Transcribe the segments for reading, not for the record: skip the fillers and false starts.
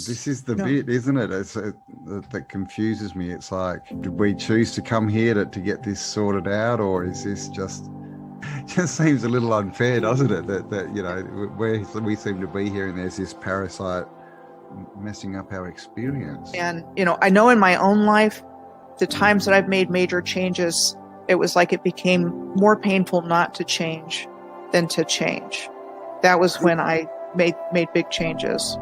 this is the bit, isn't it? That confuses me. It's like, did we choose to come here to get this sorted out, or is this just seems a little unfair, doesn't it? That you know, we seem to be here, and there's this parasite messing up our experience. And you know, I know in my own life, the times that I've made major changes, it was like it became more painful not to change than to change. That was when I made big changes.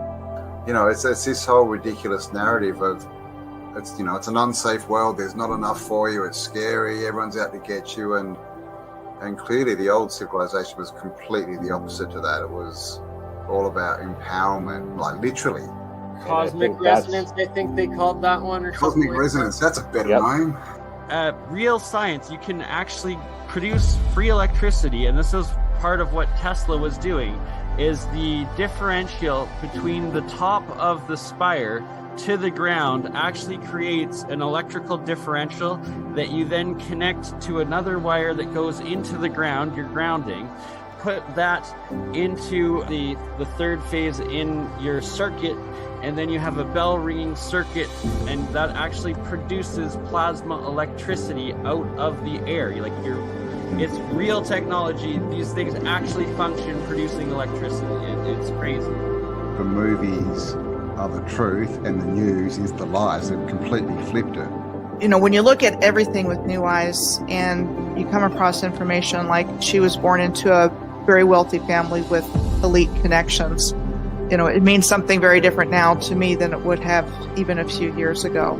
You know, it's this whole ridiculous narrative of, it's, you know, it's an unsafe world. There's not enough for you. It's scary. Everyone's out to get you. And clearly the old civilization was completely the opposite to that. It was all about empowerment, like literally. Cosmic resonance, I think they called that one. Or Cosmic resonance, that's a better name. Real science, you can actually produce free electricity, and this is part of what Tesla was doing, is the differential between the top of the spire to the ground actually creates an electrical differential that you then connect to another wire that goes into the ground, your grounding. Put that into the third phase in your circuit, and then you have a bell ringing circuit, and that actually produces plasma electricity out of the air. It's real technology. These things actually function producing electricity. It's crazy. The movies are the truth and the news is the lies. They've completely flipped it. You know, when you look at everything with new eyes and you come across information like she was born into a very wealthy family with elite connections, you know, it means something very different now to me than it would have even a few years ago.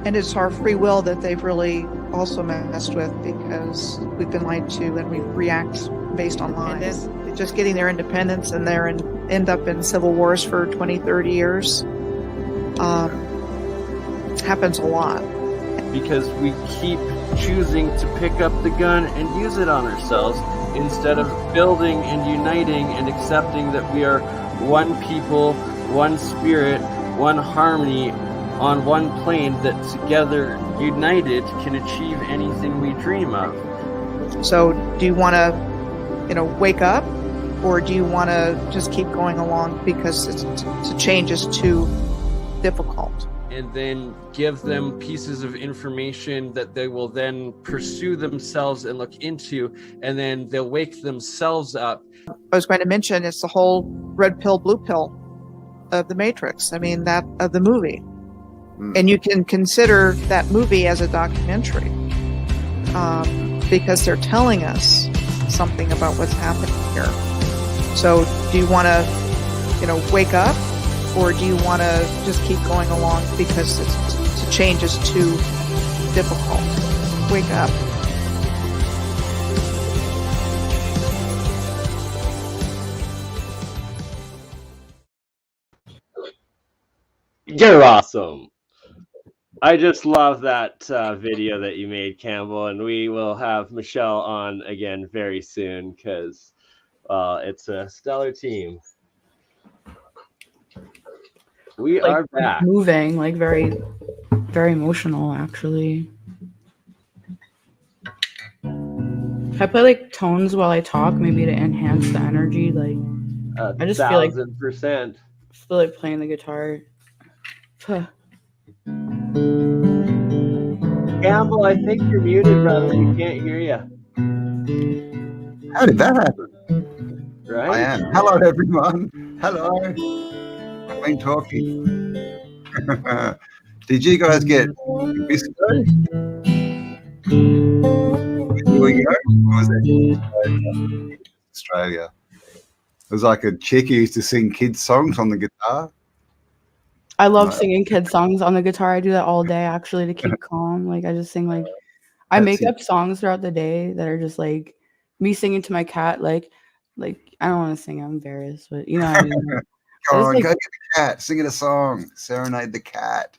And it's our free will that they've really also messed with, because we've been lied to and we react based on lies. And just getting their independence and end up in civil wars for 20, 30 years happens a lot. Because we keep choosing to pick up the gun and use it on ourselves instead of building and uniting and accepting that we are one people, one spirit, one harmony, on one plane that together, united, can achieve anything we dream of. So do you want to, you know, wake up, or do you want to just keep going along because to change is too difficult? And then give them pieces of information that they will then pursue themselves and look into, and then they'll wake themselves up. I was going to mention, it's the whole red pill, blue pill of the Matrix. I mean, that of the movie. And you can consider that movie as a documentary because they're telling us something about what's happening here. So do you want to, you know, wake up, or do you want to just keep going along because to change is too difficult? Wake up. You're awesome. I just love that video that you made, Campbell, and we will have Michelle on again very soon because it's a stellar team. We are back. Moving, like very, very emotional, actually. Can I play like tones while I talk, maybe to enhance the energy? Like, I just feel like 1,000%. Feel like playing the guitar. Campbell, I think you're muted, brother. We can't hear you. How did that happen? Right? I am. Hello, everyone. Hello. I've been talking. Did you guys get Bisco? Here we go. Or was it Australia? It was like a chick who used to sing kids' songs on the guitar. I love singing kids songs on the guitar. I do that all day, actually, to keep calm. Like, I just sing, like, I make up songs throughout the day that are just like me singing to my cat. Like I don't want to sing. I'm embarrassed, but you know what I mean? Go on, go get the cat. Sing it a song. Serenade the cat.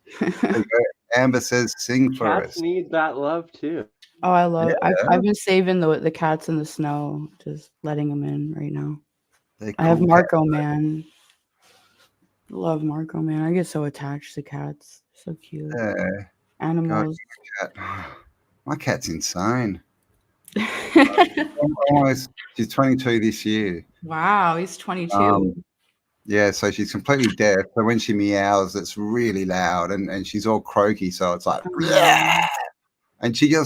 Amber says, "Sing for us." Cats need that love too. Oh, I love it. I've been saving the cats in the snow, just letting them in right now. I have Marco, man. Love Marco, man. I get so attached to cats. So cute. Yeah. Animals. God, my cat's insane. She's 22 this year. Wow, he's 22. Yeah, so she's completely deaf. So when she meows, it's really loud, and she's all croaky. So it's like, yeah. And she'll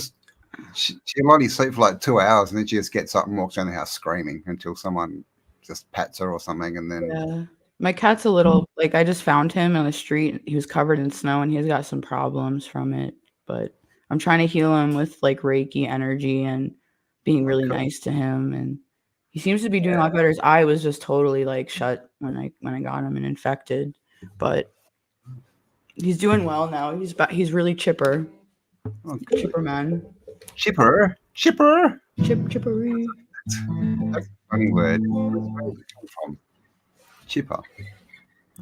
only sleep for like 2 hours, and then she just gets up and walks around the house screaming until someone just pats her or something, and then Yeah. My cat's a little like I just found him on the street. He was covered in snow and he's got some problems from it. But I'm trying to heal him with like Reiki energy and being really nice to him. And he seems to be doing a lot better. His eye was just totally like shut when I got him and infected. But he's doing well now. He's really chipper. Chipper man. chippery. Chippery. That's a funny word. Where's it come from? Chipper.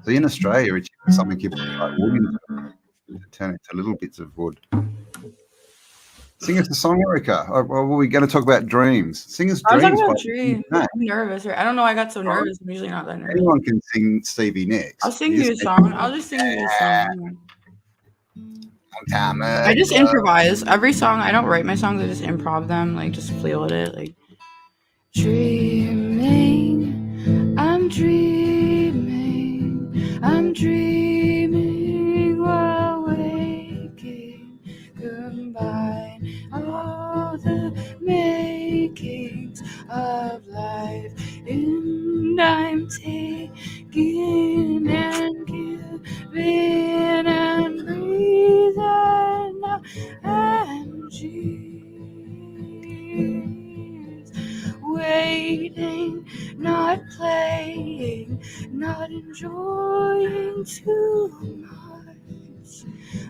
So in Australia, a chipper is something you put like wood into to turn it to little bits of wood. Sing us a song, Erica. Or were we going to talk about dreams? Sing us I was dreams. talking about dreams. I'm nervous. I don't know why I got so nervous. I'm usually not that nervous. Anyone can sing Stevie Nicks. I'll sing you a song. I'll just sing you a song. I just improvise. Every song, I don't write my songs. I just improv them. Like, just feel with it. Like, dreaming. I'm dreaming. I'm dreaming while waking. Combine all the makings of life. And I'm taking and giving and breathing now. And she's waiting, not playing, not enjoying too much.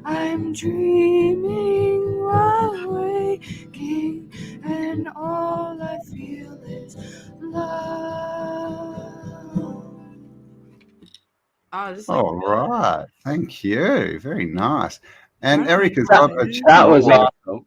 I'm dreaming while waking, and all I feel is love. All right. Thank you. Very nice. And Erica's got a channel. That was awesome.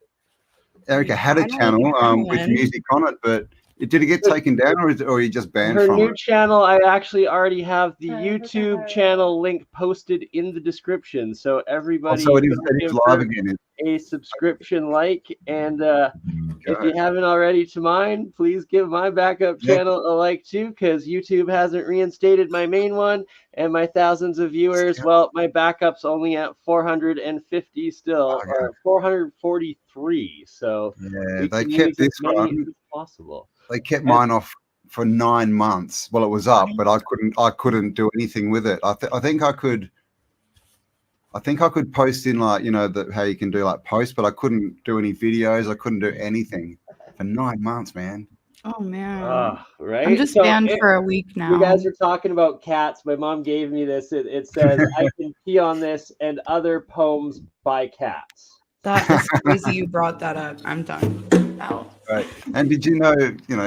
Erica had a channel with music on it, but did it get taken down, or are you just banned from it? Her new channel, I actually already have the YouTube channel link posted in the description, so everybody so it is live again. A subscription and if you haven't already to mine, please give my backup channel a like too, because YouTube hasn't reinstated my main one, and my thousands of viewers, well, my backup's only at 450 still, or 443, so they kept this one as possible. They kept mine off for 9 months. Well, it was up, but I couldn't do anything with it. I think I could post in, like, how you can do like posts, but I couldn't do any videos. I couldn't do anything for 9 months, man. Oh man. Right. I'm just banned for a week now. You guys are talking about cats. My mom gave me this. It says I can pee on this and other poems by cats. That is crazy you brought that up. I'm done. Out. Right. And did you know,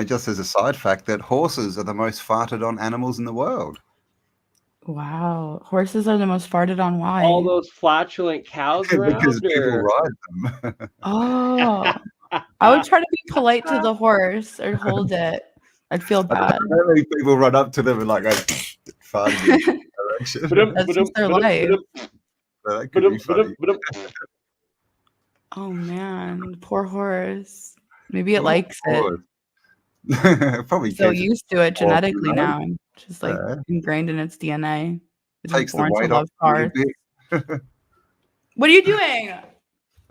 just as a side fact, that horses are the most farted on animals in the world? Wow. Horses are the most farted on. Why? All those flatulent cows around? Because people ride them. Oh. I would try to be polite to the horse or hold it. I'd feel bad. People run up to them and like go farting in the direction. That's just their life. That could be funny. Oh man, poor horse. Maybe it likes it. Probably so used to it genetically now, and just like ingrained in its DNA. It's takes born the weight to love off. What are you doing?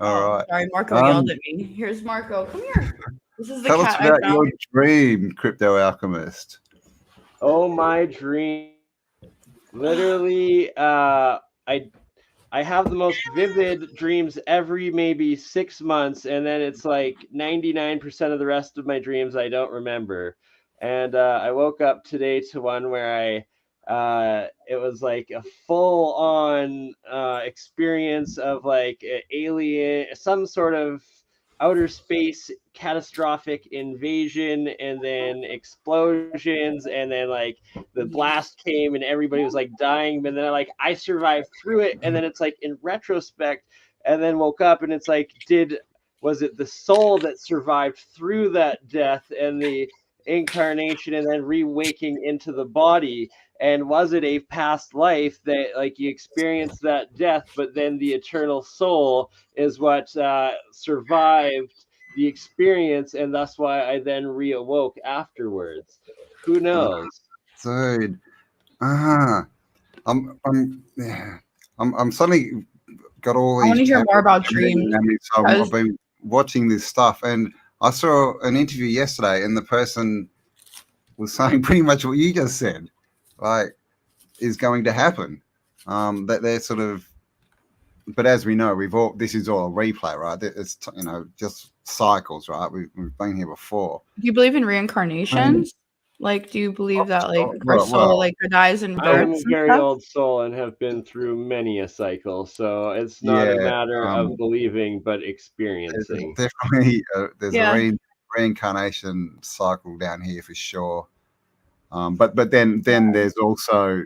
All right. Sorry, Marco yelled at me. Here's Marco. Come here. This is the Tell cat us about your dream, Crypto Alchemist. Oh, my dream. Literally, I have the most vivid dreams every maybe 6 months, and then it's like 99% of the rest of my dreams I don't remember. And I woke up today to one where it was like a full-on experience of like alien, some sort of outer space catastrophic invasion, and then explosions, and then like the blast came and everybody was like dying, but then I survived through it, and then it's like in retrospect, and then woke up and it's like, was it the soul that survived through that death and the incarnation and then re-waking into the body, and was it a past life that like you experienced that death, but then the eternal soul is what survived the experience, and that's why I then reawoke afterwards. Who knows? Dude, Yeah, I'm suddenly got all I want to these hear more about taboo dreams. memories. So I've Because been watching this stuff, and I saw an interview yesterday, and the person was saying pretty much what you just said, like is going to happen. That they're sort of, but as we know, this is all a replay, right? It's just cycles, right? We've been here before. do you believe in reincarnations? Like, do you believe that like our soul like dies in I am births a and very stuff? old soul and have been through many a cycle, so it's not a Yeah, matter of believing but experiencing. there's definitely there's a Yeah. reincarnation cycle down here for sure. But then there's also,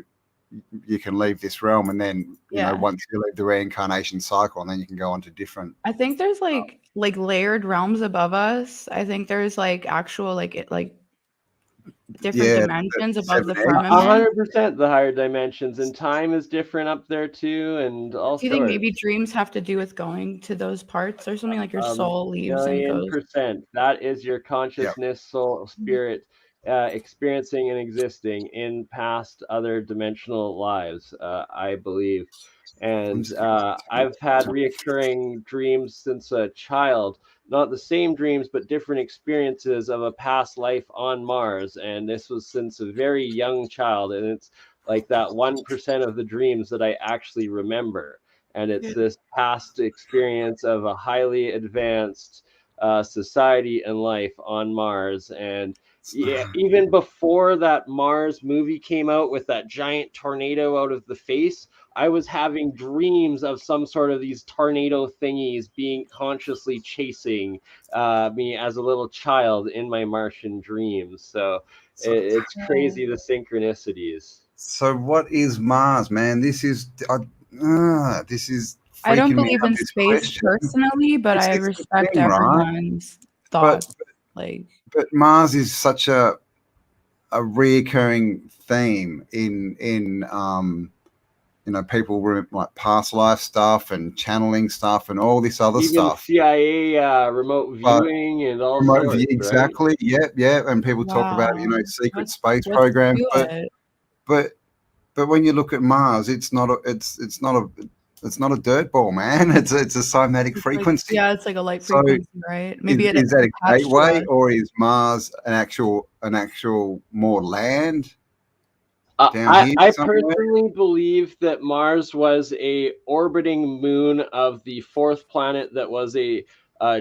you can leave this realm, and then once you leave the reincarnation cycle, and then you can go on to different. I think there's like layered realms above us. I think there's like actual like different dimensions above the firmament. 100% the higher dimensions, and time is different up there too, and all Do you think sorts. maybe dreams have to do with going to those parts or something, like your soul leaves and goes? 1,000,000%. That is your consciousness, soul, spirit, experiencing and existing in past other dimensional lives, I believe. And I've had reoccurring dreams since a child, not the same dreams, but different experiences of a past life on Mars. And this was since a very young child. And it's like that 1% of the dreams that I actually remember. And it's this past experience of a highly advanced society and life on Mars. And yeah, even before that Mars movie came out with that giant tornado out of the face, I was having dreams of some sort of these tornado thingies being consciously chasing me as a little child in my Martian dreams. So it's crazy, the synchronicities. So what is Mars, man? This is I don't freaking me believe out, in this space question. personally, but I It's the respect thing, right? everyone's thoughts. But Mars is such a reoccurring theme in people like past life stuff and channeling stuff and all this other Even stuff. CIA remote viewing and all sorts, exactly. Right? Yeah. And people talk about secret space programs, but when you look at Mars, it's not a dirt ball, man. It's a cymatic frequency. It's like a light frequency, right? Maybe is that a gateway, or is Mars an actual more land? I personally believe that Mars was a orbiting moon of the fourth planet that was a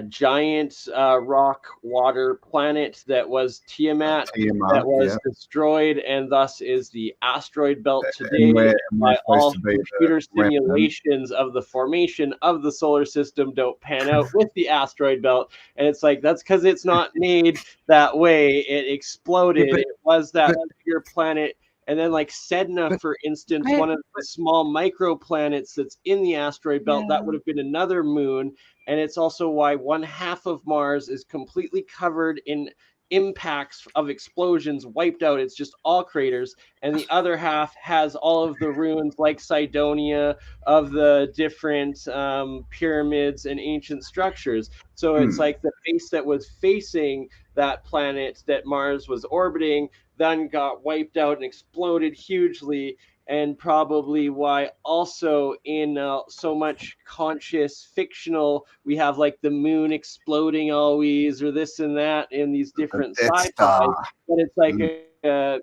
giant rock water planet that was Tiamat, that was destroyed, and thus is the asteroid belt today. By all computer simulations of the formation of the solar system don't pan out with the asteroid belt, and it's like that's because it's not made that way. It exploded. It was that bigger planet. And then like Sedna, for instance, one of the small microplanets that's in the asteroid belt, that would have been another moon. And it's also why one half of Mars is completely covered in impacts of explosions, wiped out. It's just all craters. And the other half has all of the ruins like Cydonia of the different pyramids and ancient structures. So it's like the base that was facing that planet that Mars was orbiting then got wiped out and exploded hugely, and probably why also in so much conscious fictional we have like the moon exploding always, or this and that in these different sci-fi, but it's like a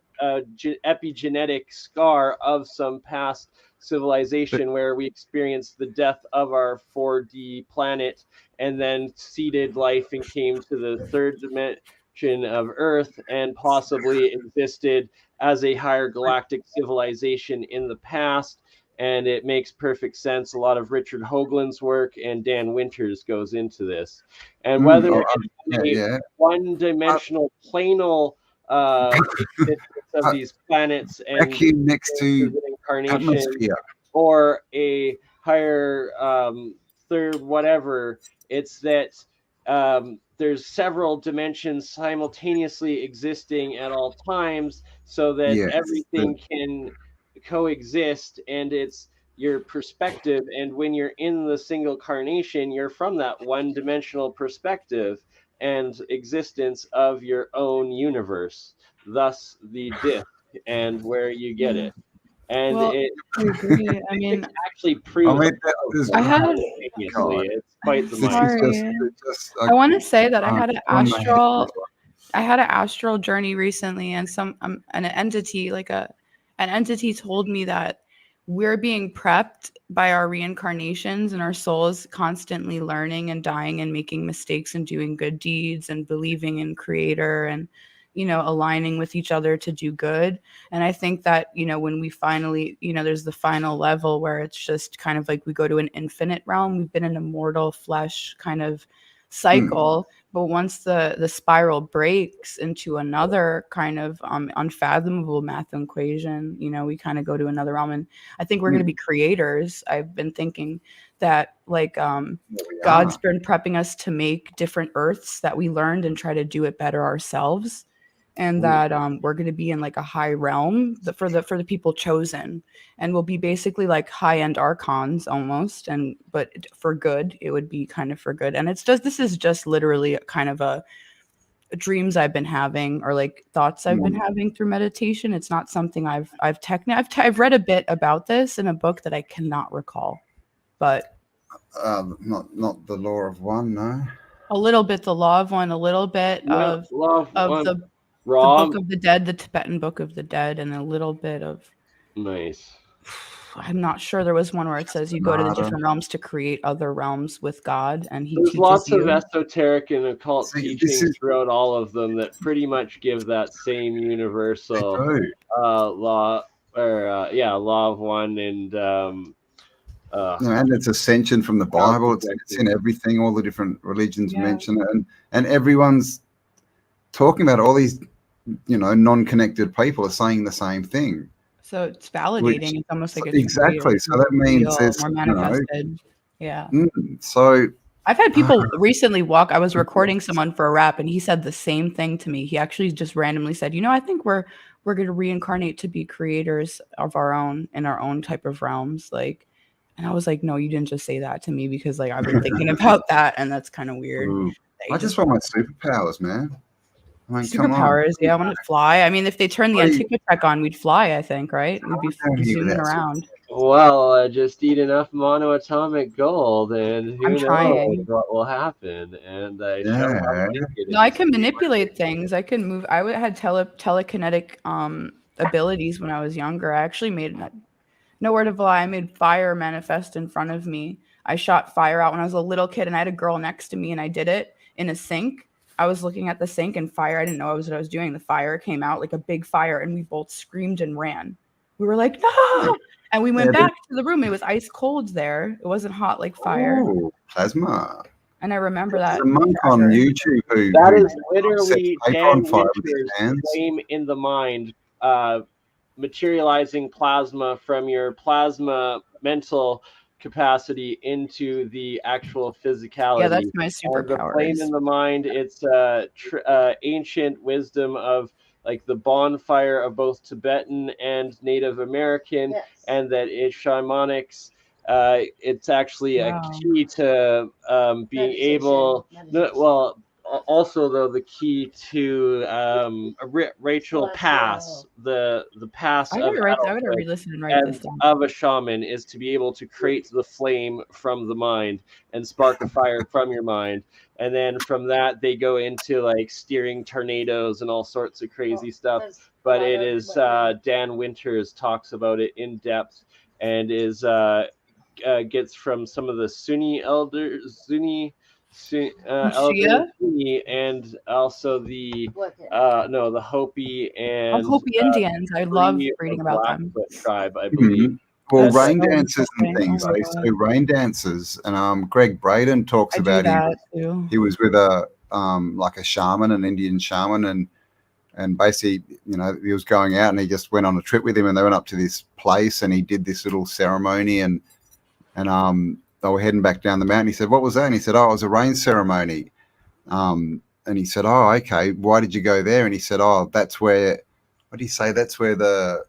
epigenetic scar of some past civilization where we experienced the death of our 4D planet and then seeded life and came to the third dimension of Earth and possibly existed as a higher galactic civilization in the past. And it makes perfect sense. A lot of Richard Hoagland's work and Dan Winters goes into this. And whether it's a one-dimensional planal existence of these planets and next to incarnation, atmosphere, or a higher third whatever, it's that there's several dimensions simultaneously existing at all times so that everything can coexist, and it's your perspective. And when you're in the single carnation, you're from that one-dimensional perspective and existence of your own universe, thus the disk and where you get it. And Well, it I agree. I mean, actually proves I had- simultaneously. It's quite the I'm mind. sorry. I want to say that I had an astral journey recently, and an entity told me that we're being prepped by our reincarnations, and our souls constantly learning and dying and making mistakes and doing good deeds and believing in Creator and, you know, aligning with each other to do good. And I think that, you know, when we finally, you know, there's the final level where it's just kind of like we go to an infinite realm. We've been in a mortal flesh kind of cycle, but once the spiral breaks into another kind of unfathomable math equation, you know, we kind of go to another realm. And I think we're going to be creators. I've been thinking that, like, God's been prepping us to make different earths that we learned and try to do it better ourselves. And that we're going to be in like a high realm for the people chosen, and we'll be basically like high-end archons almost, but for good. It would be kind of for good. And this is just literally kind of a dreams I've been having, or like thoughts I've been having through meditation. It's not something I've read a bit about this in a book that I cannot recall, but not the Law of One, no. A little bit the Law of One, a little bit of the Book of the Dead, the Tibetan Book of the Dead, and a little bit of. Nice. I'm not sure. There was one where it says you go to the different realms to create other realms with God, and There's lots of esoteric and occult teachings throughout all of them that pretty much give that same universal law, or Law of One, and and it's ascension from the Bible. It's in everything. All the different religions mention it, and everyone's talking about it. All these, you know, non-connected people are saying the same thing. So it's validating. It's almost like exactly. So that means it's more manifested. Yeah. So I've had people recently walk. I was recording someone for a rap, and he said the same thing to me. He actually just randomly said, "You know, I think we're going to reincarnate to be creators of our own in our own type of realms." Like, and I was like, "No, you didn't just say that to me, because like I've been thinking about that, and that's kind of weird." I just want my superpowers, man. I mean, superpowers, I want to fly. I mean, if they turn the Antiquitech on, we'd fly, I think, right? We'd be zooming around. Well, just eat enough monoatomic gold, and who knows what will happen. And I can manipulate things. I can move. I had telekinetic abilities when I was younger. I actually made nowhere to fly. I made fire manifest in front of me. I shot fire out when I was a little kid, and I had a girl next to me, and I did it in a sink. I was looking at the sink, and fire, I didn't know what I was doing. The fire came out like a big fire, and we both screamed and ran. We were like, no! And we went back to the room. It was ice cold there. It wasn't hot like fire. Oh, plasma. And I remember that. There's a monk on YouTube who is literally Dan Winter's flame in the mind, materializing plasma from your plasma mental capacity into the actual physicality. Yeah, that's my superpower. The flame in the mind, it's ancient wisdom of like the bonfire of both Tibetan and Native American, and that is shamanics. It's actually a key to being able. Also, though, the key to Rachel Pass, the pass of a shaman is to be able to create the flame from the mind and spark a fire from your mind. And then from that, they go into like steering tornadoes and all sorts of crazy stuff. But it is Dan Winters talks about it in depth, and is gets from some of the Sunni elders, and also the Hopi and Hopi Indians. I love reading about them. Tribe, I believe. Well, rain dances and things. They used to do rain dances, and Greg Braden talks about him. He was with a like a shaman, an Indian shaman, and basically, you know, he was going out, and he just went on a trip with him, and they went up to this place, and he did this little ceremony, and they were heading back down the mountain. He said, "What was that?" And he said, "Oh, it was a rain ceremony." And he said, "Oh, okay. Why did you go there?" And he said, "Oh, that's where." What did he say? That's where the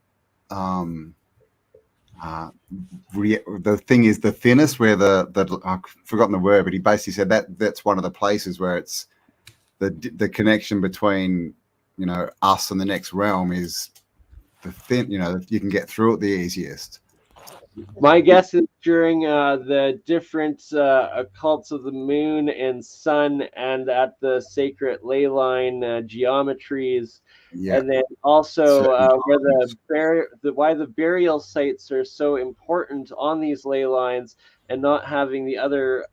thing is the thinnest. Where I've forgotten the word, but he basically said that's one of the places where it's the connection between, you know, us and the next realm is thin, you can get through it the easiest. My guess is during the different occults of the moon and sun, and at the sacred ley line geometries, Yeah. and then also Certain where why the burial sites are so important on these ley lines, and not having the other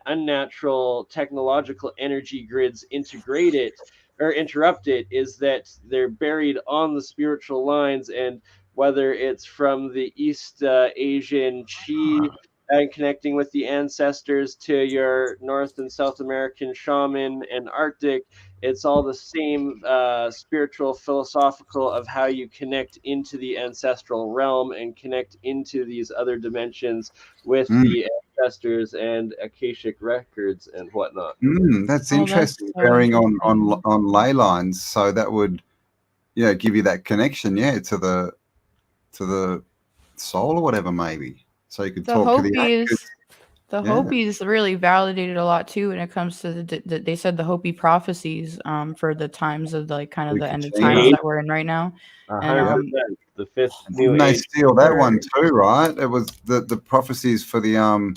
unnatural technological energy grids integrate it or interrupt it, is that they're buried on the spiritual lines. And whether it's from the East Asian Chi and connecting with the ancestors to your North and South American shaman and Arctic, it's all the same spiritual, philosophical of how you connect into the ancestral realm and connect into these other dimensions with the ancestors and Akashic records and whatnot. That's Oh, interesting. that's so Bearing interesting. on ley lines, so that would give you that connection, to the soul or whatever, maybe. So you could The talk to the Hopis, ancestors. the Yeah. Hopis really validated a lot too when it comes to they said the Hopi prophecies for the times of the the end of times that we're in right now. And 100%. The fifth new Didn't they age. steal that one too, right? It was the prophecies for the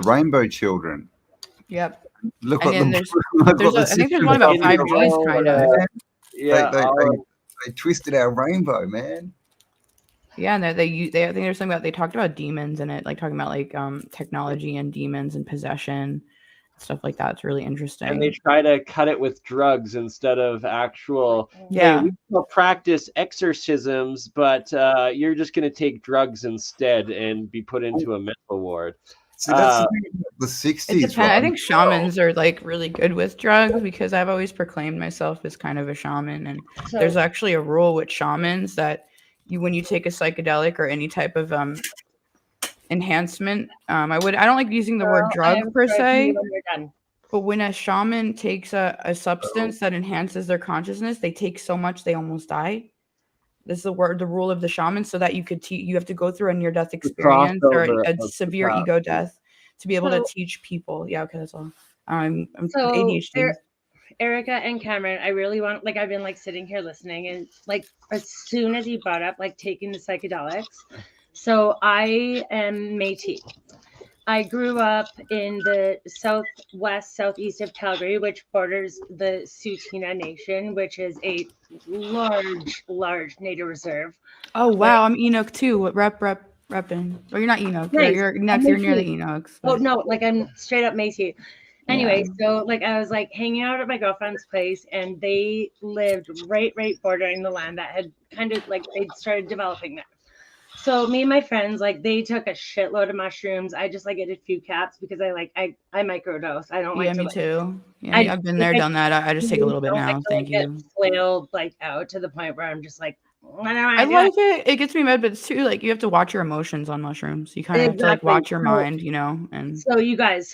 rainbow children. Yep. Look And what then I think there's one about 5Gs kind of. Yeah, they twisted our rainbow, man. Yeah, and they I think there's something about, they talked about demons in it, like talking about technology and demons and possession, stuff like that. It's really interesting. and they try to cut it with drugs instead of actual. Yeah. Hey, we will practice exorcisms, but you're just going to take drugs instead and be put into a mental ward. See, that's the 60s. I think shamans are really good with drugs, because I've always proclaimed myself as kind of a shaman, and there's actually a rule with shamans that when you take a psychedelic or any type of enhancement, I don't like using the word drug per se, but when a shaman takes a substance that enhances their consciousness, they take so much they almost die. This is the rule of the shaman, so that you have to go through a near-death experience or a severe ego death to be able to teach people. Yeah, okay, that's all. I'm ADHD. Erica and Cameron, I really want, I've been sitting here listening, and as soon as he brought up taking the psychedelics, so I am Métis. I grew up in the southeast of Calgary, which borders the Tsuut'ina Nation, which is a large native reserve. Oh wow, I'm Enoch too. What repping? Well, you're not Enoch. Nice. You're near the Enochs. Oh no, I'm straight up Métis. Anyway, so I was hanging out at my girlfriend's place, and they lived right bordering the land that had kind of they'd started developing there. So me and my friends, they took a shitload of mushrooms. I just ate a few caps because I microdose. I don't me too. Yeah, I've been there, done that. I just take a little bit now. Thank you. Flailed out to the point where I'm just I like it. It gets me mad, but it's too you have to watch your emotions on mushrooms. You kind of have to watch your mind, and so you guys,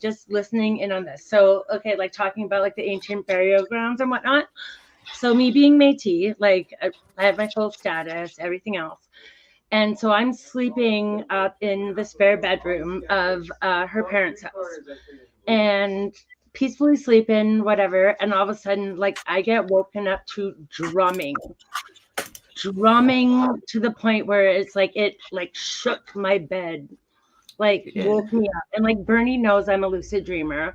just listening in on this. So okay, talking about the ancient burial grounds and whatnot. So me being Métis, I have my full status, everything else. And so I'm sleeping up in the spare bedroom of her parents' house, and peacefully sleeping, whatever. And all of a sudden, I get woken up to drumming to the point where it's it shook my bed, woke me up. And Bernie knows I'm a lucid dreamer.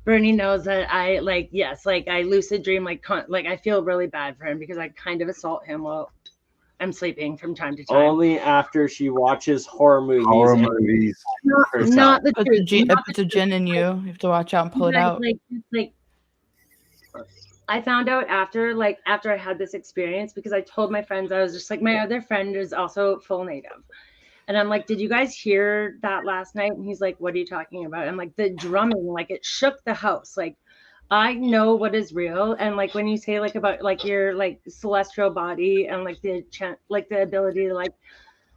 Bernie knows that I I lucid dream, I feel really bad for him because I kind of assault him while I'm sleeping from time to time. Only after she watches horror movies. Not the truth. It's a gin in you. You have to watch out and pull it out. I found out after I had this experience, because I told my friends, I was just my other friend is also full native. And I'm did you guys hear that last night? And he's what are you talking about? I'm the drumming, it shook the house. I know what is real. And when you say about your celestial body and the ability to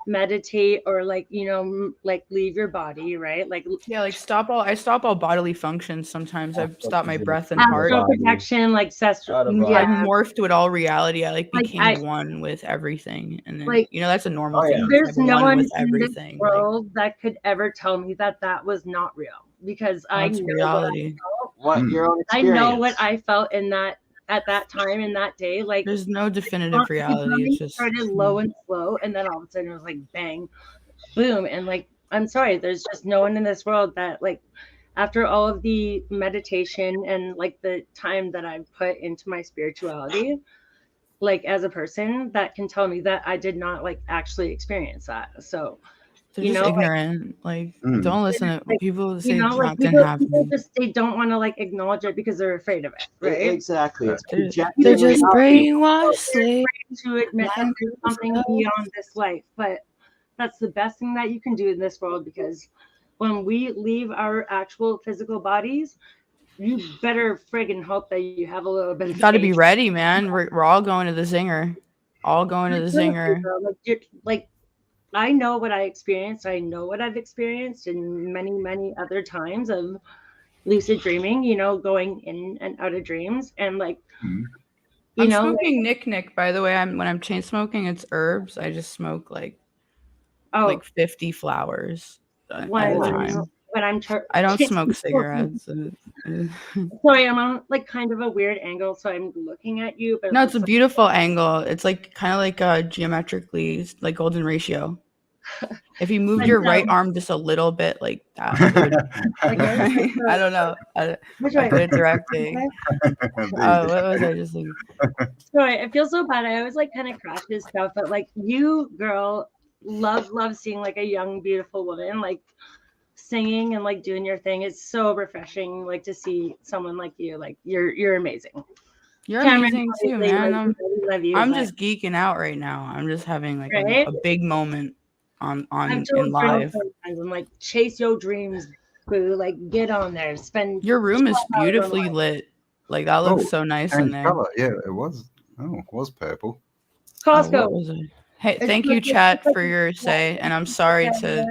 meditate or leave your body, right? I stop all bodily functions. Sometimes I've stopped my breath and heart. Protection, I've morphed with all reality. I became one with everything, and then that's a normal thing. There's no one with everything in this world that could ever tell me that was not real, because I know reality. What your own I experience. know what I felt in that at that time in that day. Like There's no definitive reality. It's just started low and slow, and then all of a sudden it was like bang, boom, and like I'm sorry, there's just no one in this world that like after all of the meditation and like the time that I've put into my spirituality, like as a person, that can tell me that I did not like actually experience that. So they're you just know, ignorant. Like don't listen to like, people you say know, like that didn't people happen. just they don't want to like acknowledge it because they're afraid of it, right? Exactly. It's They're projecting just reality. brainwashed slaves. To admit that there's something beyond this life, but that's the best thing that you can do in this world, because when we leave our actual physical bodies, you better friggin' hope that you have a little bit of Got to be faith. ready, man. We're all going to the Zinger. All going to the Zinger. Like I know what I experienced. I know what I've experienced in many, many other times of lucid dreaming, you know, going in and out of dreams. And like, I'm smoking Nick, by the way. When I'm chain smoking, it's herbs. I just smoke like 50 flowers at a time. I don't smoke cigarettes. Sorry, I'm on like kind of a weird angle, so I'm looking at you. But no, it's a beautiful angle. It's like kind of like geometrically like golden ratio. If you moved your right arm just a little bit like that, I don't know. I'm good at directing. What was I just thinking? Sorry, I feel so bad. I always like kind of crash this stuff, but like you, girl, love seeing like a young, beautiful woman like singing and like doing your thing. It's so refreshing, like to see someone like you. Like you're amazing. You're amazing too, man. I'm just geeking out right now. I'm just having like a big moment on in live. I'm like, chase your dreams, boo. Like get on there. Your room is beautifully lit. Like that looks so nice in there. Color. Yeah, it was. Oh, it was purple. Costco. What was it? Hey, thank you, chat, for your say, and I'm sorry to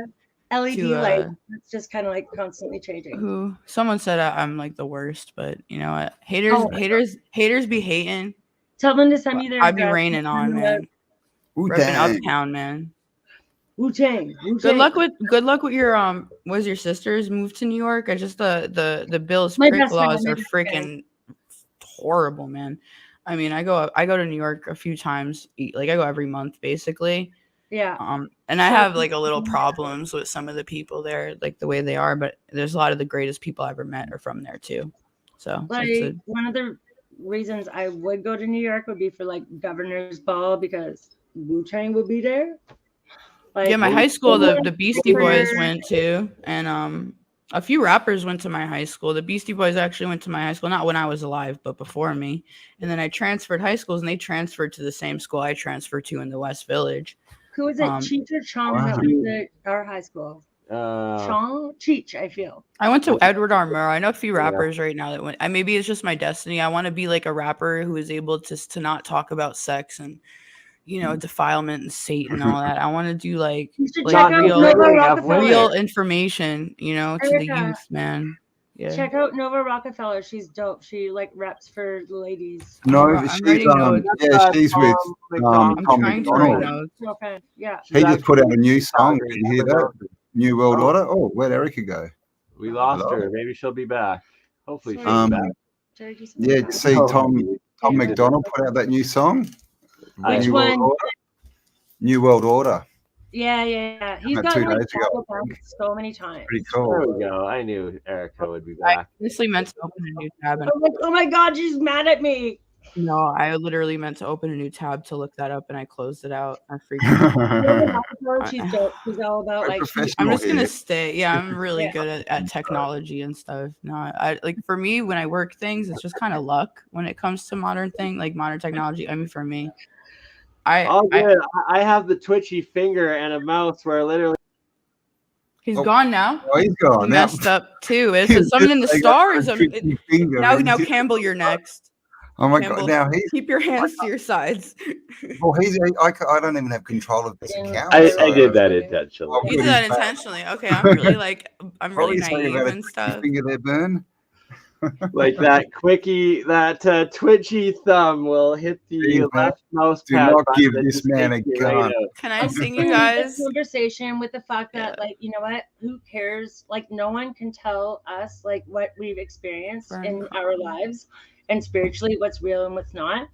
LED light. It's just kind of like constantly changing. Someone said I'm like the worst, but you know what? Haters be hating. Tell them to send me their. I'd be raining on, man. Repping Uptown, man. Wu-Tang. Good luck with your was your sisters moved to New York? I just the Bills prick laws are freaking horrible, man. I mean, I go to New York a few times, like I go every month basically. Yeah. And I have like a little problems with some of the people there, like the way they are, but there's a lot of the greatest people I ever met are from there too. So like one of the reasons I would go to New York would be for like Governor's Ball, because Wu-Tang would be there. Like, yeah, my high school, the Beastie Boys went to, and a few rappers went to my high school. The Beastie Boys actually went to my high school, not when I was alive, but before me. And then I transferred high schools, and they transferred to the same school I transferred to in the West Village. Who was it? Cheech or Chong that went to our high school? Chong? Cheech, I feel. I went to Edward R. Murrow. I know a few rappers right now that went. Maybe it's just my destiny. I want to be like a rapper who is able to not talk about sex and, you know, defilement and Satan and all that. I want to do like real information, you know, to the youth, man. Yeah. Check out Nova Rockefeller. She's dope. She like reps for the ladies. No, she's with Tom McDonald. Okay, yeah. He just put out a new song. Did you hear that? New World Order. Oh, where'd Erica go? We lost her. Maybe she'll be back. Hopefully she'll be back. Yeah, see, Tom McDonald put out that new song. Which one? New World Order. Yeah. He's got like so many times. Pretty cool. There we go. I knew Erica would be back. I honestly meant to open a new tab. I'm like, oh my god, she's mad at me. No, I literally meant to open a new tab to look that up, and I closed it out. I freaked out. She's all about like. I'm just gonna stay. Yeah, I'm really good at technology and stuff. No, I like for me when I work things, it's just kind of luck when it comes to modern technology. I mean, for me. I have the twitchy finger and a mouse where literally he's gone now. Oh, he's gone. He messed up too. Is something in the stars? Now Campbell, you're next. Oh my Campbell, god! Now keep your hands to your sides. Well, I don't even have control of this account. I did that intentionally. You did that intentionally. Okay, I'm really naive and stuff. Finger there, Burn. Like that quickie, that twitchy thumb will hit the left mouse pad. Do not give this man a gun. Can I sing you guys? Conversation with the fact that, like, you know what? Who cares? Like, no one can tell us like what we've experienced in our lives, and spiritually what's real and what's not,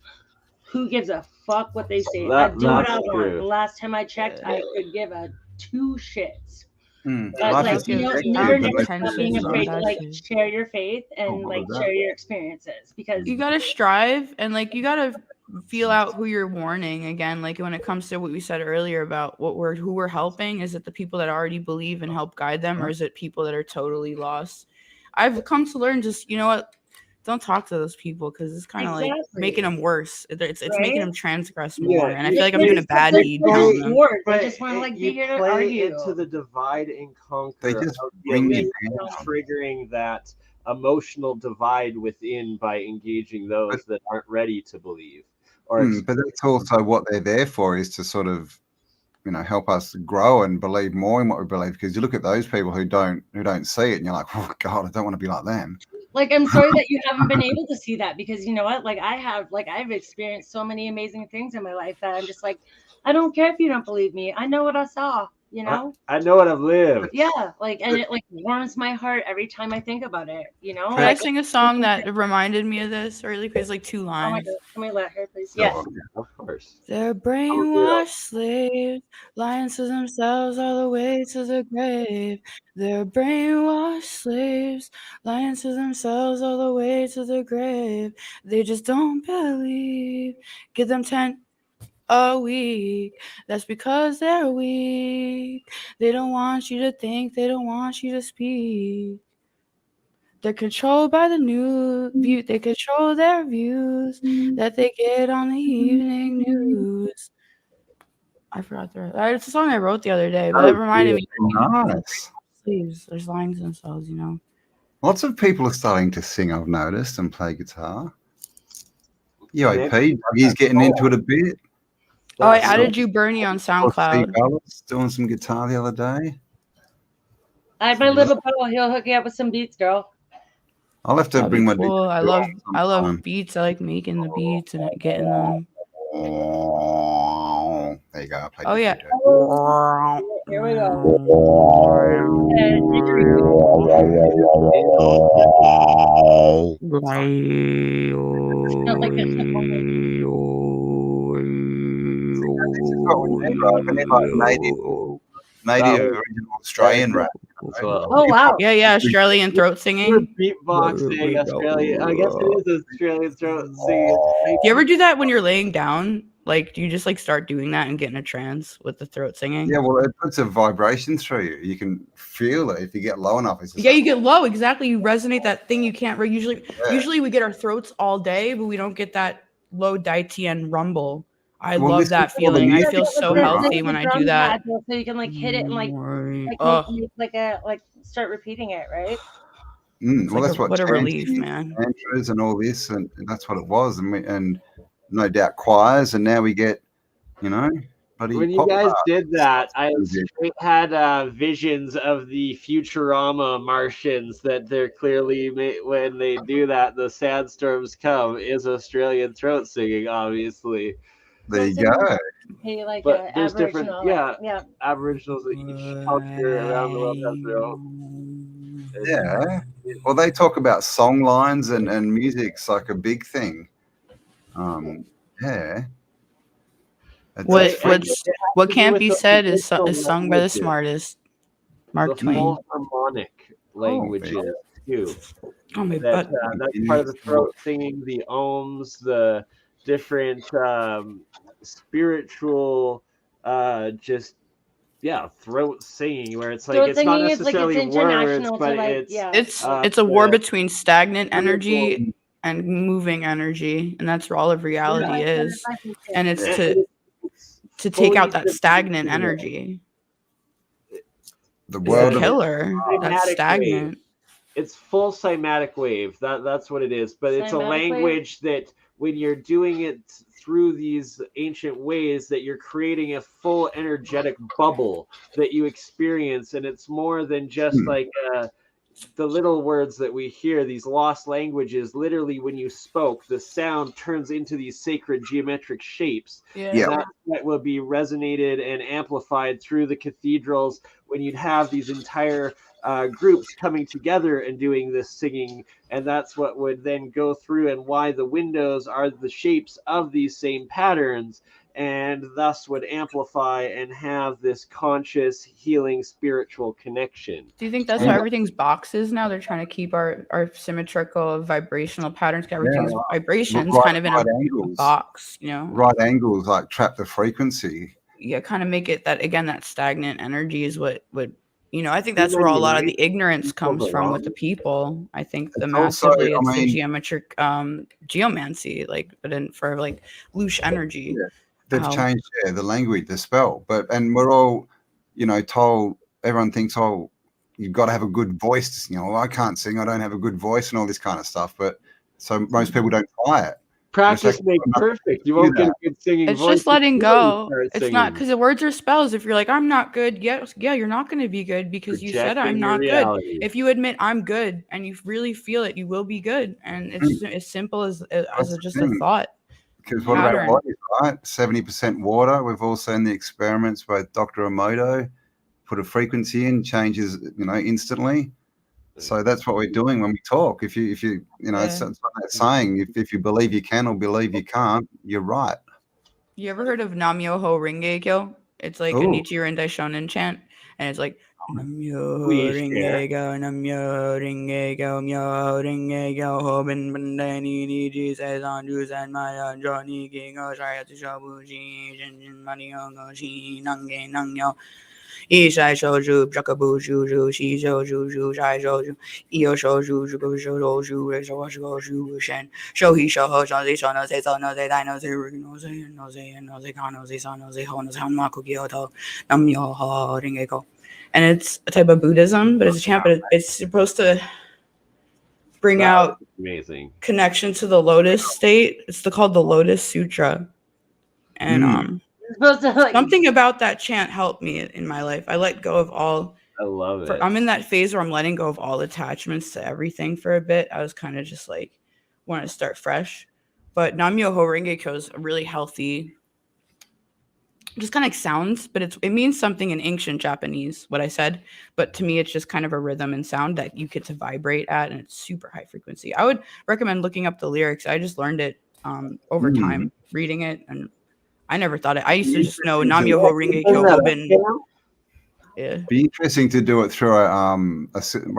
who gives a fuck what they say? I do what I want. The last time I checked, I could give a 2 shits. But Life like, is you know, subjective, never but stop being afraid to like share your faith and what like is that? share your experiences, because you gotta strive and like you gotta feel out who you're warning. Again, like when it comes to what we said earlier about who we're helping, is it the people that already believe and help guide them, or is it people that are totally lost? I've come to learn, just, you know what, don't talk to those people, because it's kind of like making them worse. It's making them transgress more, and I feel like I'm doing a bad deed. I just want to like be here to argue. Into the divide and conquer. They just of bring you triggering that emotional divide within by engaging those that aren't ready to believe. But that's also what they're there for, is to sort of, you know, help us grow and believe more in what we believe. Because you look at those people who don't see it, and you're like, oh God, I don't want to be like them. Like, I'm sorry that you haven't been able to see that, because you know what? Like I've experienced so many amazing things in my life that I'm just like, I don't care if you don't believe me. I know what I saw, you know? I know what I've lived. Yeah. Like, and it like warms my heart every time I think about it, you know? Can I sing a song that reminded me of this? Or it's like 2 lines. Oh my God. Can we let her, please? Yes. Of course. They're brainwashed slaves, lying to themselves all the way to the grave. They're brainwashed slaves, lying to themselves all the way to the grave. They just don't believe. Give them 10 a week. That's because they're weak. They don't want you to think. They don't want you to speak. They're controlled by the new view. They control their views that they get on the evening news. I forgot the rest. It's a song I wrote the other day, but it reminded me. Nice. There's lines and songs, you know. Lots of people are starting to sing, I've noticed, and play guitar. UAP, he's getting into it a bit. Oh, I added you, BurnEye, on SoundCloud. Doing some guitar the other day. I have my little bro. He'll hook you up with some beats, girl. I'll have to bring my. Cool. I love beats. I like making the beats and getting them. Oh, there you go. Oh yeah. Here we go. Native original Australian rap. Oh wow. Yeah, Australian throat singing. Beatboxing, Australian. I guess it is Australian throat singing. Do you ever do that when you're laying down? Like, do you just like start doing that and get in a trance with the throat singing? Yeah, well, it puts a vibration through you. You can feel it if you get low enough. It's just you get low. Exactly. You resonate that thing you can't. Usually we get our throats all day, but we don't get that low Daitian rumble. I love that feeling. I feel so healthy when I do that. So you can like hit it and like start repeating it, right? Well, that's what a relief, man. Mantras and all this, and that's what it was, and no doubt choirs, and now we get, you know. When you guys did that, I had visions of the Futurama Martians that they're clearly when they do that, the sandstorms come is Australian throat singing, obviously. There you go. Hey, like but there's different, yeah. Aboriginals of each culture around the world have their own. Yeah. Well, they talk about song lines and music's like a big thing. Yeah. What can't be said is sung by the smartest. Mark Twain. Full harmonic languages too. Oh my God. That's part of the throat singing, the ohms, the different spiritual throat singing, where it's like throat it's not necessarily words, but it's a war between stagnant energy and moving energy, and that's where all of reality is. And it's to take out that stagnant energy. The world is a killer. That's stagnant. Wave. It's full cymatic wave. That's what it is. But it's a language that when you're doing it through these ancient ways, that you're creating a full energetic bubble that you experience, and it's more than just like the little words that we hear, these lost languages. Literally, when you spoke, the sound turns into these sacred geometric shapes. Yeah. That will be resonated and amplified through the cathedrals when you'd have these entire groups coming together and doing this singing, and that's what would then go through, and why the windows are the shapes of these same patterns, and thus would amplify and have this conscious healing spiritual connection. Do you think that's why everything's boxes now? They're trying to keep our symmetrical vibrational patterns, everything's vibrations kind of in a box, you know? Right angles like trap the frequency. Yeah, kind of make it that, again, that stagnant energy is what would, you know, I think that's where a lot of the ignorance comes from with the people. I think the massively it's the geometric geomancy, like, but in for like loose energy. Yeah. They've changed the language, the spell, and we're all, you know, told, everyone thinks, oh, you've got to have a good voice. You know, I can't sing, I don't have a good voice, and all this kind of stuff. But so most people don't try it. Practice makes perfect. You won't get a good singing voice. It's just letting go. It's not because the words are spells. If you're like, I'm not good, yeah, you're not going to be good because you said I'm not good. If you admit I'm good and you really feel it, you will be good. And it's as simple as just a thought. Because what about bodies, right? 70% water. We've all seen the experiments by Dr. Emoto. Put a frequency in, changes, you know, instantly. So that's what we're doing when we talk. If you know, it's that saying, if you believe you can or believe you can't, you're right. You ever heard of Nam-myoho Renge-kyo? It's like a Nichiren Daishonin chant, and it's like Nam-myoho Renge-kyo, Nam-myoho Renge-kyo, Myoho Renge-kyo, Hoben Bandani Niji Seizan Jusen Maya Joni Gigo Shayatu Shabuji Jinjin Maniogo Shi Nange Nangyo Ishai Shoju Jakabu Juju Shi Shoju Shai Shoju Io Shoju Jugo Shoju Resho Shu Shen Shohi Shoho Shozi Shono Se Sono Se Dai No Se Ru No Se No Se No Se Kano Se Sono Se Hono Se Hanmaku Kyoto Nam-myoho Renge-kyo. And it's a type of Buddhism, but it's a chant, but it's supposed to bring out connection to the lotus state. It's called the Lotus Sutra. And something about that chant helped me in my life. I let go of all. I love it. I'm in that phase where I'm letting go of all attachments to everything for a bit. I was kind of just like, want to start fresh. But Nam-myoho Renge-kyo is a really healthy, just kind of sounds, but it means something in ancient Japanese, what I said. But to me, it's just kind of a rhythm and sound that you get to vibrate at, and it's super high frequency. I would recommend looking up the lyrics. I just learned it over time, reading it, and I never thought it. I used to just know Nam-myoho Renge-kyo Hoben. Yeah. Be interesting to do it through what are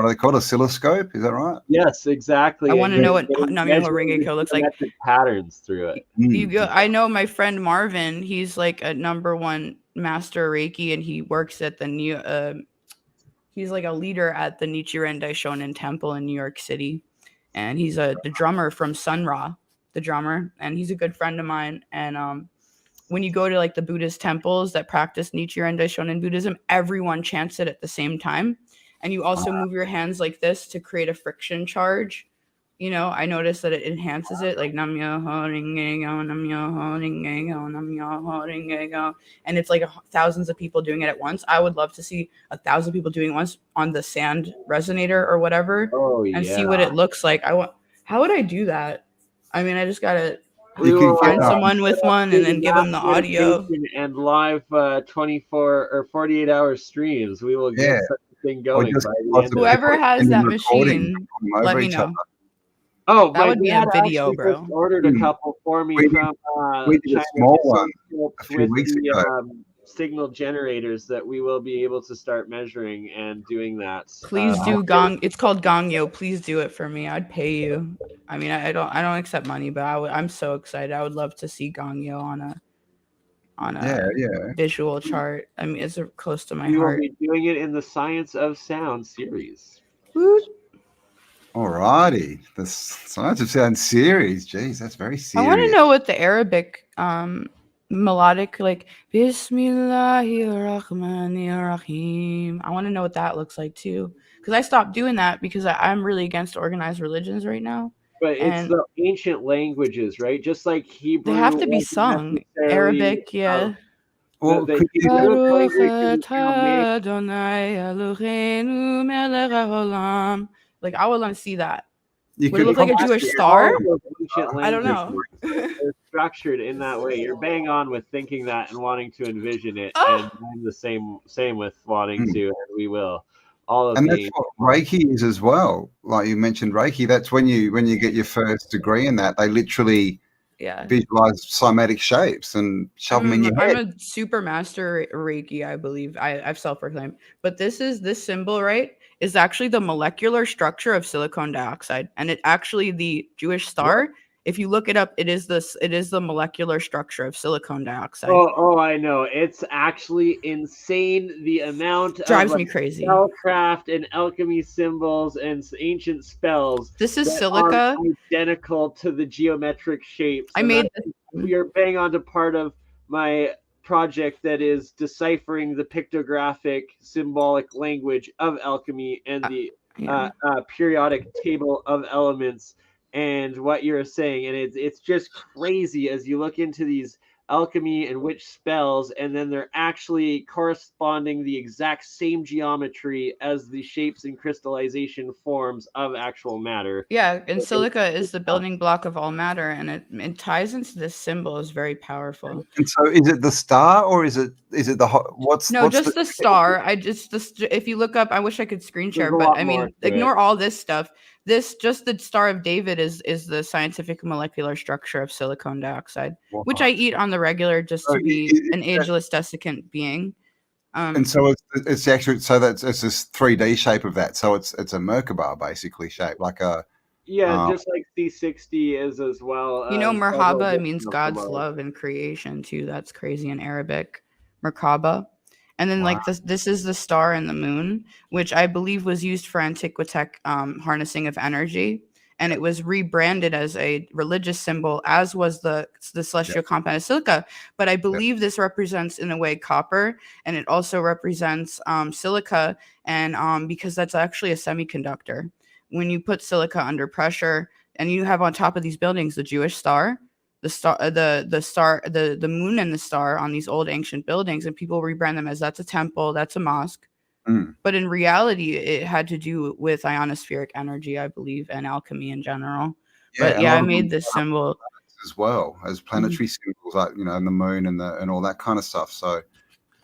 they called? Oscilloscope? Is that right? Yes, exactly. I want to know what Nam-myoho Renge-kyo looks like. Patterns through it. I know my friend Marvin. He's like a #1 master Reiki, and he works at the he's like a leader at the Nichiren Daishonin Temple in New York City, and he's the drummer from Sun Ra, the drummer, and he's a good friend of mine. And when you go to like the Buddhist temples that practice Nichiren Daishonin Buddhism, everyone chants it at the same time. And you also move your hands like this to create a friction charge. You know, I noticed that it enhances it, like Nam-myoho Renge-kyo, Nam-myoho Renge-kyo, Nam-myoho Renge-kyo. And it's like thousands of people doing it at once. I would love to see 1,000 people doing it once on the sand resonator or whatever, and see what it looks like. How would I do that? I mean, I just gotta find someone with one and then give them the audio and live 24 or 48-hour streams. We will get such a thing going. Whoever has that machine, let me know. Oh, that would be a video, bro. Ordered a couple for me from we did a small one a few weeks ago. Signal generators that we will be able to start measuring and doing that. Please do It's called Gongyo. Please do it for me. I'd pay you. I mean, I don't accept money, but I'm so excited. I would love to see Gongyo on a visual chart. I mean, it's close to my heart. We will be doing it in the Science of Sound series. Woot. Alrighty, the Science of Sound series. Jeez, that's very serious. I want to know what the Arabic melodic, like Bismillahirrahmanirrahim. I want to know what that looks like too, because I stopped doing that because I'm really against organized religions right now. But it's the ancient languages, right? Just like Hebrew. They have to be sung. Arabic, yeah. Well, like I would want to see that. Would it look like a Jewish star? I don't know. They're structured in that way. You're bang on with thinking that and wanting to envision it, and I'm the same with wanting to, and we will all of And the that's what Reiki is as well. Like you mentioned Reiki, that's when you get your first degree in that, they literally visualize somatic shapes and shove them in your head. I'm a super master Reiki, I believe. I've self-proclaimed. But this symbol, right, is actually the molecular structure of silicon dioxide. And it actually, the Jewish star, if you look it up, it is the molecular structure of silicon dioxide. Oh, I know. It's actually insane the amount drives of me crazy. Spellcraft and alchemy symbols and ancient spells. This is that silica. are identical to the geometric shapes. I made this. You're bang onto part of my project that is deciphering the pictographic symbolic language of alchemy and the periodic table of elements and what you're saying, and it's just crazy as you look into these alchemy and witch spells, and then they're actually corresponding the exact same geometry as the shapes and crystallization forms of actual matter. Yeah, and silica is the building block of all matter, and it ties into this symbol is very powerful. And so, is it the star, or is it the what's just the star? If you look up, I wish I could screen share, but I mean, ignore all this stuff. Just the Star of David is the scientific molecular structure of silicon dioxide, which I eat on the regular just to be an ageless desiccant being. And so it's actually it's this 3D shape of that. So it's a Merkaba basically shape, like a just like C60 is as well. Merhaba means God's love and creation too. That's crazy in Arabic, Merkaba. And then this is the star and the moon, which I believe was used for Antiquitech harnessing of energy. And it was rebranded as a religious symbol, as was the celestial compound of silica. But I believe this represents, in a way, copper, and it also represents silica, and because that's actually a semiconductor. When you put silica under pressure, and you have on top of these buildings the Jewish star, the moon and the star on these old ancient buildings, and people rebrand them as that's a temple, that's a mosque. But in reality, it had to do with ionospheric energy, I believe, and alchemy in general. I made this symbol as well as planetary symbols, like and the moon and all that kind of stuff. So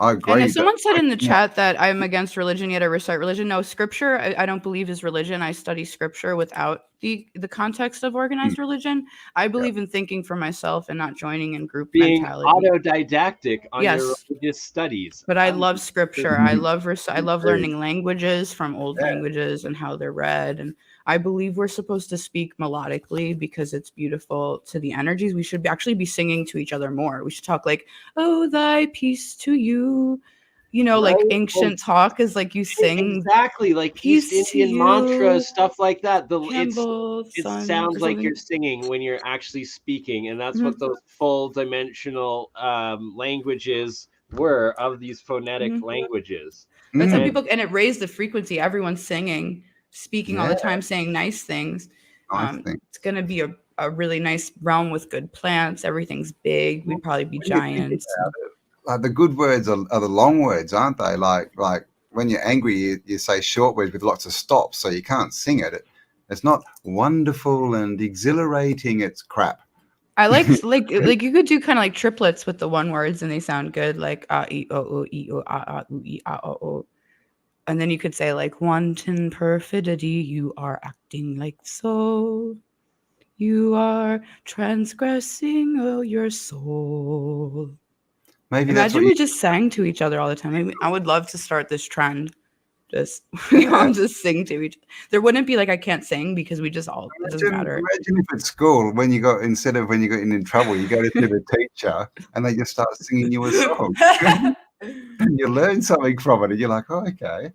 I agree. And if someone said in the chat that I'm against religion, yet I recite religion. No, scripture, I don't believe is religion. I study scripture without the context of organized religion. I believe in thinking for myself and not joining in group mentality. Autodidactic on your religious studies. But I love scripture. I love learning languages from old languages and how they're read. And I believe we're supposed to speak melodically because it's beautiful to the energies. We should actually be singing to each other more. We should talk like, oh, thy peace to you. Like ancient talk is like you sing. Exactly, like East Indian mantras, stuff like that. It sounds like you're singing when you're actually speaking. And that's what those full dimensional languages were of these phonetic languages. But some people, and it raised the frequency. Everyone's singing, speaking all the time, saying nice things. It's going to be a really nice realm with good plants. Everything's big. We'd probably be giants. The good words are the long words, aren't they? Like when you're angry, you say short words with lots of stops, so you can't sing it. It's not wonderful and exhilarating. It's crap. I like you could do kind of like triplets with the one words, and they sound good. Like e o o e o a u e a o o. And then you could say like wanton perfidy, you are acting like so. You are transgressing your soul. Maybe imagine we just sang to each other all the time. Maybe I would love to start this trend. Just we all just sing to each other. There wouldn't be like I can't sing because we just all it doesn't matter. Imagine if at school when you got in trouble, you go to the teacher and they just start singing you a song. And you learn something from it, and you're like, oh, okay.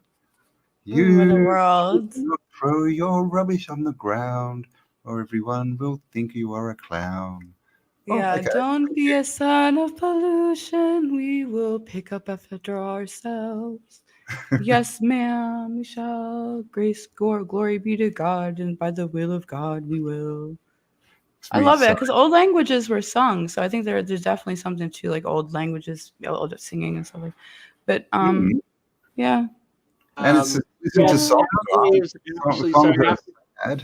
You the world. Throw your rubbish on the ground, or everyone will think you are a clown. Yeah, don't be a son of pollution. We will pick up after ourselves. Yes, ma'am, we shall. Grace, glory be to God, and by the will of God, we will. I love it because old languages were sung, so I think there's definitely something to like old languages, old singing and stuff like. But yeah. And it's just songs.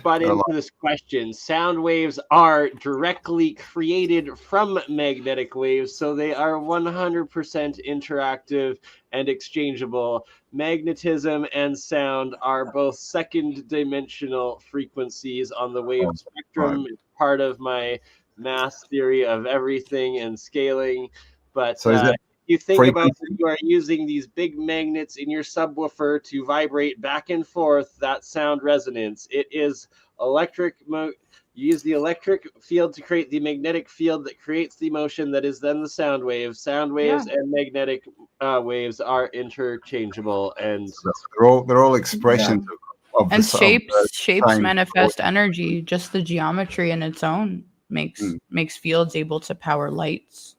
butt into this question. Sound waves are directly created from magnetic waves, so they are 100% interactive and exchangeable. Magnetism and sound are both second-dimensional frequencies on the wave spectrum. It's part of my math theory of everything and scaling. But So is that you think about it, you are using these big magnets in your subwoofer to vibrate back and forth that sound resonance. It is electric. You use the electric field to create the magnetic field that creates the motion that is then the sound waves. Sound waves and magnetic waves are interchangeable, and they're all expressions of and the shapes manifest energy. Just the geometry in its own makes fields able to power lights.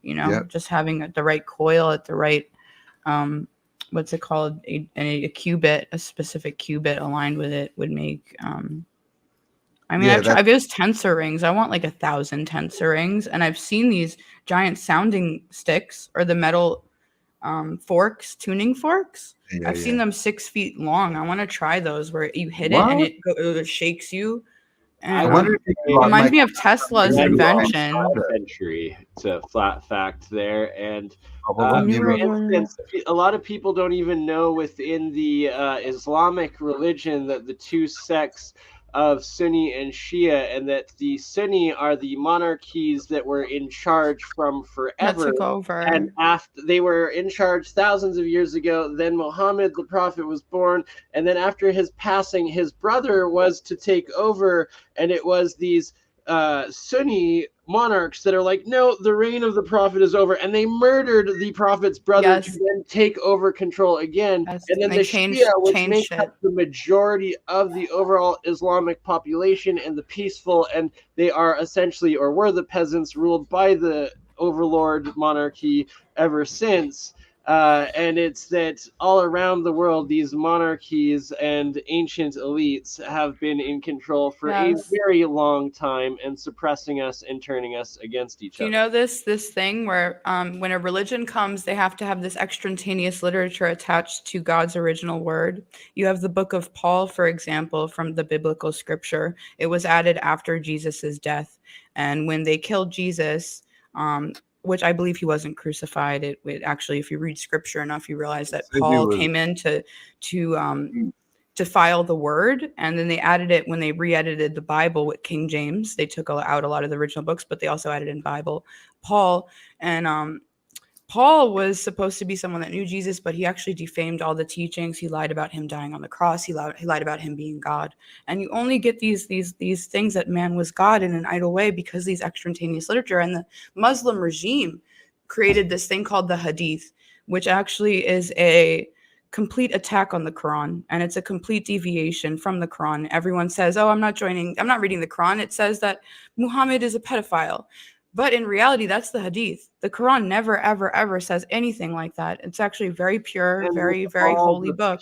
You know, just having the right coil at the right, what's it called? A qubit, a specific qubit aligned with it would make, I've used tensor rings. I want like 1,000 tensor rings. And I've seen these giant sounding sticks or the metal forks, tuning forks. I've seen them 6 feet long. I want to try those where you hit it and it shakes you. And I wonder if it reminds me of Tesla's invention. Century. It's a flat fact there, and for instance, a lot of people don't even know within the Islamic religion that the two sects of Sunni and Shia, and that the Sunni are the monarchies that were in charge from forever. That took over. And after they were in charge thousands of years ago, then Muhammad the prophet was born, and then after his passing, his brother was to take over, and it was these Sunni monarchs that are like, no, the reign of the prophet is over, and they murdered the prophet's brother to then take over control again. And then the Shia, which make up the majority of the overall Islamic population and the peaceful, and they are essentially, or were the peasants, ruled by the overlord monarchy ever since. And it's that all around the world, these monarchies and ancient elites have been in control for a very long time and suppressing us and turning us against each other. You know this thing where when a religion comes, they have to have this extraneous literature attached to God's original word. You have the book of Paul, for example, from the biblical scripture. It was added after Jesus's death. And when they killed Jesus, which I believe he wasn't crucified. It actually, if you read scripture enough, you realize that Paul came in to file the word, and then they added it when they re-edited the Bible with King James. They took out a lot of the original books, but they also added in Bible Paul. And Paul was supposed to be someone that knew Jesus, but he actually defamed all the teachings. He lied about him dying on the cross. He lied about him being God. And you only get these things that man was God in an idle way because these extraneous literature. And the Muslim regime created this thing called the Hadith, which actually is a complete attack on the Quran, and it's a complete deviation from the Quran. Everyone says, "Oh, I'm not reading the Quran. It says that Muhammad is a pedophile." But in reality, that's the Hadith. The Quran never, ever, ever says anything like that. It's actually very pure, very, very holy book.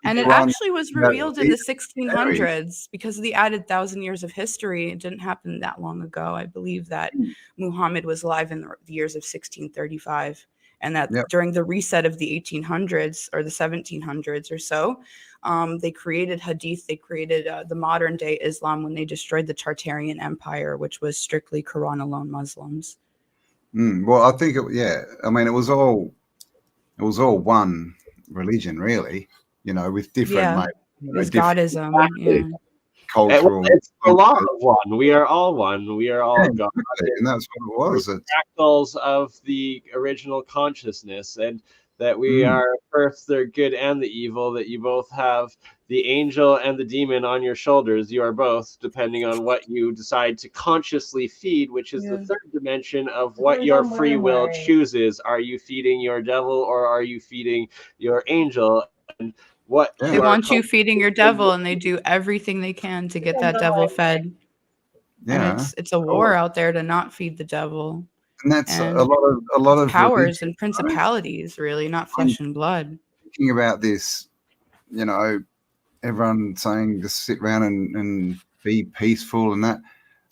And it actually was revealed in the 1600s because of the added 1,000 years of history. It didn't happen that long ago. I believe that Muhammad was alive in the years of 1635. And that during the reset of the 1800s or the 1700s or so, they created Hadith. They created the modern day Islam when they destroyed the Tartarian Empire, which was strictly Quran alone Muslims. Well, I think I mean, it was all one religion, really. You know, with different it's Godism. Cultural. It's the law of one. We are all one. We are all God. And that's what it was. Fractals of the original consciousness, and that we are first the good and the evil, that you both have the angel and the demon on your shoulders. You are both, depending on what you decide to consciously feed, which is the third dimension of what your free will chooses. Are you feeding your devil or are you feeding your angel? And what they want you feeding your devil, and they do everything they can to get that devil fed. And it's a war out there to not feed the devil. And that's a lot of powers and principalities, really, not flesh and blood. Thinking about this, you know, everyone saying just sit around and be peaceful and that.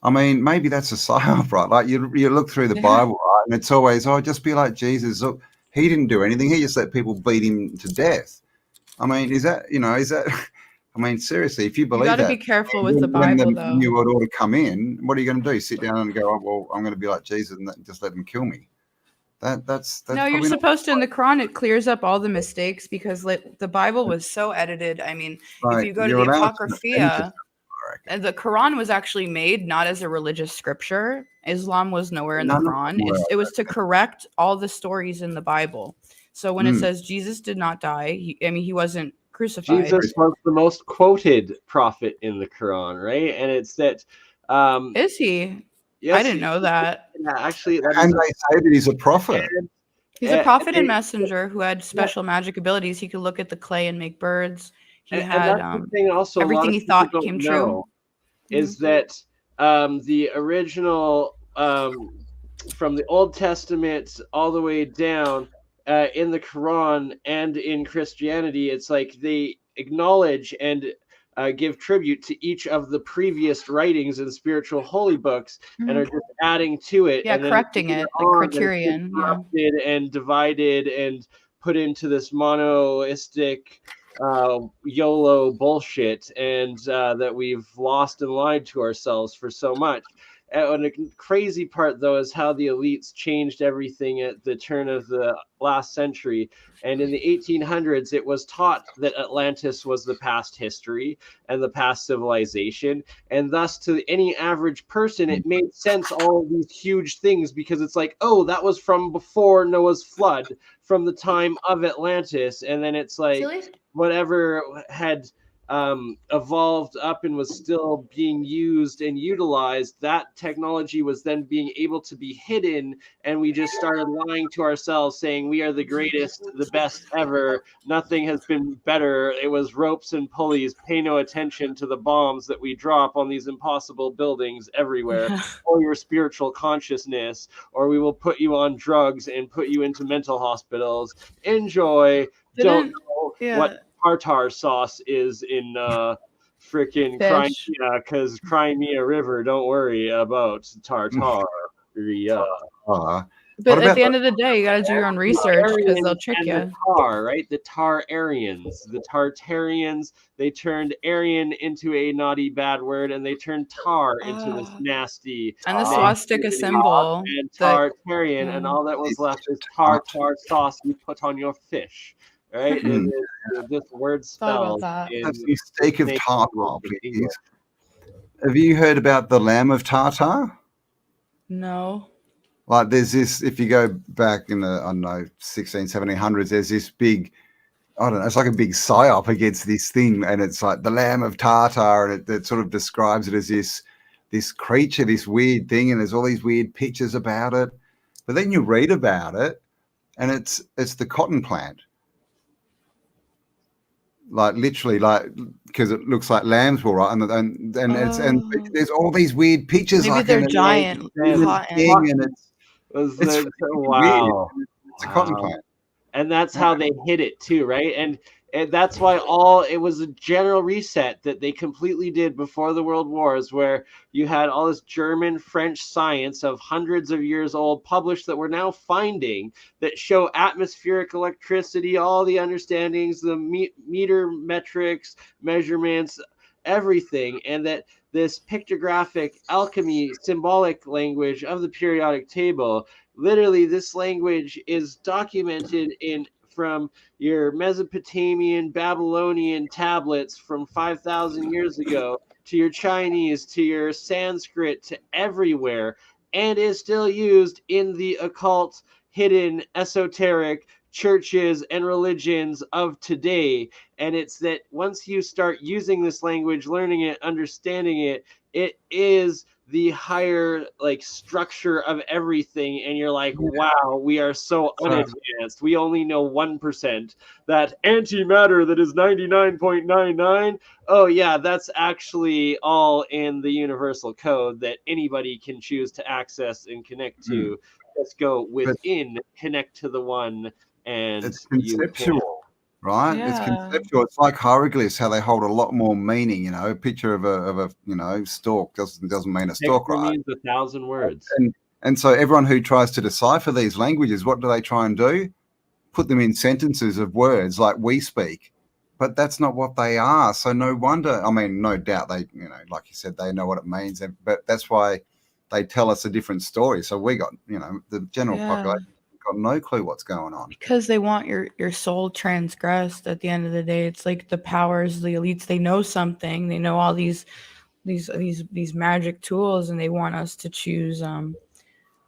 I mean, maybe that's a psyop, right? Like you look through the Bible, right, and it's always, just be like Jesus. Look, he didn't do anything. He just let people beat him to death. I mean, is that I mean, seriously, if you You believe got to that, be careful with the when Bible, the though. New World Order come in, what are you going to do? Sit down and go, oh, well, I'm going to be like Jesus and just let them kill me? That's No, you're probably not supposed to. In the Quran, it clears up all the mistakes because the Bible was so edited. I mean, if right. you go to You're the allowed to think of Apocrypha, and the Quran was actually made not as a religious scripture. Islam was nowhere in the none of Quran. them were. It was to correct all the stories in the Bible. So when it Mm. says Jesus did not die, he wasn't crucified. Jesus was the most quoted prophet in the Quran, right? And it's that. Is he? Yes, I didn't know that. Yeah, actually, that And is. they say that he's a prophet. He's a prophet and messenger who had special magic abilities. He could look at the clay and make birds. He had that's the thing also, everything a lot he of people thought don't came know true. is that the original from the Old Testament all the way down in the Quran and in Christianity, it's like they acknowledge and give tribute to each of the previous writings and spiritual holy books and are just adding to it. Yeah, and correcting then it, like Criterion. Yeah. corrupted and divided and put into this monoistic YOLO bullshit, and that we've lost and lied to ourselves for so much. And the crazy part, though, is how the elites changed everything at the turn of the last century. And in the 1800s, it was taught that Atlantis was the past history and the past civilization. And thus, to any average person, it made sense, all of these huge things, because it's like, oh, that was from before Noah's flood, from the time of Atlantis. And then it's like, whatever had evolved up and was still being used and utilized, that technology was then being able to be hidden, and we just started lying to ourselves, saying we are the greatest, the best ever, nothing has been better, it was ropes and pulleys, pay no attention to the bombs that we drop on these impossible buildings everywhere, or your spiritual consciousness, or we will put you on drugs and put you into mental hospitals, enjoy. Don't know what tartar sauce is in freaking Crimea, because Crimea River, don't worry about tartar. But at the end of the day, you got to do your own research because they'll trick you. The tar, right? The Tar-Aryans, the Tartarians, they turned Aryan into a naughty bad word, and they turned tar into this nasty. And the swastika symbol. And Tartarian, and all that was left is tartar sauce you put on your fish. Right? And this word spell. That's the steak of tartar, please. Have you heard about the lamb of Tartar? No. Like there's this, if you go back in the, I don't know, 1600s, 1700s, there's this big, I don't know, it's like a big psyop against this thing. And it's like the lamb of Tartar. And it sort of describes it as this creature, this weird thing. And there's all these weird pictures about it. But then you read about it and it's the cotton plant. Like literally, like because it looks like lamb's wool, right? And there's all these weird pictures. Maybe like they're giant cotton. And it's wow, weird. It's a cotton plant, and that's how they hid it too, right? And that's why it was a general reset that they completely did before the World Wars, where you had all this German, French science of hundreds of years old published that we're now finding that show atmospheric electricity, all the understandings, the meter metrics, measurements, everything, and that this pictographic alchemy, symbolic language of the periodic table, literally this language is documented from your Mesopotamian, Babylonian tablets from 5,000 years ago to your Chinese, to your Sanskrit, to everywhere, and is still used in the occult, hidden, esoteric churches and religions of today. And it's that once you start using this language, learning it, understanding it, it is the higher structure of everything, and you're like, wow, we are so unadvanced. We only know 1%. That antimatter that is 99.99, oh yeah, that's actually all in the universal code that anybody can choose to access and connect to. Let's go within, connect to the one, and it's conceptual. Right? Yeah. It's conceptual. It's like hieroglyphs, how they hold a lot more meaning. A picture of a stalk doesn't mean a stalk, right? Means 1,000 words. And so everyone who tries to decipher these languages, what do they try and do? Put them in sentences of words like we speak. but that's not what they are. So no wonder. I mean, no doubt they, you know, like you said, they know what it means, but that's why they tell us a different story. So we got, you know, the general population got no clue what's going on. Because they want your soul transgressed at the end of the day. It's like the powers, the elites, they know something. They know all these magic tools, and they want us to choose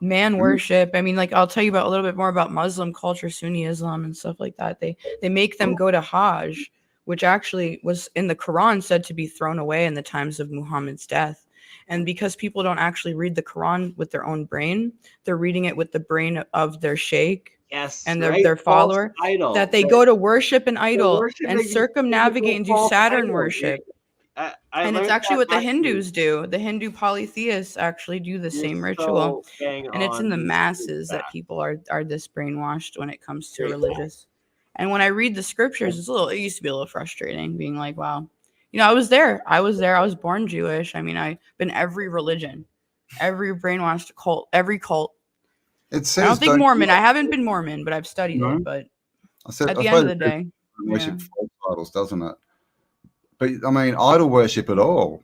man worship. I mean, like, I'll tell you about a little bit more about Muslim culture, Sunni Islam and stuff like that. They make them go to Hajj, which actually was in the Quran said to be thrown away in the times of Muhammad's death. And because people don't actually read the Quran with their own brain, they're reading it with the brain of their sheikh and their follower, that they go to worship an idol and circumnavigate and do Saturn worship. And it's actually what the Hindus do. The Hindu polytheists actually do the same ritual. And it's in the masses that people are this brainwashed when it comes to religious. And when I read the scriptures, it used to be a little frustrating, being like, wow. You know, I was there. I was born Jewish. I mean, I've been every religion, every brainwashed cult, every cult. It says, I don't think Mormon. I haven't been Mormon, but I've studied it. But at the end of the day, worship false idols, doesn't it? But I mean, idol worship at all.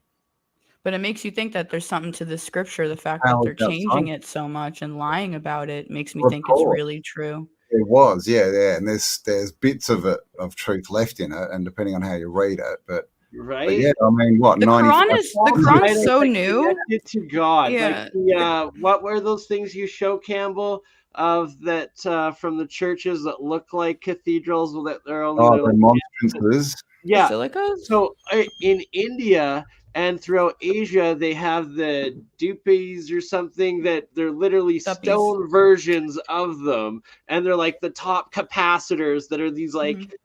But it makes you think that there's something to the scripture. The fact that they're changing it so much and lying about it makes me think it's really true. It was, yeah, and there's bits of it of truth left in it, and depending on how you read it, but yeah, I mean, what the Quran's so new to God. Yeah. Like what were those things you show, Campbell, of that from the churches that look like cathedrals that they're only the monstrances. Yeah. Basilicas? So in India and throughout Asia, they have the dupes or something that they're literally stone versions of them, and they're like the top capacitors that are these like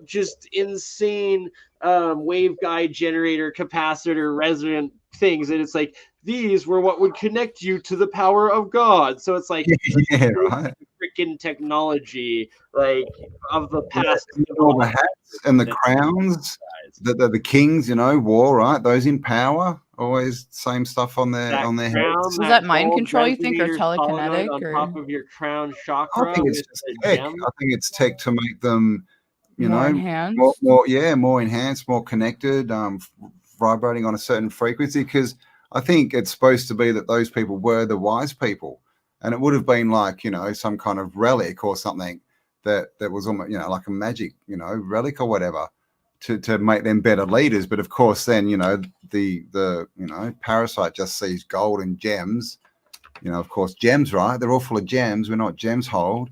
just insane waveguide generator capacitor resonant things, and it's like these were what would connect you to the power of God. So it's like freaking technology like of the past. All the hats and the crowns that the kings, you know, wore, right? Those in power, always same stuff on their heads. Was that mind control, you think, or telekinetic, on or top of your crown chakra? I think it's just tech. I think it's tech to make them, you more know, enhanced. more enhanced, more connected, vibrating on a certain frequency. Because I think it's supposed to be that those people were the wise people, and it would have been like, you know, some kind of relic or something that was almost, you know, like a magic, you know, relic or whatever to make them better leaders. But of course, then, you know, the you know, parasite just sees gold and gems. You know, of course, gems, right? They're all full of gems. We're not gems hold,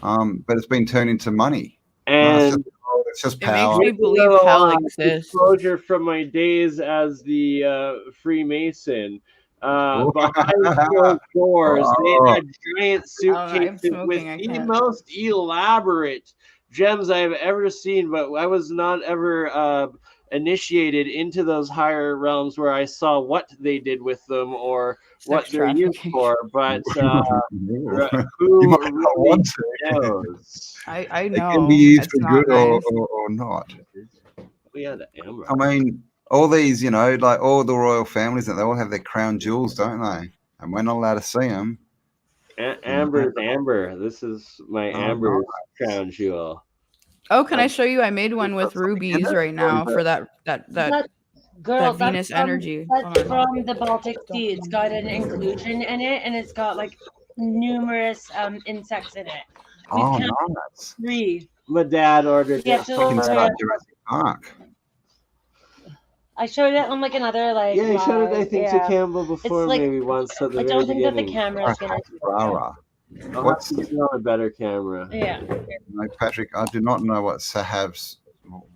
but it's been turned into money. And it's just it power. makes me believe hell exists. Exposure from my days as the Freemason. Behind closed doors, they had giant suitcases with the most elaborate gems I have ever seen, but I was not ever initiated into those higher realms where I saw what they did with them or what they're used for. But who really knows? I know. It can be used for good or not. I mean, all these, you know, like all the royal families, they all have their crown jewels, don't they? And we're not allowed to see them. Amber. This is my Amber crown jewel. Oh, can I show you? I made one with rubies right now for that Venus energy. That's from the Baltic Sea. It's got an inclusion in it, and it's got like numerous insects in it. Nice. 3. My dad ordered it. Jurassic Park. I showed it on like another like. Yeah, you showed it, I think, to Campbell before, like, maybe once. So I don't think that the camera's gonna. What's on a better camera? Yeah. No, Patrick, I do not know what Sahab's.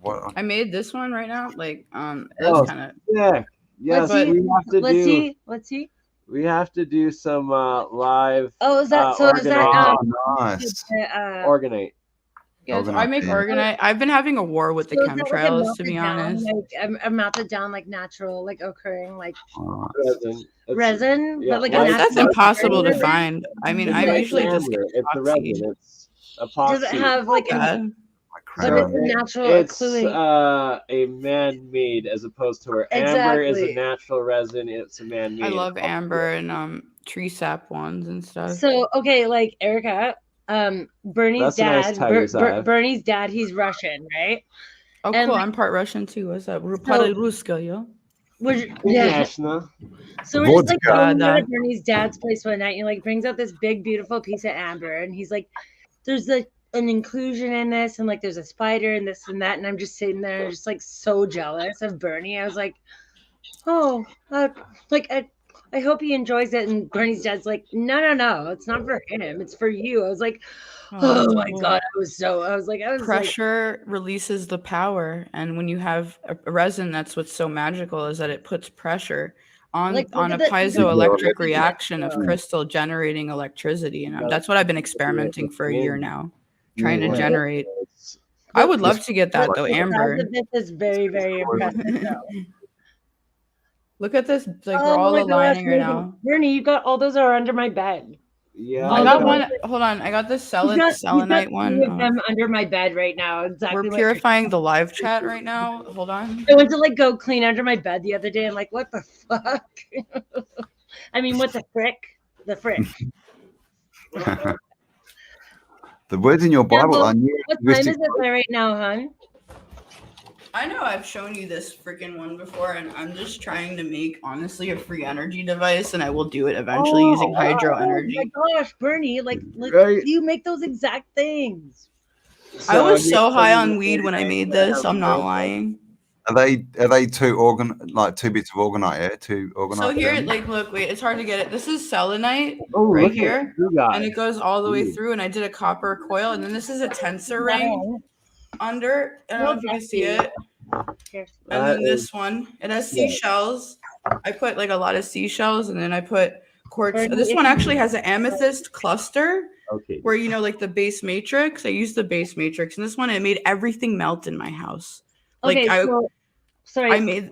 What I made this one right now. Like, it's kind of yes. Let's see. We have to do some live. Oh, is that so? Is that nice? Organite. Yes, I make organite. I've been having a war with the chemtrails, to be honest. Like, I'm melted down like natural, like occurring like resin. But like that's impossible to find. I mean, I usually just get it's the resin. It's epoxy. Does it have like a natural? It's a man-made as opposed to where amber is a natural resin. It's a man-made. I love amber and tree sap ones and stuff. So okay, like Erica. Bernie's dad, Bernie's dad, he's Russian, right? Oh, And, cool. like, I'm part Russian too. What's up? So- Parle rusko, yo. yeah. Конечно. So we're just like Vodka. going out at Bernie's dad's place one night, and he like brings out this big, beautiful piece of amber, and he's like, "There's like an inclusion in this, and like there's a spider and this and that," and I'm just sitting there, just like so jealous of Bernie. I was like, "Oh, like I hope he enjoys it." And Bernie's dad's like, "No, it's not for him. It's for you." I was like, "Oh my god!" I was Pressure releases the power, and when you have a resin, that's what's so magical is that it puts pressure on Like, on a look at that- piezoelectric reaction of crystal generating electricity, and that's what I've been experimenting for a year now, trying to generate. I would love to get that though, The amber. size of this is very, very impressive. though. Look at this, like we're Oh all my aligning gosh, right now. Bernie, you got all those are under my bed. Yeah. I got one. Hold on, I got this You got selenite three one. of them under my bed right now. Exactly. We're what purifying the live chat right now. Hold on. I went to like go clean under my bed the other day. I'm like, what the fuck? I mean, what the frick? The frick. The words in your Bible well, are new. What time is it there right now, hon? I know I've shown you this freaking one before, and I'm just trying to make, honestly, a free energy device, and I will do it eventually using hydro energy. Oh my gosh, Bernie, like Right. you make those exact things. I was so high on weed when I made this. I'm not lying. Are they two bits of orgonite? Yeah, two orgonite. So here, gems? like, look, wait, it's hard to get it. This is selenite Oh, right look at here, you guys. and it goes all the way through. And I did a copper coil, and then this is a tensor ring under. I don't know if you can see it. Here. And then this one, it has seashells. I put like a lot of seashells, and then I put quartz. This one actually has an amethyst cluster. Okay. Where like the base matrix. I used the base matrix, and this one it made everything melt in my house. Like Okay, sorry. I made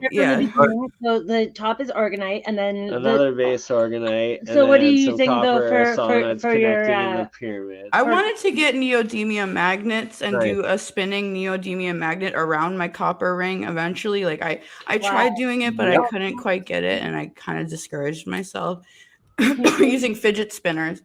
So the top is organite, and then Another base organite. And So what are then you some using, though, copper for solenoids your, connected in the pyramid. I wanted to get neodymium magnets and do a spinning neodymium magnet around my copper ring eventually. Like I tried doing it, but I couldn't quite get it, and I kind of discouraged myself using fidget spinners.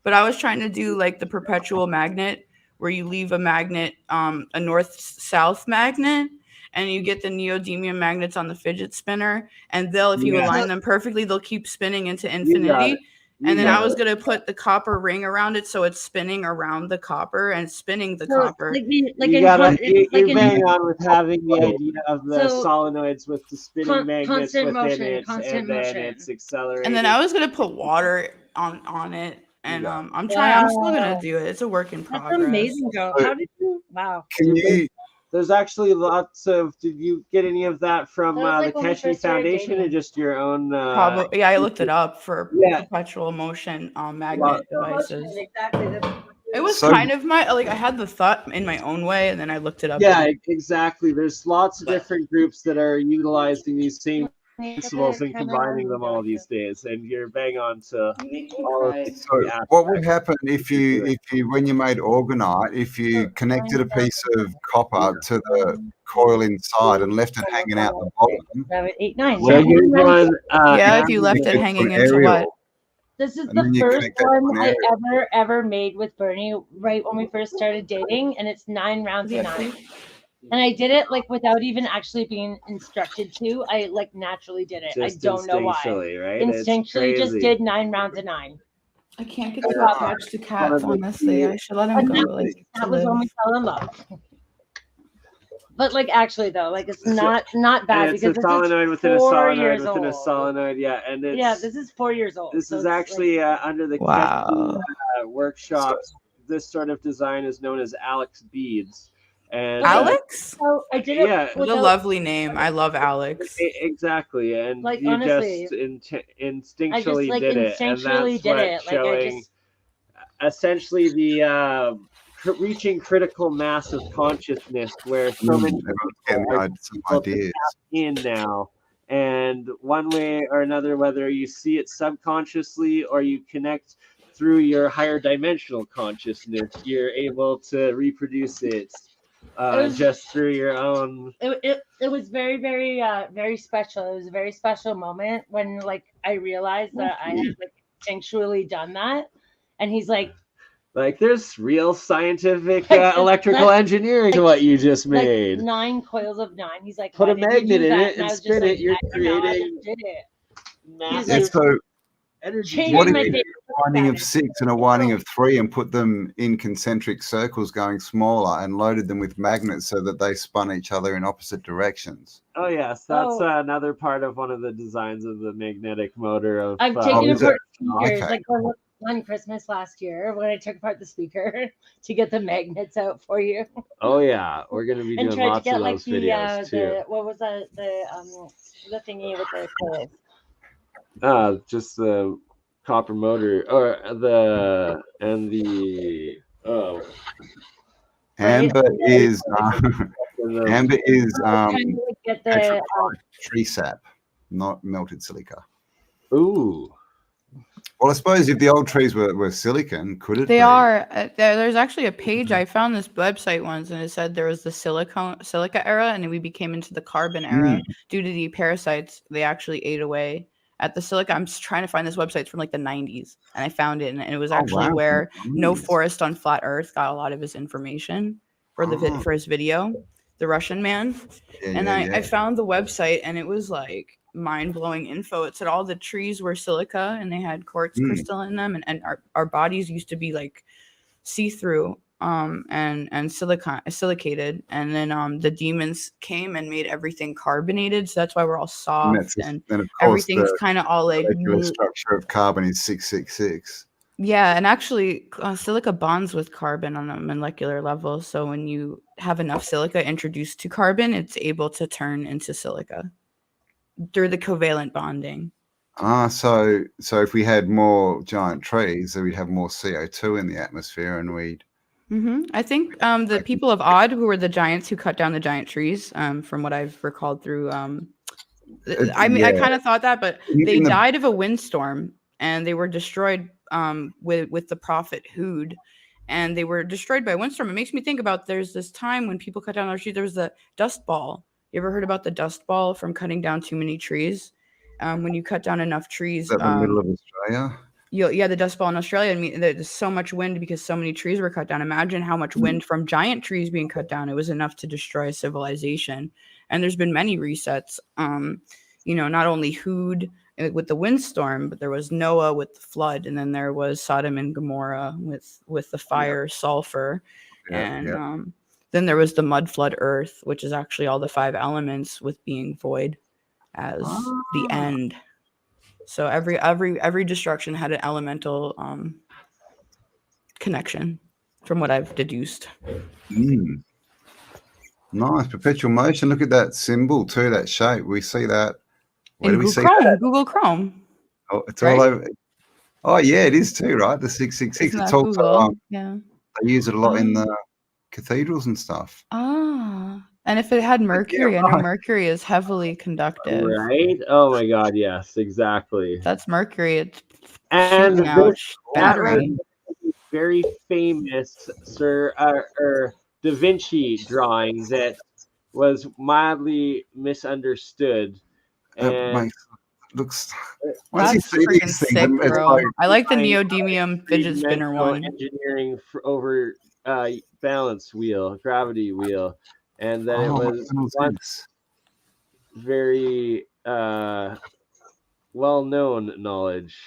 But I was trying to do like the perpetual magnet where you leave a magnet, a north-south magnet, and you get the neodymium magnets on the fidget spinner, and if you align them perfectly, they'll keep spinning into infinity. And then I was going to put the copper ring around it, so it's spinning around the copper and spinning the copper. You're bang on with having the idea of the solenoids with the spinning magnets within it, and then it's accelerating. And then I was going to put water on it. And I'm still gonna do it. It's a work in progress. That's amazing, Joe. How did you? Wow. Can you? There's actually lots of. Did you get any of that from the Keshni Foundation, or just your own? Probably. Yeah, I looked it up for perpetual motion magnet devices. Exactly. It was kind of I had the thought in my own way, and then I looked it up. Yeah, exactly. There's lots of different groups that are utilizing these same principles and combining them all these days, and you're bang on to all of these. So what would happen if you when you made orgonite, if you connected a piece of copper to the coil inside and left it hanging out the bottom? 7, 8, 9. If you left it hanging into what? This is the first one I ever made with Bernie right when we first started dating, and it's 9 rounds of 9. And I did it like without even actually being instructed to. I like naturally did it. Just I don't know why. Right? Instinctually just did 9 rounds of 9. I can't get too attached to cats, honestly. I should let him go. That was when we fell in love. But like actually though, like it's not bad it's because a solenoid within a solenoid within a solenoid. Yeah, and this is 4 years old. This is actually under the Keshni workshops. This sort of design is known as Alex beads. And Alex? So I did it. What a lovely name. I love Alex. Exactly, and like, you honestly, just instinctually did it, and that's what's showing. Essentially, the reaching critical mass of consciousness, where so many ideas in now, and one way or another, whether you see it subconsciously or you connect through your higher dimensional consciousness, you're able to reproduce it. Just through your own. It was very, very, very special. It was a very special moment when like I realized that I had like instinctually done that, and he's like, Like there's real scientific Like, electrical that's- engineering to what you just made. Like 9 coils of 9. He's like, Put why a did you magnet do in that? it And I and was spin just like, it. You're I don't know, I creating just did it. massive And so energy. Changed what if my you did favorite a winding of 6 and a winding of 3 and put them in concentric circles going smaller and loaded them with magnets so that they spun each other in opposite directions? Oh yes, that's Oh. another part of one of the designs of the magnetic motor. Of I've taken is apart it? speakers. Okay. Like on Christmas last year when I took apart the speaker to get the magnets out for you. Oh yeah, we're gonna be And doing tried to lots get of like those videos too. the what was that the thingy with the coils. Just the copper motor or the Amber is Amber is Trying to like get the petrified tree sap, not melted silica. ooh. Well, I suppose if the old trees were silicon, could it They be? are. There's actually a page. I found this website once, and it said there was the silica era, and then we became into the carbon era due to the parasites. They actually ate away at the silica. I'm just trying to find this website. It's from like the 90s, and I found it, and it was actually where No Forest on Flat Earth got a lot of his information for the for his video, the Russian man. I found the website, and it was like mind-blowing info. It said all the trees were silica and they had quartz crystal in them, and our bodies used to be like see-through and silicated, and then the demons came and made everything carbonated, so that's why we're all soft, and of course everything's kind of all like the structure of carbon is 666. yeah, and actually silica bonds with carbon on a molecular level, so when you have enough silica introduced to carbon, it's able to turn into silica through the covalent bonding. So if we had more giant trees, then we'd have more CO2 in the atmosphere, and we'd. I think the people of Odd, who were the giants who cut down the giant trees, from what I've recalled through, I kind of thought that, but they died of a windstorm, and they were destroyed with the prophet Hood, and they were destroyed by a windstorm. It makes me think about there's this time when people cut down their trees. There was the dust ball. You ever heard about the dust ball from cutting down too many trees? When you cut down enough trees, Is that the middle of Australia? The dust ball in Australia. I mean, there's so much wind because so many trees were cut down. Imagine how much wind from giant trees being cut down. It was enough to destroy a civilization. And there's been many resets. Not only Hood with the windstorm, but there was Noah with the flood, and then there was Sodom and Gomorrah with the fire, sulfur, and then there was the mud flood Earth, which is actually all the 5 elements with being void as the end. So every destruction had an elemental connection, from what I've deduced. Nice. Perpetual motion. Look at that symbol too, that shape. We see that. Where do we see Chrome, that? Google Chrome. Oh, it's all over. Oh yeah, it is too, right? The 666. It's also they use it a lot in the cathedrals and stuff. And if it had mercury, I know mercury is heavily conductive. Right? Oh my God, yes, exactly. That's mercury. It's and battery. Very famous Da Vinci drawing that was mildly misunderstood. And looks. That's freaking sick, bro. I like the neodymium fidget spinner one. Engineering over balance wheel, gravity wheel, and then it was once very well-known knowledge.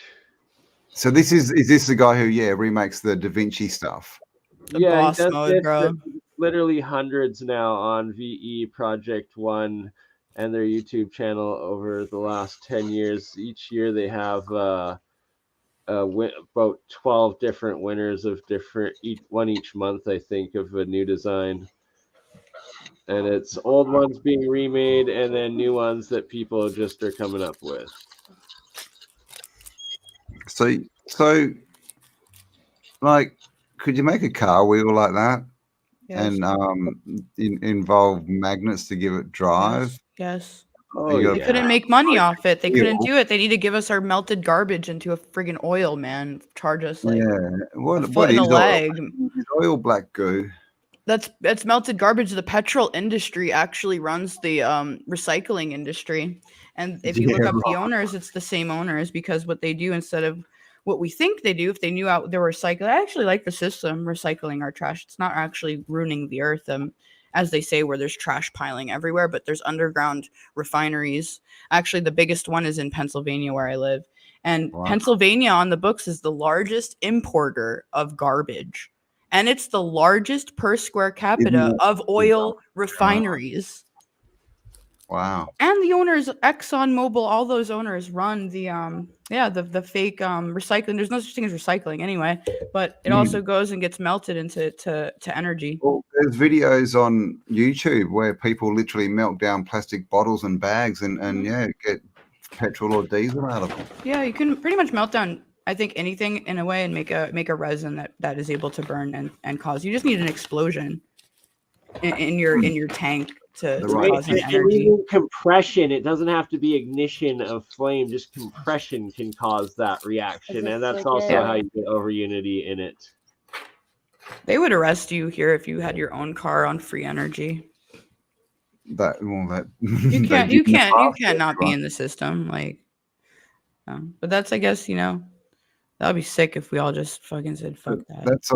So is this the guy who remakes the Da Vinci stuff? The boss mode, bro. Literally hundreds now on VE Project 1 and their YouTube channel over the last 10 years. Each year they have about 12 different winners of one each month, I think, of a new design. And it's old ones being remade and then new ones that people just are coming up with. So like, could you make a car wheel like that? Yes. And involve magnets to give it drive? Yes. They couldn't make money off it. They couldn't do it. They need to give us our melted garbage into a friggin' oil, man. Charge us like a foot in the leg. Oil, black goo. That's melted garbage. The petrol industry actually runs the recycling industry. And if you look up the owners, it's the same owners, because what they do, instead of what we think they do if they knew out they're recycling. I actually like the system recycling our trash. It's not actually ruining the earth, as they say, where there's trash piling everywhere, but there's underground refineries. Actually, the biggest one is in Pennsylvania, where I live. And Wow. Pennsylvania on the books is the largest importer of garbage. And it's the largest per square capita of oil refineries. Wow. And the owners, ExxonMobil, all those owners run the fake recycling. There's no such thing as recycling anyway, but it also goes and gets melted into energy. Well, there's videos on YouTube where people literally melt down plastic bottles and bags and get petrol or diesel out of them. Yeah, you can pretty much melt down, I think, anything in a way and make a resin that is able to burn and cause. You just need an explosion in your tank to cause an energy. Even compression, it doesn't have to be ignition of flame. Just compression can cause that reaction, and that's also how you get over unity in it. They would arrest you here if you had your own car on free energy. You can't not be in the system, like. But that's, I guess, that'd be sick if we all just fucking said fuck that. It's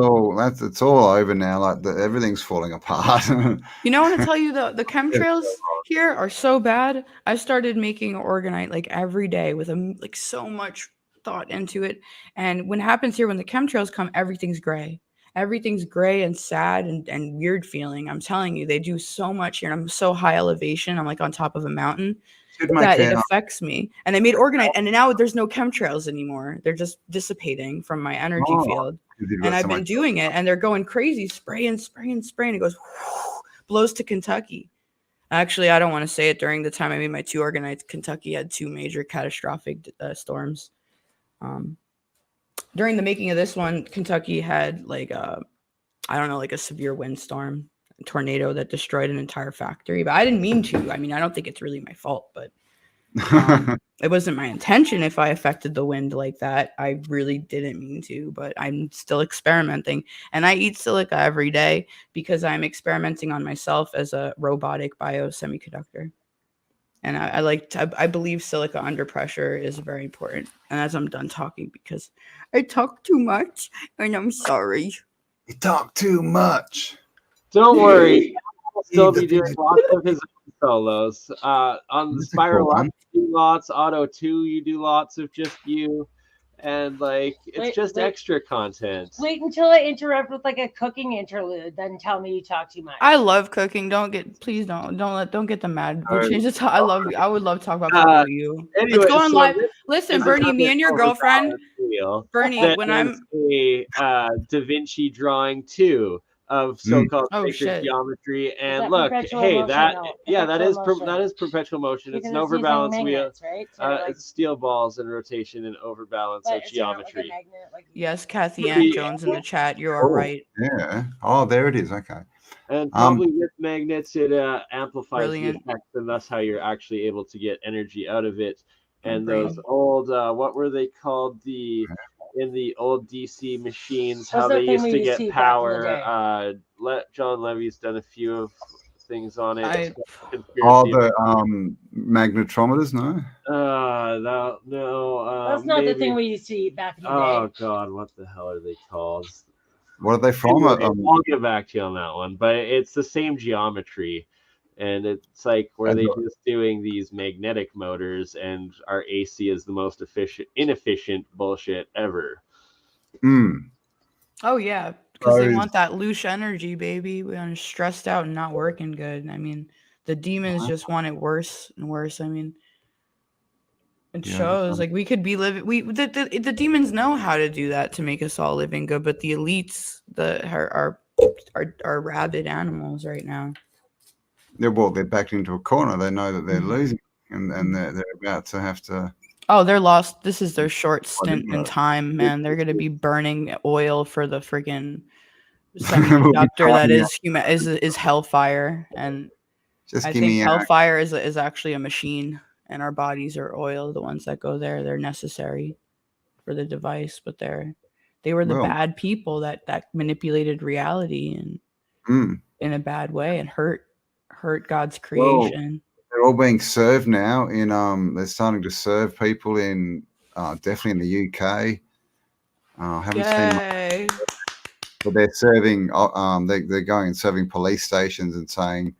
all over now. Like everything's falling apart. I want to tell you the chemtrails here are so bad. I started making orgonite like every day with so much thought into it. And when it happens here, when the chemtrails come, everything's gray. Everything's gray and sad and weird feeling. I'm telling you, they do so much here. And I'm so high elevation. I'm like on top of a mountain that it affects me. And I made orgonite, and now there's no chemtrails anymore. They're just dissipating from my energy field. And I've been doing it, and they're going crazy, spraying. It goes, blows to Kentucky. Actually, I don't want to say it. During the time I made my 2 organites, Kentucky had 2 major catastrophic storms. During the making of this one, Kentucky had a severe windstorm, a tornado that destroyed an entire factory. But I didn't mean to. I mean, I don't think it's really my fault, but it wasn't my intention if I affected the wind like that. I really didn't mean to, but I'm still experimenting. And I eat silica every day because I'm experimenting on myself as a robotic biosemiconductor. And I believe silica under pressure is very important. And as I'm done talking, because I talk too much, and I'm sorry. You talk too much. Don't worry. I'll still be doing lots of his solos. On the Spiral Up, you do lots. Auto 2, you do lots of just you. And it's just extra content. Wait until I interrupt with a cooking interlude, then tell me you talk too much. I love cooking. Don't get them mad. We'll change the talk. I would love to talk about cooking with you. Anyway, let's go on live. Listen, Bernie, me and your girlfriend. Bernie, when I'm a Da Vinci drawing 2 of so-called sacred geometry, and look, hey, that is perpetual motion. It's an overbalance wheel. Right? It's steel balls in rotation and overbalance of geometry. Yes, Kathy Ann Jones in the chat. You are right. Yeah. Oh, there it is. Okay. And probably with magnets, it amplifies the effect, and that's how you're actually able to get energy out of it. And those old, what were they called? In the old DC machines, how they used to get power. John Levy's done a few of things on it. The magnetometers, no? No. That's not the thing we used to eat back in the day. Oh God, what the hell are they called? What are they from? I'll get back to you on that one, but it's the same geometry. And it's where they're just doing these magnetic motors, and our AC is the most inefficient bullshit ever. Oh yeah, because they want that loose energy, baby. We're stressed out and not working good. I mean, the demons just want it worse and worse. I mean, it shows we could be living. The demons know how to do that to make us all living good, but the elites, are rabid animals right now. They're backed into a corner. They know that they're losing, and they're about to have to. Oh, they're lost. This is their short stint in time, man. They're going to be burning oil for the friggin' semiconductor that is hellfire, and I think hellfire is actually a machine, and our bodies are oil. The ones that go there, they're necessary for the device, but they were the bad people that manipulated reality and in a bad way and hurt God's creation. They're all being served now they're starting to serve people in definitely in the UK. I haven't seen much, Yay. but they're serving. They're going and serving police stations and saying,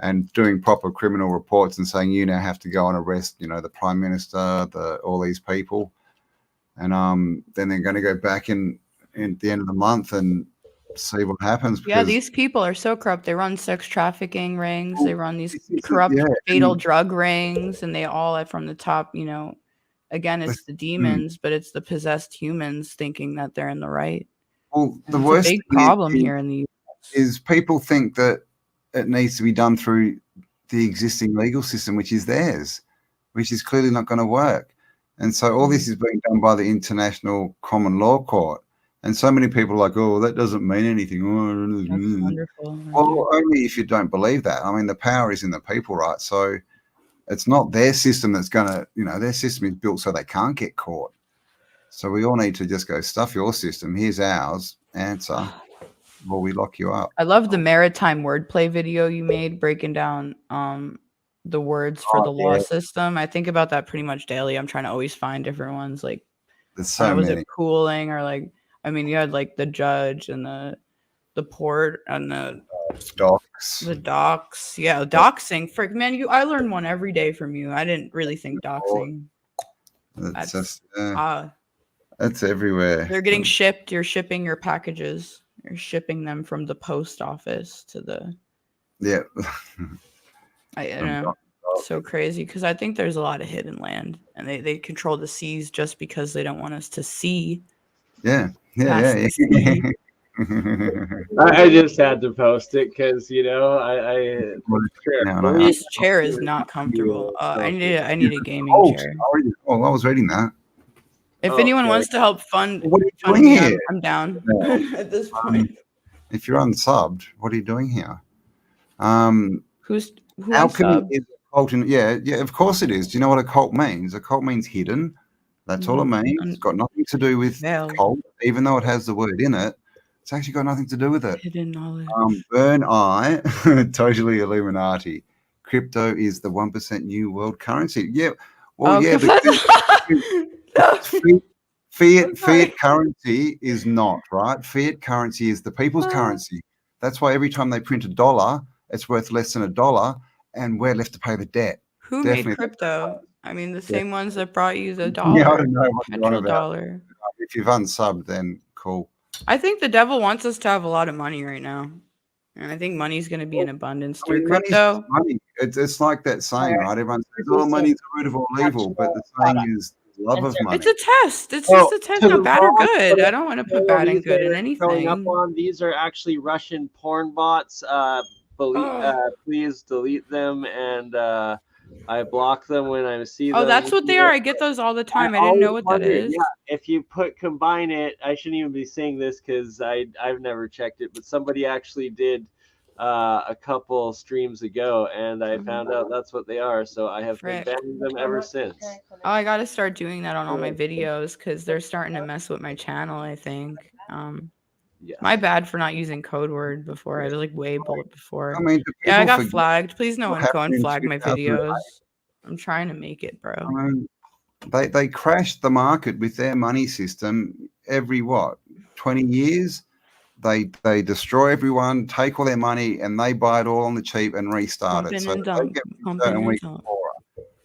and doing proper criminal reports and saying you now have to go and arrest, the Prime Minister, all these people, and then they're going to go back in at the end of the month and see what happens. Yeah, Because these people are so corrupt. They run sex trafficking rings. They run these this is- corrupt, yeah, fatal and drug rings, and they all are from the top. Again, it's the demons, but it's the possessed humans thinking that they're in the right. well, the And it's a worst big thing problem here in the US. is people think that it needs to be done through the existing legal system, which is theirs, which is clearly not going to work. And so all this is being done by the International Common Law Court. And so many people are like, oh, that doesn't mean anything. That's wonderful. Well, only if you don't believe that. I mean, the power is in the people, right? So it's not their system that's going to, their system is built so they can't get caught. So we all need to just go, stuff your system. Here's ours. Answer. Well, we lock you up. I love the maritime wordplay video you made breaking down the words for the law system. I think about that pretty much daily. I'm trying to always find different ones. Like, There's so was many. it pooling or like, I mean, you had like the judge and the port and the Docs. The docs. Yeah, doxing. Frick, man, I learn one every day from you. I didn't really think doxing. It's That's just, it's everywhere. They're getting shipped. You're shipping your packages. You're shipping them from the post office to the. Yeah. I don't know. It's so crazy because I think there's a lot of hidden land, and they control the seas just because they don't want us to see. Yeah. past the sea. I just had to post it because This chair is not comfortable. I need a gaming chair. I was reading that. If anyone wants to help fund, What are you fund doing me, here? I'm down at this point. If you're unsubbed, what are you doing here? Who Alchemy unsubbed? is a cult. Yeah, of course it is. Do you know what a cult means? A cult means hidden. That's all it means. It's got nothing to do with cult, even though it has the word in it. It's actually got nothing to do with it. Hidden knowledge. BurnEye, totally Illuminati. Crypto is the 1% new world currency. Yeah. Well, fiat currency is not, right? Fiat currency is the people's currency. That's why every time they print $1, it's worth less than $1, and we're left to pay the debt. Who made crypto? I mean, the same ones that brought you the dollar. Yeah, I don't know what you're on about. Dollar. If you've unsubbed, then cool. I think the devil wants us to have a lot of money right now. And I think money's going to be in abundance through crypto. Money. It's like that saying, right? Everyone says, "Oh, money's the root of all evil," but the saying is love of money. It's a test. It's just a test of bad or good. I don't want to put bad and good in anything. These are actually Russian porn bots. Please delete them, and I block them when I see them. Oh, that's what they are. I get those all the time. I didn't know what that is. Yeah, if you combine it, I shouldn't even be saying this because I've never checked it, but somebody actually did a couple streams ago, and I found out that's what they are. So I have been banning them ever since. Oh, I got to start doing that on all my videos because they're starting to mess with my channel, I think. My bad for not using code word before. I was like way bullet before. I mean, I got flagged. Please no one go and flag my videos. I'm trying to make it, bro. I mean, they crashed the market with their money system every 20 years. They destroy everyone, take all their money, and they buy it all on the cheap and restart it. So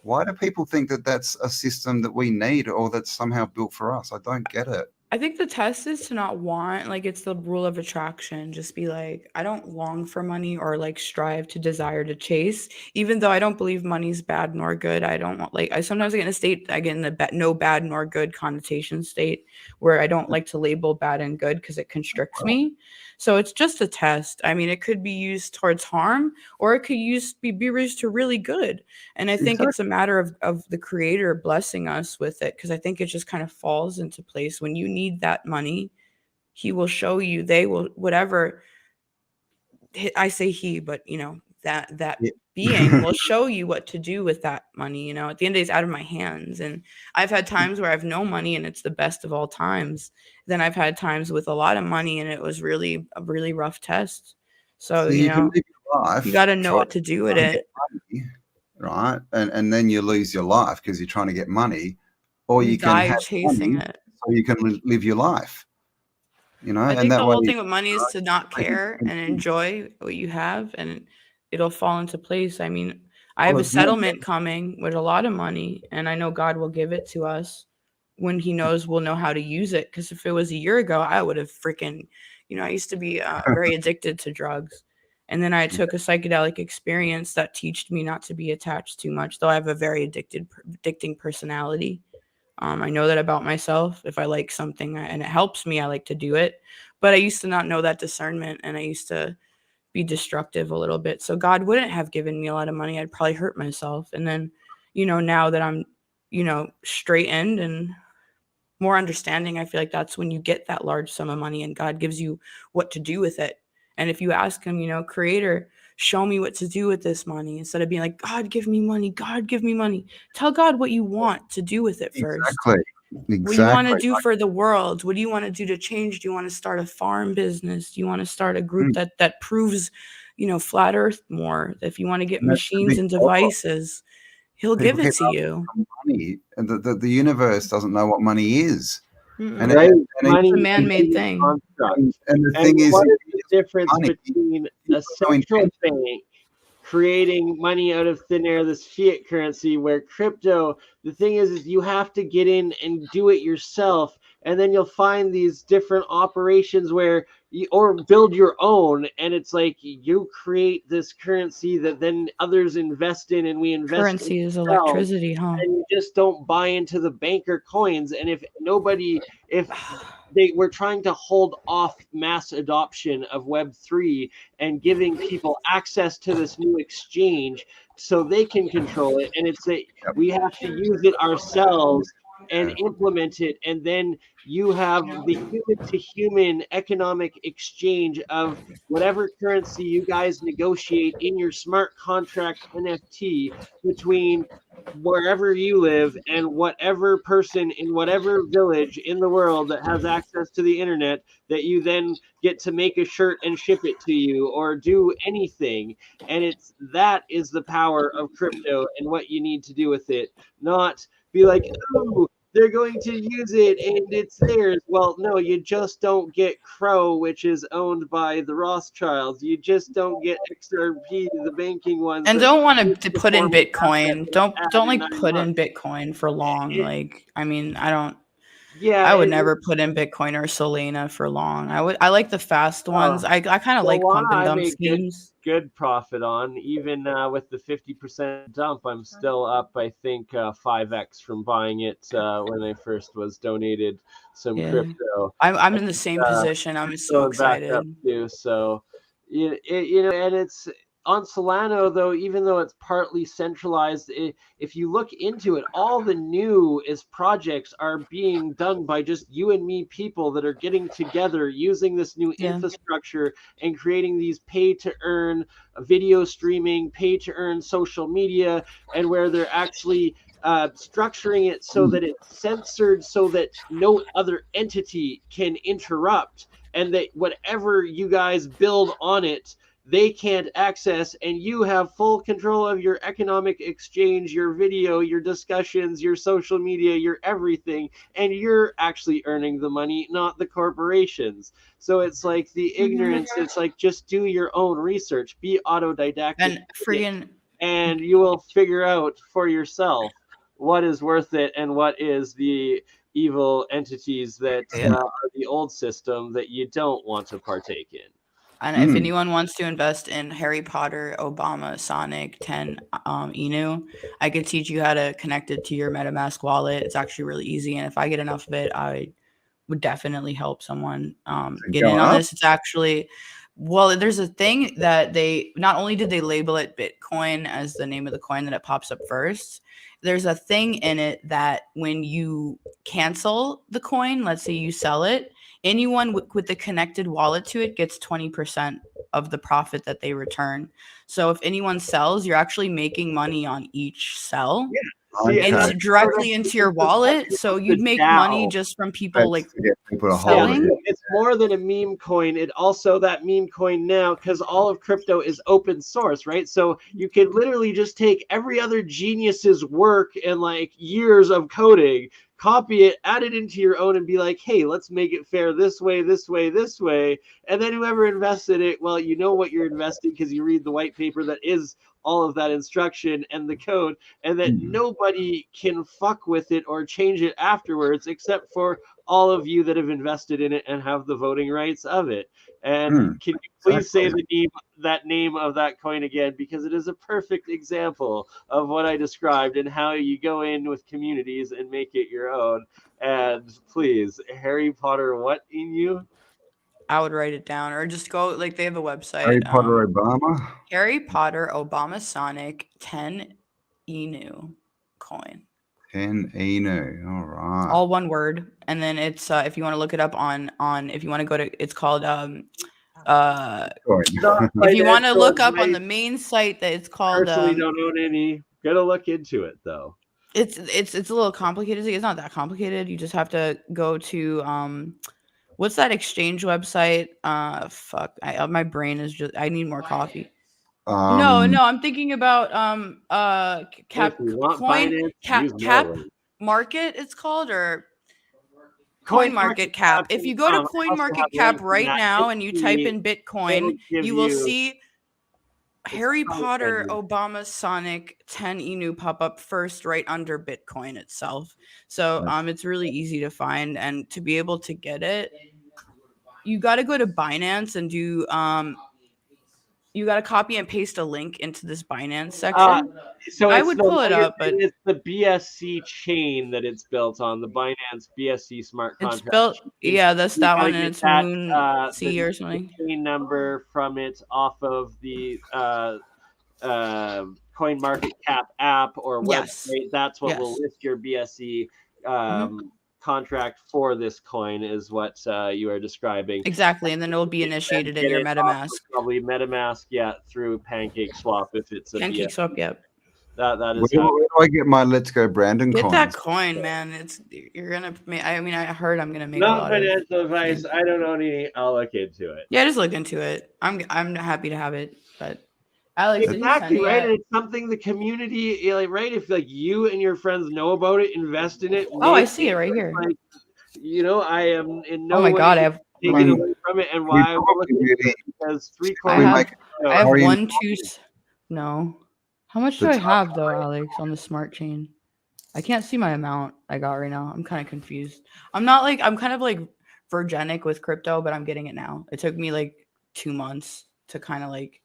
why do people think that that's a system that we need or that's somehow built for us? I don't get it. I think the test is to not want, like, it's the rule of attraction. Just be like, I don't long for money or like strive to desire to chase, even though I don't believe money's bad nor good. I don't want, like, I sometimes get in a state, I get in the no bad nor good connotation state where I don't like to label bad and good because it constricts me. So it's just a test. I mean, it could be used towards harm or it could be used to really good. And I think it's a matter of the creator blessing us with it, because I think it just kind of falls into place. When you need that money, he will show you, they will, whatever. I say he, but that being will show you what to do with that money. At the end of the day, it's out of my hands. And I've had times where I have no money and it's the best of all times. Then I've had times with a lot of money and it was really a really rough test. So, you got to know what to do with it. Money, right. And then you lose your life because you're trying to get money, or you can have chasing it. so you can live your life. You know, I and think that the way, whole thing with money is to not care and enjoy what you have, and it'll fall into place. I mean, I have a settlement coming with a lot of money, and I know God will give it to us when He knows we'll know how to use it. Because if it was a year ago, I would have freaking, I used to be very addicted to drugs. And then I took a psychedelic experience that taught me not to be attached too much, though I have a very addicting personality. I know that about myself. If I like something and it helps me, I like to do it. But I used to not know that discernment, and I used to be destructive a little bit. So God wouldn't have given me a lot of money. I'd probably hurt myself. And then, now that I'm, straightened and more understanding, I feel like that's when you get that large sum of money and God gives you what to do with it. And if you ask Him, Creator, show me what to do with this money, instead of being like, God, give me money. God, give me money. Tell God what you want to do with it first. Exactly. What do you want to do for the world? What do you want to do to change? Do you want to start a farm business? Do you want to start a group that proves, flat Earth more? If you want to get machines and devices, He'll give it to you. Money, and the universe doesn't know what money is. And money it's a man-made thing. And the thing is, what is the difference between a central bank creating money out of thin air, this fiat currency, where crypto, the thing is you have to get in and do it yourself, and then you'll find these different operations where or build your own, and it's like you create this currency that then others invest in, and we invest currency is electricity, huh? And you just don't buy into the banker coins. And if we're trying to hold off mass adoption of Web3 and giving people access to this new exchange so they can control it, and it's that we have to use it ourselves and implement it, and then you have the human-to-human economic exchange of whatever currency you guys negotiate in your smart contract NFT between wherever you live and whatever person in whatever village in the world that has access to the internet, that you then get to make a shirt and ship it to you or do anything. And that is the power of crypto and what you need to do with it, not be like, oh, they're going to use it and it's theirs. Well, no, you just don't get Crow, which is owned by the Rothschilds. You just don't get XRP, the banking ones. And don't want to put in Bitcoin. Don't like put in Bitcoin for long. I would never put in Bitcoin or Solana for long. I like the fast ones. I kind of like pump and dump schemes. Good profit on, even with the 50% dump. I'm still up, I think, 5x from buying it when I first was donated some crypto. I'm in the same position. I'm so excited. Back up too, so and it's on Solana, though, even though it's partly centralized, if you look into it, all the newest projects are being done by just you and me people that are getting together using this new infrastructure and creating these pay-to-earn video streaming, pay-to-earn social media, and where they're actually structuring it so that it's censored so that no other entity can interrupt, and that whatever you guys build on it, they can't access, and you have full control of your economic exchange, your video, your discussions, your social media, your everything, and you're actually earning the money, not the corporations. So it's like the ignorance, it's like just do your own research, be autodidactic, and you will figure out for yourself what is worth it and what is the evil entities that are the old system that you don't want to partake in. And if anyone wants to invest in Harry Potter, Obama, Sonic, 10 Inu, I could teach you how to connect it to your MetaMask wallet. It's actually really easy. And if I get enough of it, I would definitely help someone get in on this. It's actually, there's a thing that not only did they label it Bitcoin as the name of the coin that it pops up first, there's a thing in it that when you cancel the coin, let's say you sell it, anyone with the connected wallet to it gets 20% of the profit that they return. So if anyone sells, you're actually making money on each sell. Directly into your wallet. So you'd make money just from people selling. It's more than a meme coin. It also, that meme coin now, because all of crypto is open source, right? So you can literally just take every other genius's work and like years of coding, copy it, add it into your own, and be like, hey, let's make it fair this way, this way, this way. And then whoever invested it, well, you know what you're investing because you read the white paper that is all of that instruction and the code, and that nobody can fuck with it or change it afterwards except for all of you that have invested in it and have the voting rights of it. And can you please say that name of that coin again, because it is a perfect example of what I described and how you go in with communities and make it your own. And please, Harry Potter, what in you? I would write it down, or just go, like, they have a website. Harry Potter Obama? Harry Potter Obama Sonic 10 Inu coin. 10 Inu. All right. All one word. And then it's if you want to look it up on if you want to go to, it's called if you want to look up on the main site, that it's called personally don't own any. Gotta look into it though. It's a little complicated. It's not that complicated. You just have to go to what's that exchange website? Fuck. My brain is just, I need more coffee. No, I'm thinking about cap market, it's called, or Coin Market Cap. If you go to Coin Market Cap right now and you type in Bitcoin, you will see Harry Potter Obama Sonic 10 Inu pop up first right under Bitcoin itself. So it's really easy to find, and to be able to get it, you got to go to Binance and do you got to copy and paste a link into this Binance section. So I would pull it up, but it's the BSC chain that it's built on, the Binance BSC smart contract. It's built, yeah, that's that one, and it's Moon C or something. Chain number from it off of the Coin Market Cap app or website. That's what will list your BSC contract for this coin, is what you are describing. Exactly, and then it will be initiated in your MetaMask. Probably MetaMask, through PancakeSwap if it's a PancakeSwap, That is. Where do I get my Let's Go Brandon coins? Get that coin, man. You're gonna make. I mean, I heard I'm gonna make. Not financial advice. I don't know any. I'll look into it. Yeah, just look into it. I'm happy to have it, but. Alex, exactly right, and it's something the community, right? If like you and your friends know about it, invest in it. Oh, I see it right here. Like, I am in no way God, I have taken away from it, and why I will because 3 coins. I have 1, 2. No, how much do I have though, Alex, on the smart chain? I can't see my amount I got right now. I'm kind of confused. I'm kind of like virginic with crypto, but I'm getting it now. It took me like 2 months to kind of like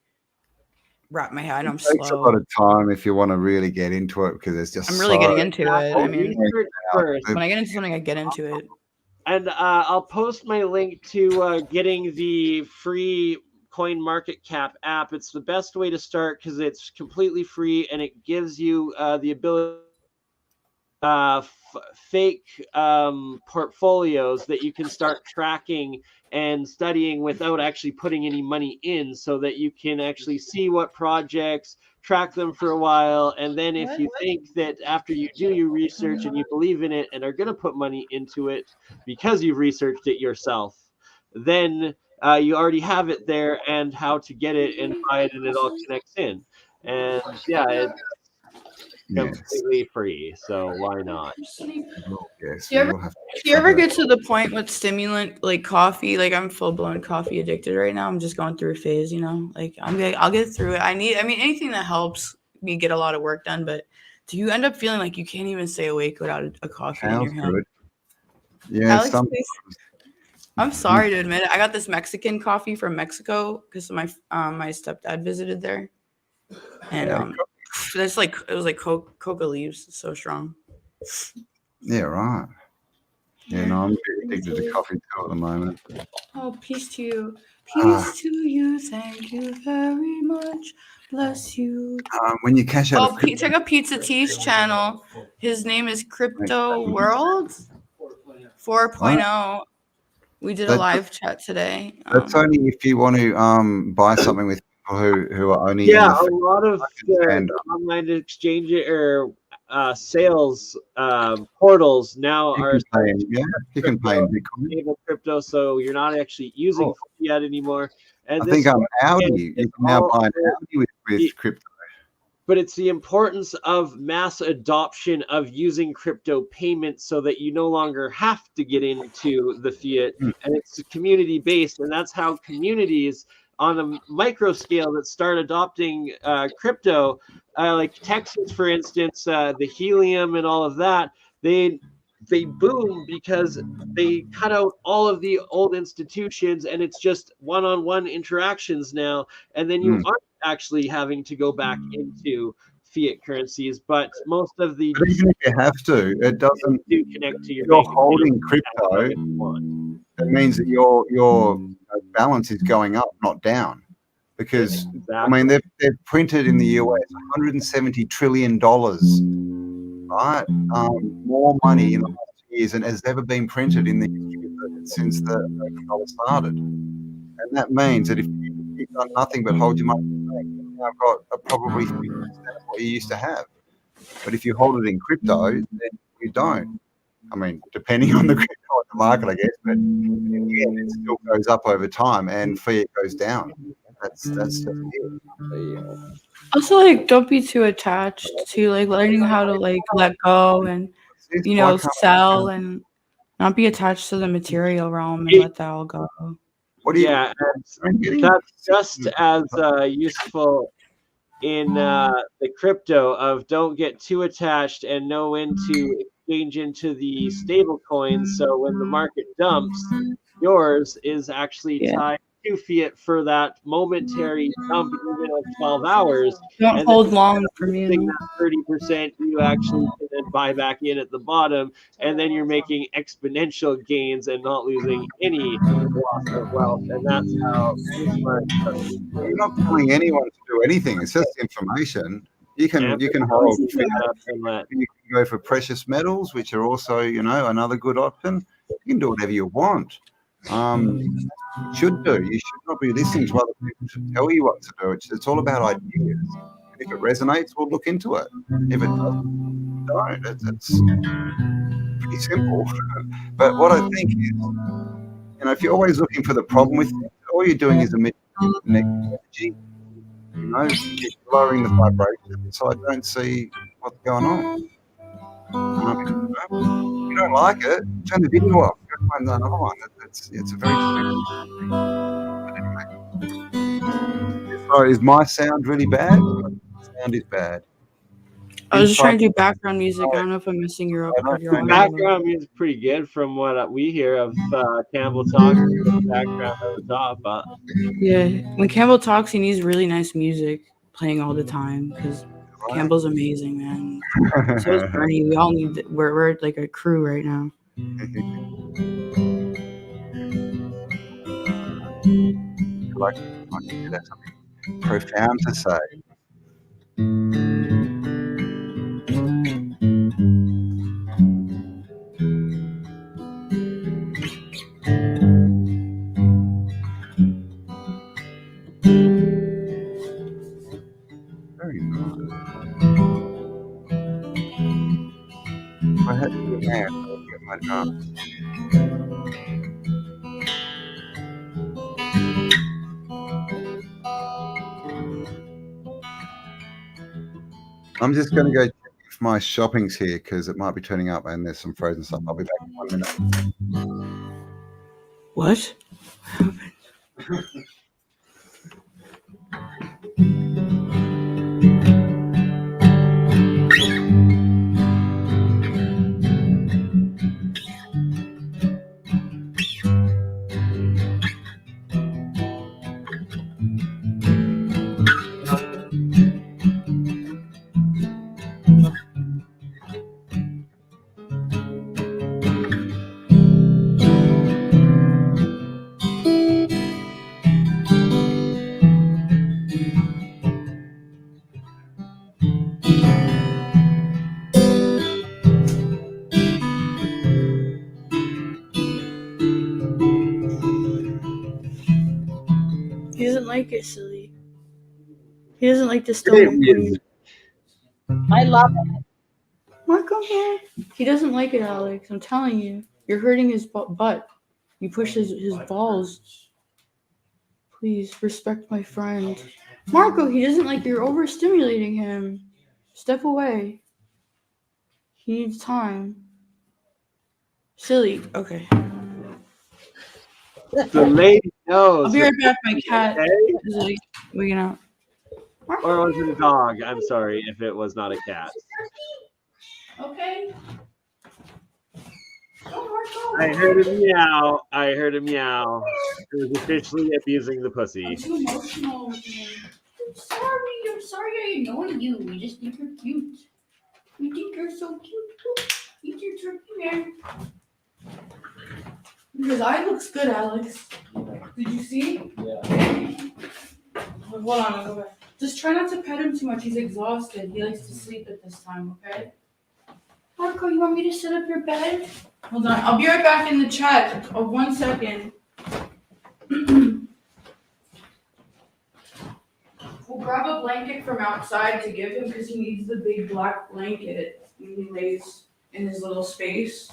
wrap my head. I'm slow. It takes a lot of time if you want to really get into it, because it's just. I'm really getting into it. I mean, first. When I get into something, I get into it. And I'll post my link to getting the free Coin Market Cap app. It's the best way to start because it's completely free and it gives you the ability fake portfolios that you can start tracking and studying without actually putting any money in, so that you can actually see what projects, track them for a while, and then if you think that after you do your research and you believe in it and are going to put money into it because you've researched it yourself, then you already have it there and how to get it and buy it, and it all connects in. And it's completely free, so why not? Do you ever get to the point with stimulant like coffee? Like, I'm full blown coffee addicted right now. I'm just going through a phase, like I'll get through it. Anything that helps me get a lot of work done. But do you end up feeling like you can't even stay awake without a coffee in your hand? Yeah, Alex, I'm sorry to admit it. I got this Mexican coffee from Mexico because my stepdad visited there, and it was like coca leaves. It's so strong. Yeah, right. Yeah, no, I'm addicted to coffee too at the moment. Oh, peace to you. Peace to you. Thank you very much. Bless you. When you cash out. Check out Pizza T's channel. His name is Crypto World 4.0. We did a live chat today. That's only if you want to buy something with people who are only. Yeah, a lot of online exchange or sales portals now You are can pay in, yeah, you can pay in Bitcoin. stable crypto, so you're not actually using fiat anymore. And I this think Audi. You can now buy an Audi with crypto. But it's the importance of mass adoption of using crypto payments so that you no longer have to get into the fiat, and it's community based, and that's how communities on a micro scale that start adopting crypto, like Texas, for instance, the helium and all of that, they boom because they cut out all of the old institutions, and it's just one-on-one interactions now, and then you aren't actually having to go back into fiat currencies, but most of the But even if you have to, it doesn't. do connect to your You're bank holding account. crypto. That means that your balance is going up, not down. Because I mean, they've printed in the US $170 trillion, right? More money in the last years than has ever been printed in the history since the dollar started. And that means that if you've done nothing but hold your money in the bank, you've now got probably 50% of what you used to have. But if you hold it in crypto, then you don't. I mean, depending on the crypto on the market, I guess, but again, it still goes up over time, and fiat goes down. That's just it. Also, like, don't be too attached to like learning how to like let go and sell and not be attached to the material realm and let that all go. Yeah, that's just as useful in the crypto of don't get too attached and know when to exchange into the stable coins. So when the market dumps, yours is actually tied to fiat for that momentary dump, even of 12 hours. Don't hold long for me. That 30%, you actually can then buy back in at the bottom, and then you're making exponential gains and not losing any loss of wealth. And that's how you're not telling anyone to do anything. It's just information. You can hold. You can go for precious metals, which are also another good option. You can do whatever you want. You should do. You should not be listening to other people to tell you what to do. It's all about ideas. If it resonates, we'll look into it. If it doesn't, don't. It's pretty simple. But what I think is, if you're always looking for the problem with things, all you're doing is emitting negative energy. You're lowering the vibration. So I don't see what's going on. If you don't like it, turn the video off. Go find another one. It's a very So is my sound really bad? My sound is bad. I was just trying to do background music. I don't know if I'm messing you up. Background music is pretty good from what we hear of Campbell talking with the background at the top. But yeah, when Campbell talks, he needs really nice music playing all the time because Campbell's amazing, man. So is Bernie. We all need. We're like a crew right now. Like that's something profound to say. Very nice. I had to do math. I would get my drums. I'm just going to go check if my shopping's here because it might be turning up and there's some frozen stuff. I'll be back in 1 minute. What? He doesn't like it, silly. He doesn't like the stomach. I love it. Marco, man. He doesn't like it, Alex. I'm telling you. You're hurting his butt. You push his balls. Please respect my friend. Marco, he doesn't like you're overstimulating him. Step away. He needs time. Silly. Okay. The lady knows. I'll be right back. My cat Okay? is like waking up. Or was it a dog? I'm sorry if it was not a cat. Okay. I heard a meow. I heard a meow. It was officially abusing the I'm pussy. too emotional with him. I'm sorry I annoy you. We just think you're cute. We think you're so cute too. Eat your turkey, man. His eye looks good, Alex. Did you see? Yeah. Hold on, I'll go back. Just try not to pet him too much. He's exhausted. He likes to sleep at this time, okay? Marco, you want me to set up your bed? Hold on. I'll be right back in the chat. 1 second. We'll grab a blanket from outside to give him because he needs the big black blanket when he lays in his little space.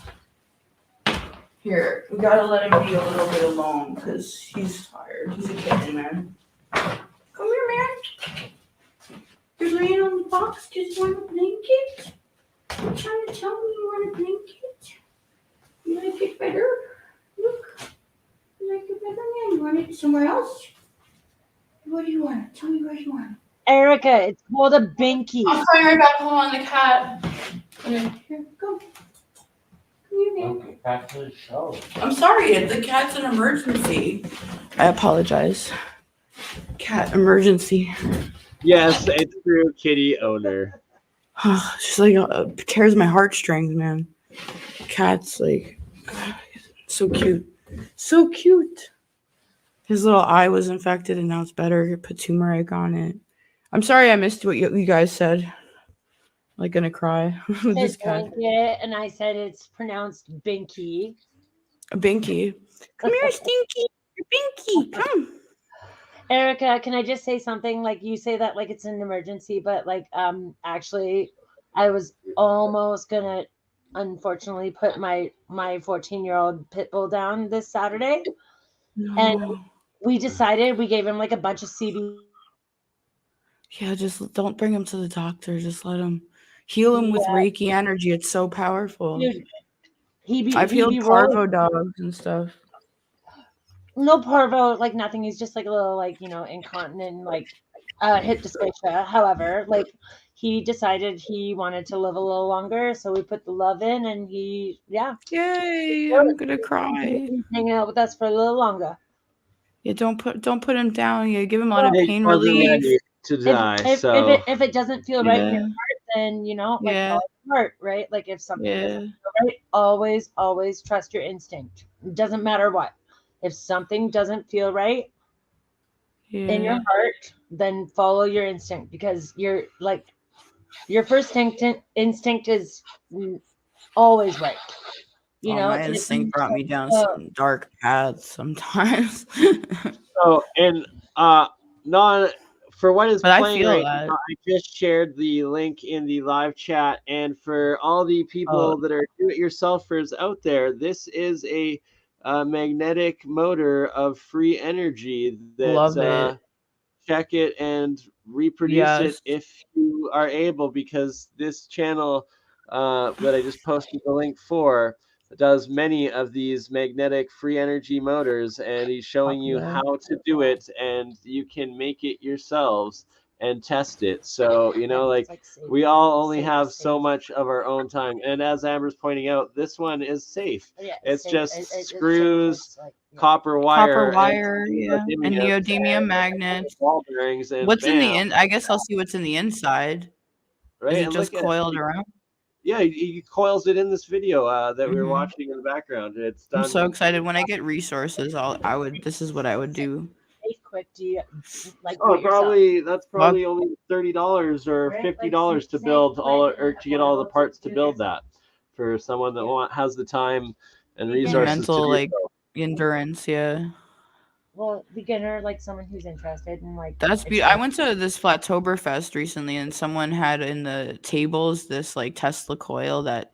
Here, we gotta let him be a little bit alone because he's tired. He's a kitten, man. Come here, man. You're laying on the box. Just want a blanket? You're trying to tell me you want a blanket? You like it better? Look. You like it better, man? You want it somewhere else? What do you want? Tell me what you want. Erica, it's called a binky. I'm coming right back home on the cat. Here, go. Come here, man. Okay, back to the show. I'm sorry, the cat's an emergency. I apologize. Cat emergency. Yes, it's true, kitty owner. She's like tears my heartstrings, man. Cat's like so cute, so cute. His little eye was infected, and now it's better. Put turmeric on it. I'm sorry I missed what you guys said. Like gonna cry with this cat. Blanket, and I said it's pronounced binky. Binky, come here, Stinky. You're Binky, come. Erica, can I just say something? Like you say that like it's an emergency, but like actually I was almost gonna unfortunately put my 14-year-old pit bull down this Saturday. No. And we decided we gave him like a bunch of CB. Yeah, just don't bring him to the doctor. Just let him heal him with Reiki energy. It's so powerful. Dude, I've healed parvo dogs and stuff. No parvo, like nothing. He's just like a little like, incontinent, like hip dysphagia. However, like he decided he wanted to live a little longer, so we put the love in, and he, Yay! I'm gonna cry. He's hanging out with us for a little longer. Yeah, don't put him down. Yeah, give him a lot of pain Wasn't relief. ready to die. If it doesn't feel right in your heart, then like follow your heart, right? Like if something doesn't feel right, always trust your instinct. It doesn't matter what. If something doesn't feel right in your heart, then follow your instinct, because your first instinct is always right. My instinct brought me down some dark paths sometimes. So, and not for what is playing right now, I just shared the link in the live chat, and for all the people that are do-it-yourselfers out there, this is a magnetic motor of free energy that Love it. check it and reproduce it if you are able, because this channel that I just posted the link for does many of these magnetic free energy motors, and he's showing you how to do it, and you can make it yourselves and test it. So, we all only have so much of our own time. And as Amber's pointing out, this one is safe. It's just screws, copper wire, and neodymium magnets. Ball bearings, and what's in the end? I guess I'll see what's in the inside. Right? Is it just coiled around? Yeah, he coils it in this video that we were watching in the background. It's done. I'm so excited. When I get resources, this is what I would do. Quick, do you like? That's probably only $30 or $50 to build or to get all the parts to build that, for someone that has the time and resources mental to do so. endurance. well, beginner, like someone who's interested in like. That's I went to this Flattoberfest recently, and someone had in the tables this like Tesla coil that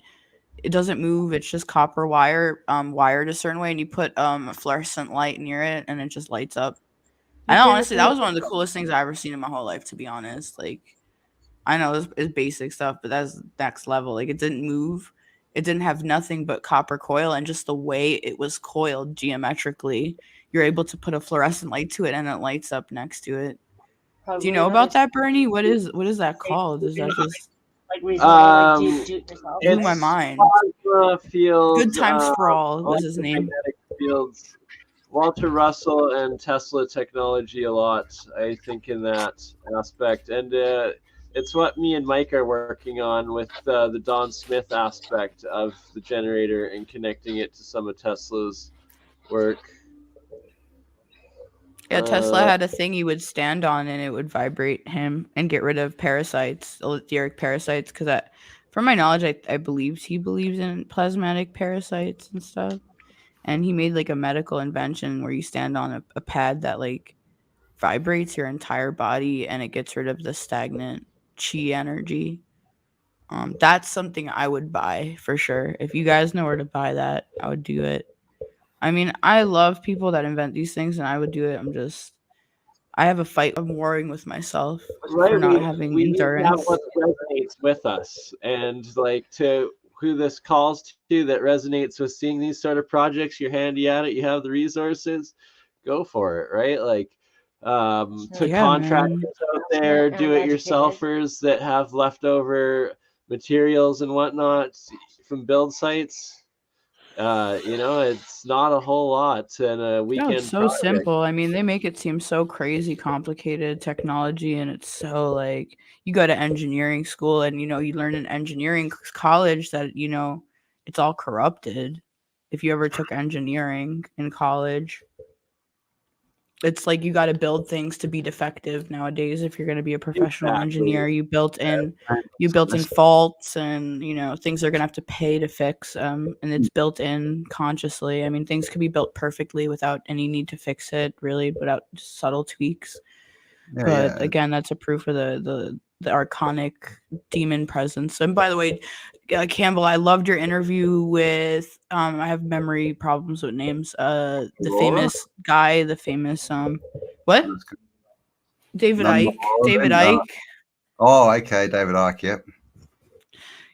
it doesn't move. It's just copper wire, wired a certain way, and you put a fluorescent light near it, and it just lights up. And honestly, that was one of the coolest things I've ever seen in my whole life, to be honest. Like, I know it's basic stuff, but that's next level. Like, it didn't move. It didn't have nothing but copper coil, and just the way it was coiled geometrically, you're able to put a fluorescent light to it, and it lights up next to it. Do you know about that, Bernie? What is that called? Is that just blew my mind? Fields, Good Times for All was his name. Fields. Walter Russell and Tesla technology a lot, I think, in that aspect. And it's what me and Mike are working on with the Don Smith aspect of the generator and connecting it to some of Tesla's work. Yeah, Tesla had a thing you would stand on and it would vibrate him and get rid of parasites, etheric parasites, because from my knowledge, I believe he believes in plasmatic parasites and stuff. And he made like a medical invention where you stand on a pad that like vibrates your entire body and it gets rid of the stagnant chi energy. That's something I would buy for sure. If you guys know where to buy that, I would do it. I mean, I love people that invent these things and I would do it. I have a fight. I'm warring with myself for not having endurance. Have what resonates with us, and like to who this calls to that resonates with seeing these sort of projects. You're handy at it. You have the resources. Go for it, right? Like to contractors out there, do-it-yourselfers that have leftover materials and whatnot from build sites. It's not a whole lot in a weekend. No, it's so simple. I mean, they make it seem so crazy complicated technology, and it's so like you go to engineering school and you learn in engineering college that it's all corrupted. If you ever took engineering in college, it's like you got to build things to be defective nowadays. If you're going to be a professional engineer, you built in faults and things are going to have to pay to fix and it's built in consciously. I mean, things could be built perfectly without any need to fix it, really, without just subtle tweaks. Again, that's a proof of the archonic demon presence. And by the way, Campbell, I loved your interview with I have memory problems with names. The famous guy, what? David Icke. Oh, okay, David Icke. Yep.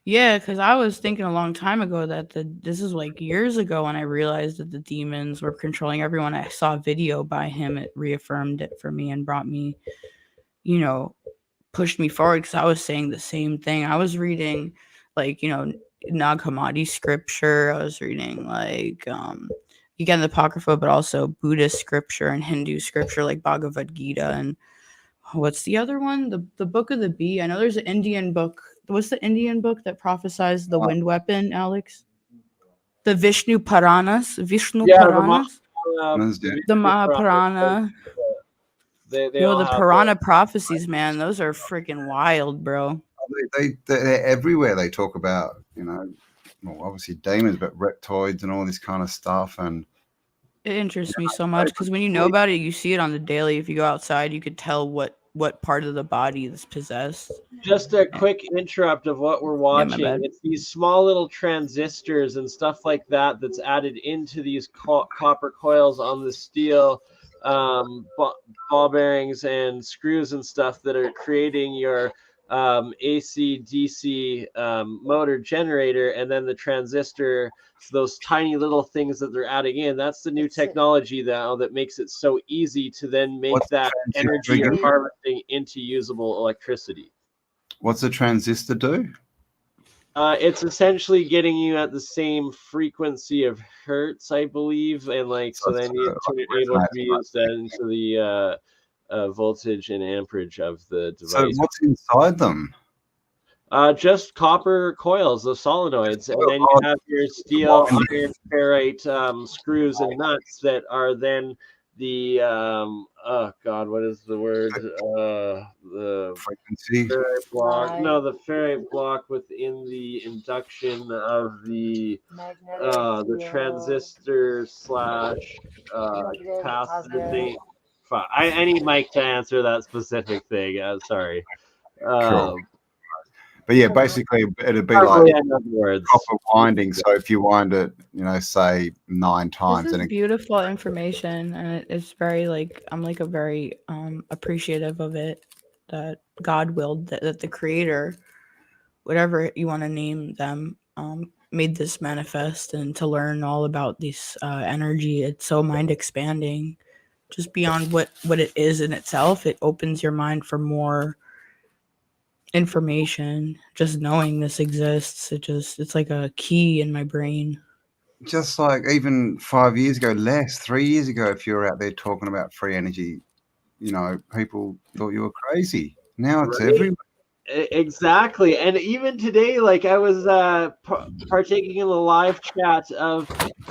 Yeah, because I was thinking a long time ago that this is like years ago when I realized that the demons were controlling everyone. I saw a video by him. It reaffirmed it for me and brought me, pushed me forward because I was saying the same thing. I was reading like, Nag Hammadi scripture. I was reading like, again, the Apocrypha, but also Buddhist scripture and Hindu scripture like Bhagavad Gita. And what's the other one? The Book of the Bee. I know there's an Indian book. What's the Indian book that prophesies the wind weapon, Alex? The Vishnu Puranas. The Mahapurana. The Purana prophecies, man, those are freaking wild, bro. They're everywhere. They talk about, obviously demons, but reptoids and all this kind of stuff. And it interests me so much because when you know about it, you see it on the daily. If you go outside, you could tell what part of the body is possessed. Just a quick interrupt of what we're watching. It's these small little transistors and stuff like that that's added into these copper coils on the steel ball bearings and screws and stuff that are creating your AC DC motor generator, and then the transistor, those tiny little things that they're adding in. That's the new technology now that makes it so easy to then make that energy you're harvesting into usable electricity. What's a transistor do? It's essentially getting you at the same frequency of hertz, I believe, and so then it's able to be used into the voltage and amperage of the device. So what's inside them? Just copper coils of solenoids, and then you have your steel iron ferrite screws and nuts that are then the what is the word? frequency. ferrite block. Right. No, the ferrite block within the induction of the transistor slash Negative, capacitor positive. thing. Fuck, I need Mike to answer that specific thing. Sorry. Cool. But yeah, basically it'd be Probably like in other words. copper winding. So if you wind it, say 9 times, This then is it, beautiful information, and it's very like I'm like a very appreciative of it that God willed that the Creator, whatever you want to name them, made this manifest, and to learn all about this energy. It's so mind expanding, just beyond what it is in itself. It opens your mind for more information. Just knowing this exists, it's like a key in my brain. just like even 5 years ago, 3 years ago, if you were out there talking about free energy, people thought you were crazy. Now it's Right. everywhere. Exactly. And even today, like I was partaking in the live chat of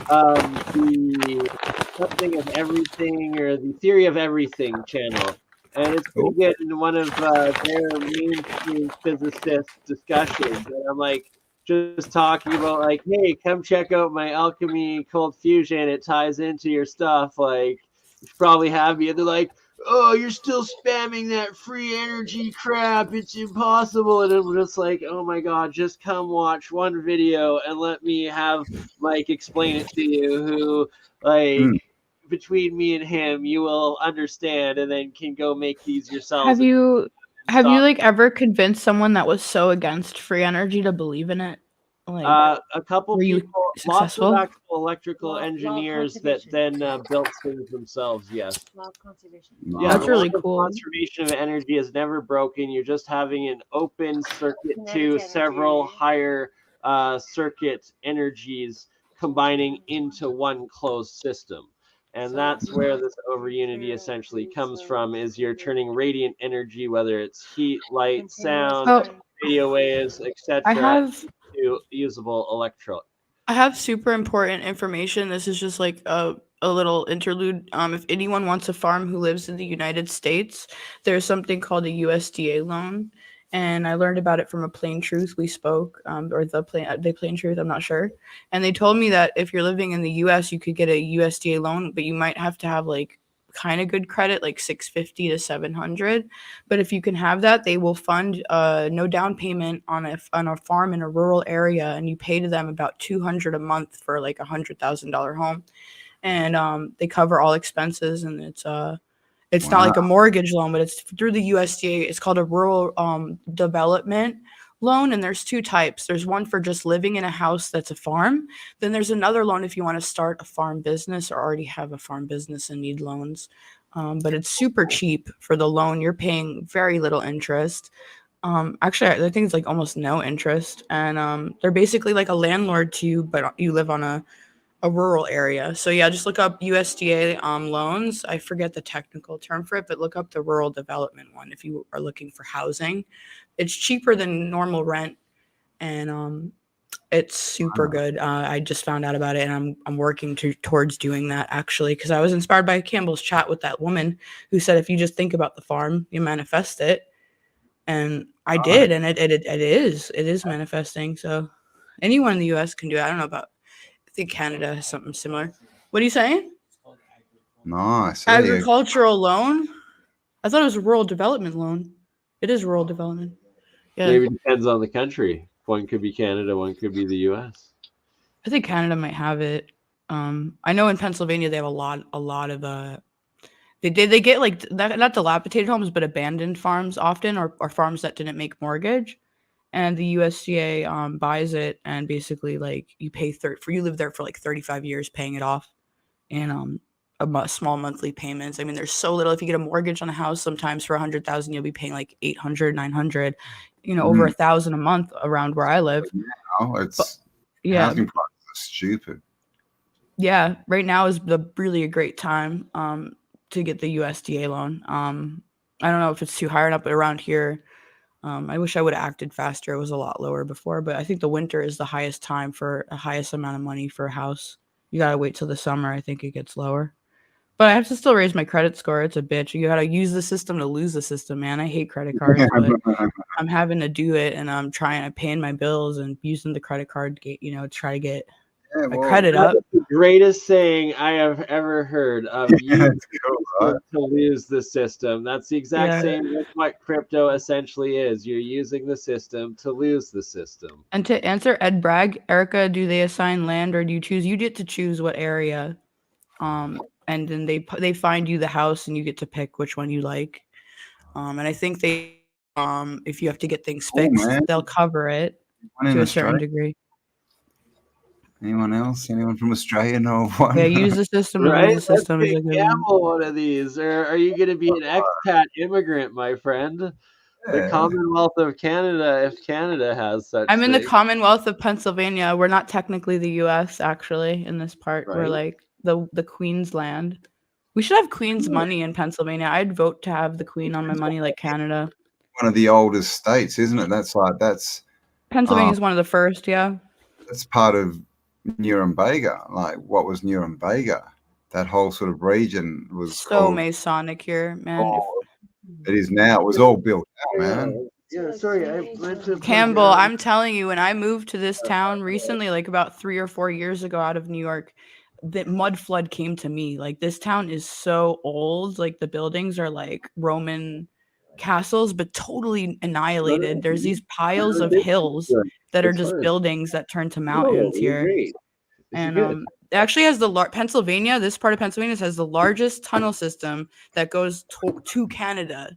the something of everything or the theory of everything channel. And it's pretty good in one of their mainstream physicist discussions. And I'm like just talking about like, hey, come check out my alchemy cold fusion. It ties into your stuff. Like you should probably have me. And they're like, oh, you're still spamming that free energy crap. It's impossible. And I'm just like, oh my God, just come watch one video and let me have Mike explain it to you, who, like, between me and him, you will understand and then can go make these yourselves. Have you like ever convinced someone that was so against free energy to believe in it? Like, a couple were you people, successful? lots of actual electrical Law of engineers that conservation. then built things themselves. Yes. Law of conservation. Yeah, That's the really law of cool. conservation of energy is never broken. You're just having an open circuit Kinetic to energy. several higher circuit energies combining into one closed system. And that's where this over unity essentially comes from, is you're turning radiant energy, whether it's heat, light, sound, So radio waves, I etc., have to usable electron. I have super important information. This is just like a little interlude. If anyone wants a farm who lives in the United States, there's something called a USDA loan, and I learned about it from a Plain Truth we spoke, or the Plain Truth. I'm not sure, and they told me that if you're living in the U.S., you could get a USDA loan, but you might have to have like kind of good credit, like 650 to 700. But if you can have that, they will fund no down payment on a farm in a rural area, and you pay to them about $200 a month for like $100,000 home, and they cover all expenses, and it's not like a mortgage loan, but it's through the USDA. It's called a rural development loan, and there's two types. There's one for just living in a house that's a farm. Then there's another loan if you want to start a farm business or already have a farm business and need loans. But it's super cheap for the loan. You're paying very little interest. Actually, I think it's like almost no interest, and they're basically like a landlord to you, but you live on a rural area. So yeah, just look up USDA loans. I forget the technical term for it, but look up the rural development one if you are looking for housing. It's cheaper than normal rent, and it's super good. I just found out about it, and I'm working towards doing that actually, because I was inspired by Campbell's chat with that woman who said if you just think about the farm, you manifest it, and I did, and it is manifesting. So anyone in the U.S. can do it. I don't know about. I think Canada has something similar. What are you saying? Nice. Agricultural loan? I thought it was a rural development loan. It is rural development. Yeah. Maybe it depends on the country. One could be Canada, one could be the US. I think Canada might have it. I know in Pennsylvania they have a lot of they get like not dilapidated homes but abandoned farms often, or farms that didn't make mortgage. And the USDA buys it, and basically like you pay you live there for like 35 years paying it off, and small monthly payments. I mean, there's so little. If you get a mortgage on a house, sometimes for 100,000 you'll be paying like 800, 900, over 1,000 a month around where I live. It's yeah, housing prices are stupid. Yeah, right now is really a great time to get the USDA loan. I don't know if it's too high or not, but around here. I wish I would have acted faster. It was a lot lower before, but I think the winter is the highest time for the highest amount of money for a house. You got to wait till the summer. I think it gets lower. But I have to still raise my credit score. It's a bitch. You gotta use the system to lose the system, man. I hate credit cards, but I'm having to do it, and I'm paying my bills and using the credit card to get, try to get my credit up. That's the greatest saying I have ever heard of you Right? to lose the system. That's the exact same with what crypto essentially is. You're using the system to lose the system. And to answer Ed Bragg, Erica, do they assign land or do you choose? You get to choose what area. And then they find you the house and you get to pick which one you like. And I think they if you have to get things fixed, they'll cover it to a certain degree. Anyone else? Anyone from Australia know one? Yeah, use the system to Right? lose the system. Let's gamble one of these. Or are you going to be an expat immigrant, my friend? The Commonwealth of Canada, if Canada has such I'm in the thing. Commonwealth of Pennsylvania. We're not technically the U.S. actually in this part. Right. We're like the Queen's land. We should have Queen's money in Pennsylvania. I'd vote to have the Queen on my money like Canada. One of the oldest states, isn't it? That's Pennsylvania is one of the first, yeah. That's part of Nuremberg. Like, what was Nuremberg? That whole sort of region was so Masonic here, man. Oh, it is now. It was all built out, man. Yeah, sorry. Campbell, I'm telling you, when I moved to this town recently, like about 3 or 4 years ago out of New York, the mud flood came to me. Like, this town is so old. Like, the buildings are like Roman castles, but totally annihilated. There's these piles of hills that are just buildings that turn to mountains here. And it actually has Pennsylvania, this part of Pennsylvania has the largest tunnel system that goes to Canada.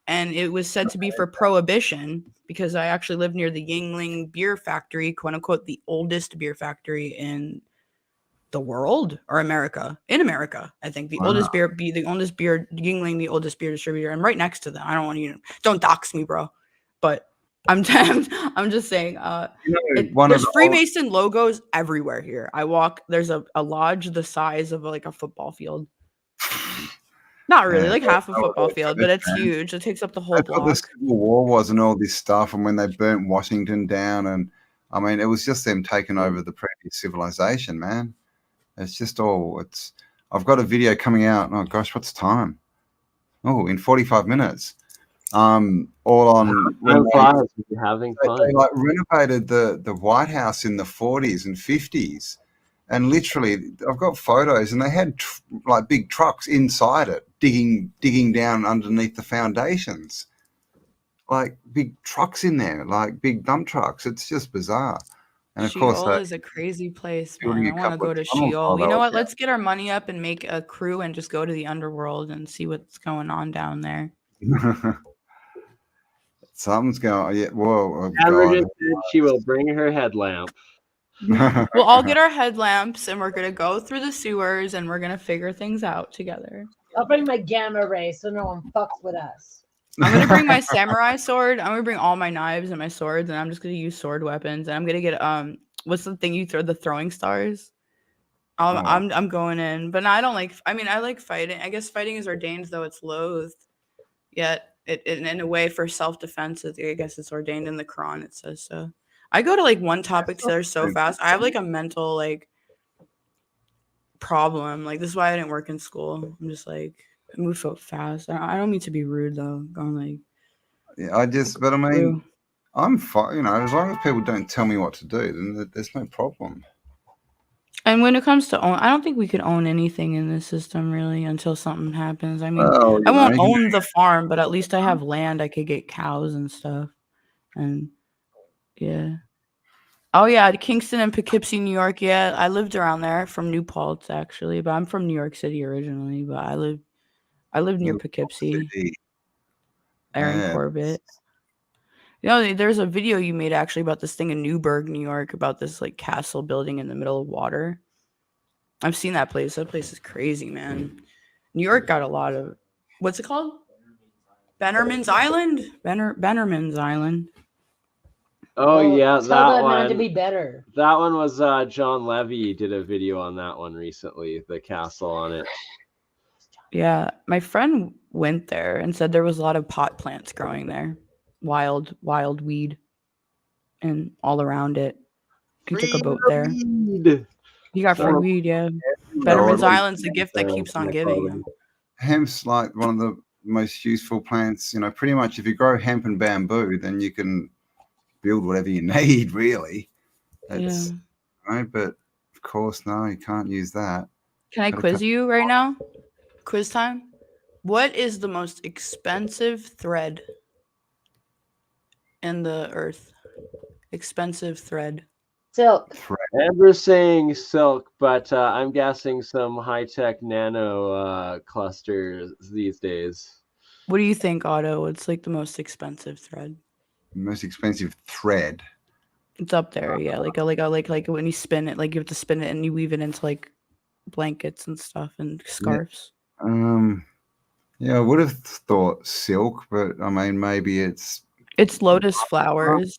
And it was said to be for prohibition because I actually live near the Yuengling beer factory, quote unquote, the oldest beer factory in the world or America. In America, I think the oldest beer, Yuengling, the oldest beer distributor. I'm right next to them. I don't want you to, don't dox me, bro. But I'm just saying, there's Freemason logos everywhere here. I walk, there's a lodge the size of like a football field. Not really, like half a football field, but it's huge. It takes up the whole block. The Civil War was and all this stuff, and when they burnt Washington down, and I mean, it was just them taking over the previous civilization, man. It's just all. I've got a video coming out. Oh gosh, what's time? Oh, in 45 minutes. All on. Having fun. They like renovated the White House in the 40s and 50s. And literally, I've got photos, and they had like big trucks inside it, digging down underneath the foundations. Like big trucks in there, like big dump trucks. It's just bizarre. And of course, Sheol is a crazy place, man. I want to go to Sheol. You know what? Let's get our money up and make a crew and just go to the underworld and see what's going on down there. Something's going. Yeah. Whoa. She will bring her headlamp. We'll all get our headlamps and we're gonna go through the sewers and we're gonna figure things out together. I'll bring my gamma ray so no one fucks with us. I'm gonna bring my samurai sword. I'm gonna bring all my knives and my swords, and I'm just gonna use sword weapons. And I'm gonna get what's the thing you throw, the throwing stars? I'm going in, but no, I don't like. I mean, I like fighting. I guess fighting is ordained, though it's loathed. Yet, in a way, for self-defense, I guess it's ordained in the Quran. It says so. I go to like one topic to there so fast. I have like a mental like problem. Like, this is why I didn't work in school. I'm just like, I move so fast. I don't mean to be rude though. Going like, yeah, but I mean, I'm fine. You know, as long as people don't tell me what to do, then there's no problem. And when it comes to I don't think we could own anything in this system really until something happens. I mean, I won't own the farm, but at least I have land. I could get cows and stuff. And yeah. Oh yeah, Kingston and Poughkeepsie, New York. Yeah, I lived around there from New Paltz actually, but I'm from New York City originally. But I lived near Poughkeepsie. Aaron Corbett. You know, there's a video you made actually about this thing in Newburgh, New York, about this like castle building in the middle of water. I've seen that place. That place is crazy, man. New York got a lot of, what's it called? Bennerman's Island? Bennerman's Island. Oh yeah, that one had to be better. That one was John Levy did a video on that one recently. The castle on it. Yeah, my friend went there and said there was a lot of pot plants growing there, wild weed, and all around it. He took a boat there. He got free weed, yeah. Betterman's Or Island's the gift that keeps on giving you. hemp's like one of the most useful plants. You know, pretty much if you grow hemp and bamboo, then you can build whatever you need, really. That's right, but of course, no, you can't use that. Can I quiz you right now? Quiz time. What is the most expensive thread in the earth? Expensive thread. Silk. Amber's saying silk, but I'm guessing some high-tech nano clusters these days. What do you think, Otto? What's like the most expensive thread? Most expensive thread. It's up there, yeah. Like when you spin it, like you have to spin it and you weave it into like blankets and stuff and scarves. Yeah, I would have thought silk, but I mean maybe it's lotus flowers.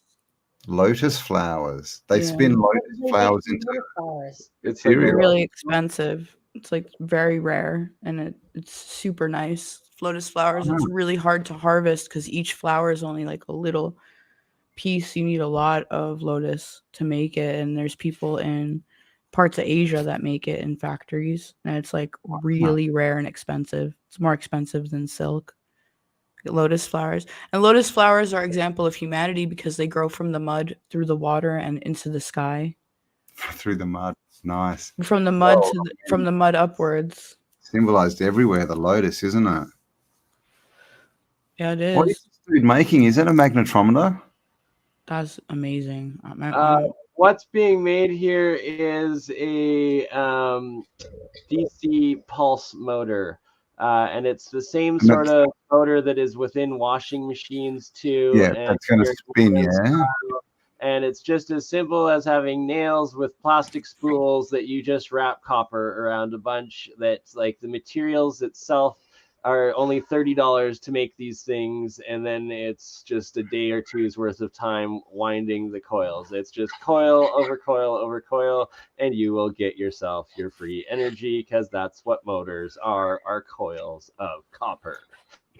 Lotus flowers. They spin lotus flowers into It's material. Really expensive. It's like very rare and it's super nice. Lotus flowers, it's really hard to harvest because each flower is only like a little piece. You need a lot of lotus to make it, and there's people in parts of Asia that make it in factories, and it's like really rare and expensive. It's more expensive than silk. Lotus flowers, and lotus flowers are an example of humanity because they grow from the mud through the water and into the sky. Through the mud. Nice. From the mud from the mud upwards. Symbolized everywhere, the lotus, isn't it? Yeah, it is. What is this dude making? Is that a magnetometer? That's amazing. What's being made here is a DC pulse motor. And it's the same sort of motor that is within washing machines too. Yeah, and that's going to spin, yeah. And it's just as simple as having nails with plastic spools that you just wrap copper around a bunch. That's like the materials itself are only $30 to make these things, and then it's just a day or two's worth of time winding the coils. It's just coil over coil over coil, and you will get yourself your free energy, because that's what motors are coils of copper.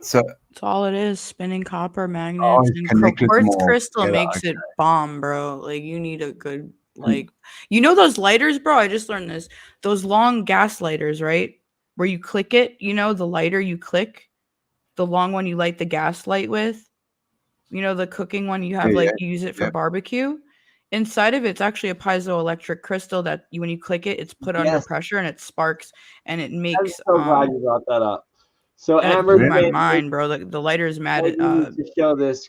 So that's all it is, spinning copper magnets. And quartz crystal makes it bomb, bro. Like you need a good, like, you know those lighters, bro? I just learned this. Those long gas lighters, right? Where you click it, you know, the lighter you click, the long one you light the gas light with, you know, the cooking one you have, you use it for barbecue. Inside of it's actually a piezoelectric crystal that when you click it, it's put under pressure and it sparks and it makes. I'm so glad you brought that up. So Amber, blew my mind, bro. The lighter is mad at to show this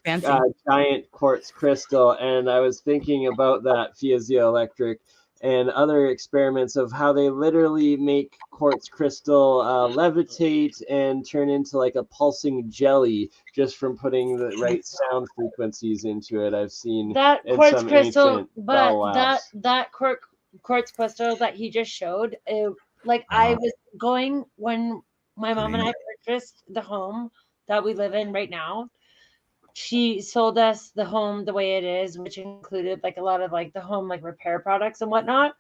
giant quartz crystal, and I was thinking about that piezoelectric and other experiments of how they literally make quartz crystal levitate and turn into like a pulsing jelly just from putting the right sound frequencies into it. I've seen that in quartz some crystal, but that quartz crystal that he just showed, I was going when my mom and I purchased the home that we live in right now. She sold us the home the way it is, which included like a lot of like the home like repair products and whatnot.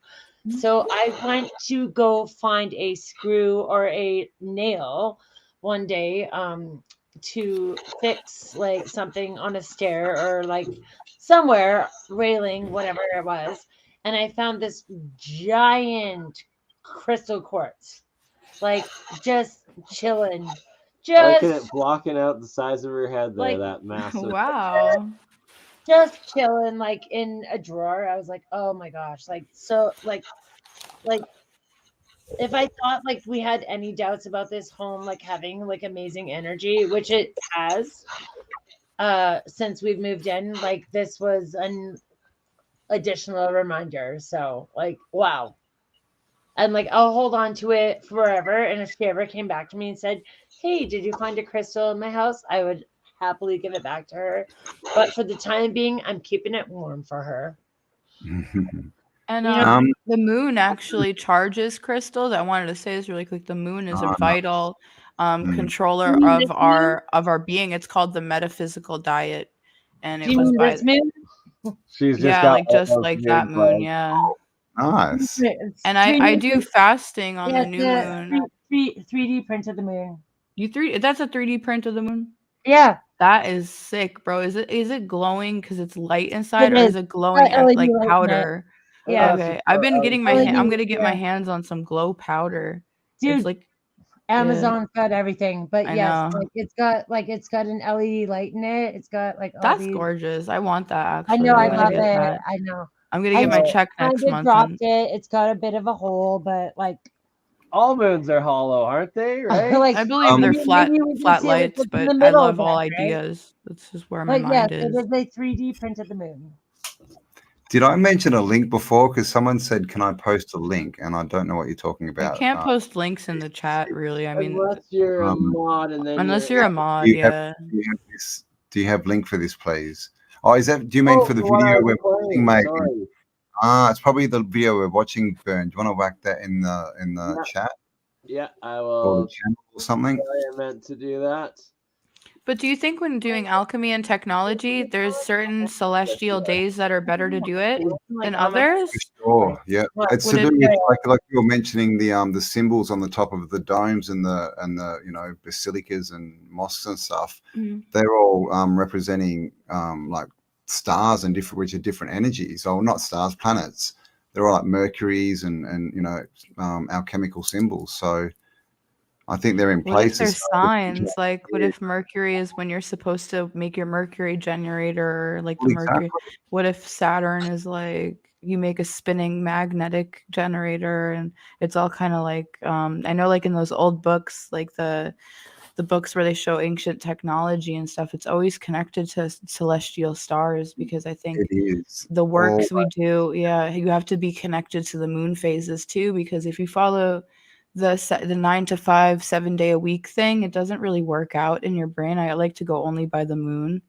So I went to go find a screw or a nail one day to fix like something on a stair or like somewhere, railing, whatever it was. And I found this giant crystal quartz, like just chilling. Look at it blocking out the size of her head there, that massive. Wow. Just chilling like in a drawer. I was like, oh my gosh. Like, so like if I thought like we had any doubts about this home like having like amazing energy, which it has since we've moved in, like this was an additional reminder. So like, wow. And like, I'll hold on to it forever. And if she ever came back to me and said, hey, did you find a crystal in my house? I would happily give it back to her. But for the time being, I'm keeping it warm for her. And the moon actually charges crystals. I wanted to say this really quick. The moon is a vital controller of our being. It's called the metaphysical diet. And it was by she's just like that moon, yeah. Nice. And I do fasting on the new moon. 3D print of the moon. That's a 3D print of the moon? Yeah. That is sick, bro. Is it glowing because it's light inside, or is it glowing like powder? Yeah. Okay, I've been getting my Really I'm gonna get my yeah. hands on some glow powder. Dude, It's like Amazon's got everything, but I yes, know. like it's got an LED light in it. It's got like all That's these. gorgeous. I want that I actually. know, I I'm gonna love get it. that. I know. I'm gonna I get my just check next kinda month. dropped And it. It's got a bit of a hole, but like All moons are hollow, aren't they? Right? like I believe they're maybe flat we can flat see like lights, what's in but the I middle love then, all right? ideas. That's just where my But yeah, mind so is. they 3D printed the moon. Did I mention a link before? Because someone said, "Can I post a link?" And I don't know what you're talking I about. can't post links in the chat, really. I mean, Unless you're a Um, mod, and then unless you're a mod, do you have, yeah. do you have this? Do you have link for this, please? Oh, is that? Do you mean for the what I video was we're watching, playing, mate? sorry. It's probably the video we're watching, Burn. Do you want to whack that in the Yeah. chat Yeah, I or will. the channel or something? Sorry, I meant to do that. But do you think when doing alchemy and technology, there's certain celestial days that are better to do it than others? For sure, yeah. It's Would to do it- with like you were mentioning the symbols on the top of the domes and the basilicas and mosques and stuff. Mhm. They're all representing like stars and which are different energies, or not stars, planets. They're all like Mercury's and alchemical symbols. So I think they're in What if places. there's signs? Like, what if Mercury is when you're supposed to make your Mercury generator, or like the Well, Mercury? exactly. What if Saturn is like you make a spinning magnetic generator, and it's all kind of like I know, like in those old books, like the books where they show ancient technology and stuff, it's always connected to celestial stars, because I think It is. the works we do, yeah, you have to be connected to the moon phases too, because if you follow the 9 to 5 7 day a week thing, it doesn't really work out in your brain. I like to go only by the moon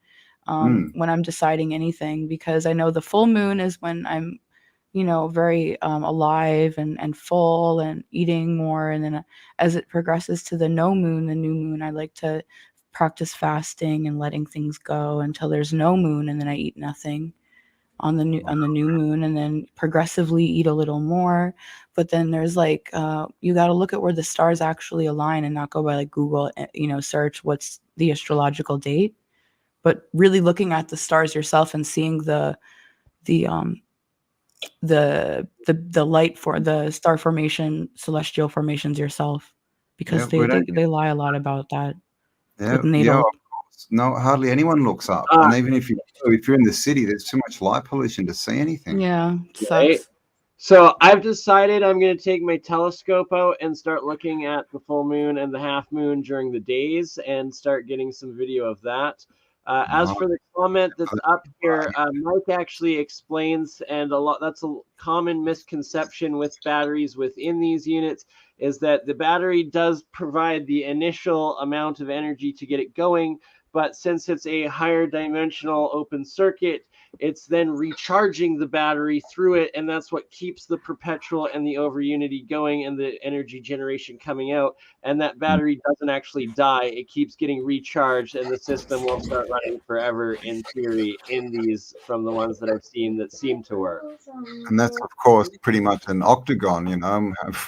when I'm deciding anything, because I know the full moon is when I'm very alive and full and eating more, and then as it progresses to the no moon, the new moon, I like to practice fasting and letting things go until there's no moon, and then I eat nothing on the new moon, and then progressively eat a little more. But then there's like you got to look at where the stars actually align and not go by like Google search what's the astrological date, but really looking at the stars yourself and seeing the light for the star formation, celestial formations yourself, because they lie a lot about that. Yeah, with natal. of course. No, hardly anyone looks up. And even if you're in the city, there's too much light pollution to see anything. Yeah, it sucks. Right? So I've decided I'm going to take my telescope out and start looking at the full moon and the half moon during the days and start getting some video of that. As for the comment that's up here, Mike actually explains, and that's a common misconception with batteries within these units, is that the battery does provide the initial amount of energy to get it going, but since it's a higher dimensional open circuit, it's then recharging the battery through it, and that's what keeps the perpetual and the over unity going and the energy generation coming out. And that battery doesn't actually die. It keeps getting recharged, and the system will start running forever in theory in these, from the ones that I've seen that seem to work. And that's, of course, pretty much an octagon,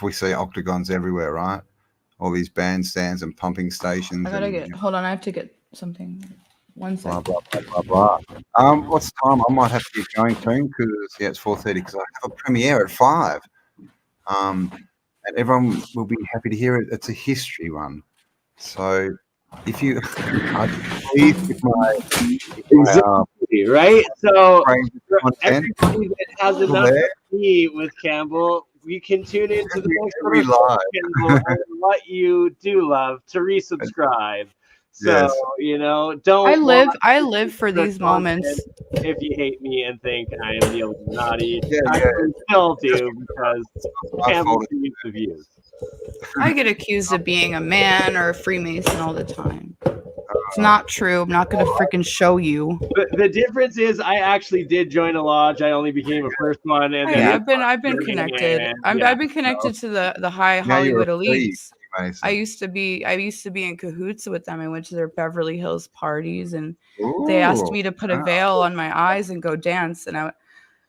we see octagons everywhere, right? All these bandstands and pumping stations. Hold on, I have to get something. One second. Blah, blah, blah, blah. What's the time? I might have to get going soon because it's 4:30 because I have a premiere at 5. And everyone will be happy to hear it. It's a history one. So if you please with my exactly, right? So content, everybody that has enough to see with Campbell, we can tune into the next Campbell and what you do love to resubscribe. So, don't. I live for these moments. If you hate me and think I am the Illuminati, I still do, because Campbell needs the views. I get accused of being a man or a Freemason all the time. It's not true. I'm not going to freaking show you. The difference is I actually did join a lodge. I only became a first one, and then I've been connected. I've been connected to the high Hollywood elites. I used to be in cahoots with them. I went to their Beverly Hills parties, and they asked me to put a veil on my eyes and go dance, and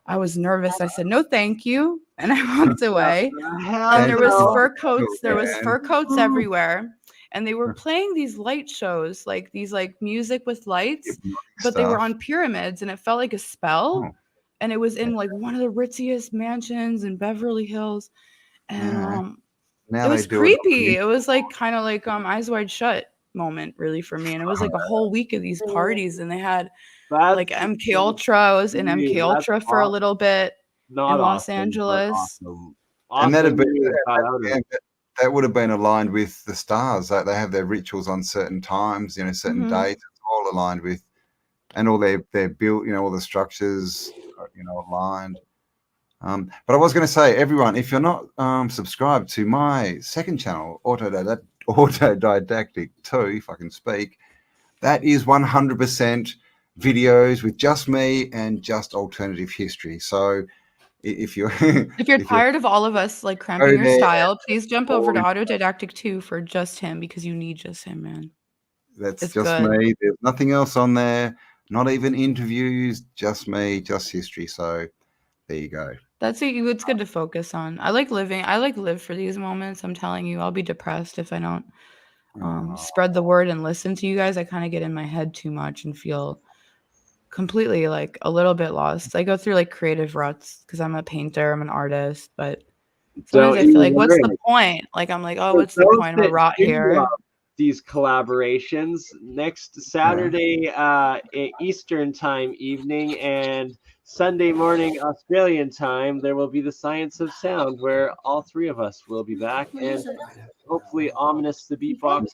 I was nervous. I said no, thank you, and I walked away. And there was fur coats. There was fur coats everywhere. And they were playing these light shows, like these like music with lights, but they were on pyramids, and it felt like a spell. and it was in like one of the ritziest mansions in Beverly Hills, and Now it they was do it. creepy. It was like kind of like Eyes Wide Shut moment really for me, and it was like a whole week of these parties, and they had like MK Ultra. I was in MK Ultra for a little bit Not in Los awesome, but Angeles. awesome. And that'd Awesome be you got out of it. that would have been aligned with the stars. Like they have their rituals on certain times, certain dates, it's all aligned with, and all their built, all the structures, aligned. But I was going to say, everyone, if you're not subscribed to my second channel, Autodidactic 2, if I can speak, that is 100% videos with just me and just alternative history. So if you're tired of all of us like cramping your style, please jump over to Autodidactic 2 for just him, because you need just him, man. That's it's just good. Me. There's nothing else on there, not even interviews, just me, just history. So there you go. It's good to focus on. I like live for these moments. I'm telling you, I'll be depressed if I don't spread the word and listen to you guys. I kind of get in my head too much and feel completely like a little bit lost. I go through like creative ruts because I'm a painter, I'm an artist, but sometimes I feel like, what's the point? Like I'm like, oh, what's the point? I'm a rot here. These collaborations next Saturday Eastern time evening and Sunday morning Australian time, there will be the Science of Sound where all three of us will be back, and hopefully Ominous the beatboxer.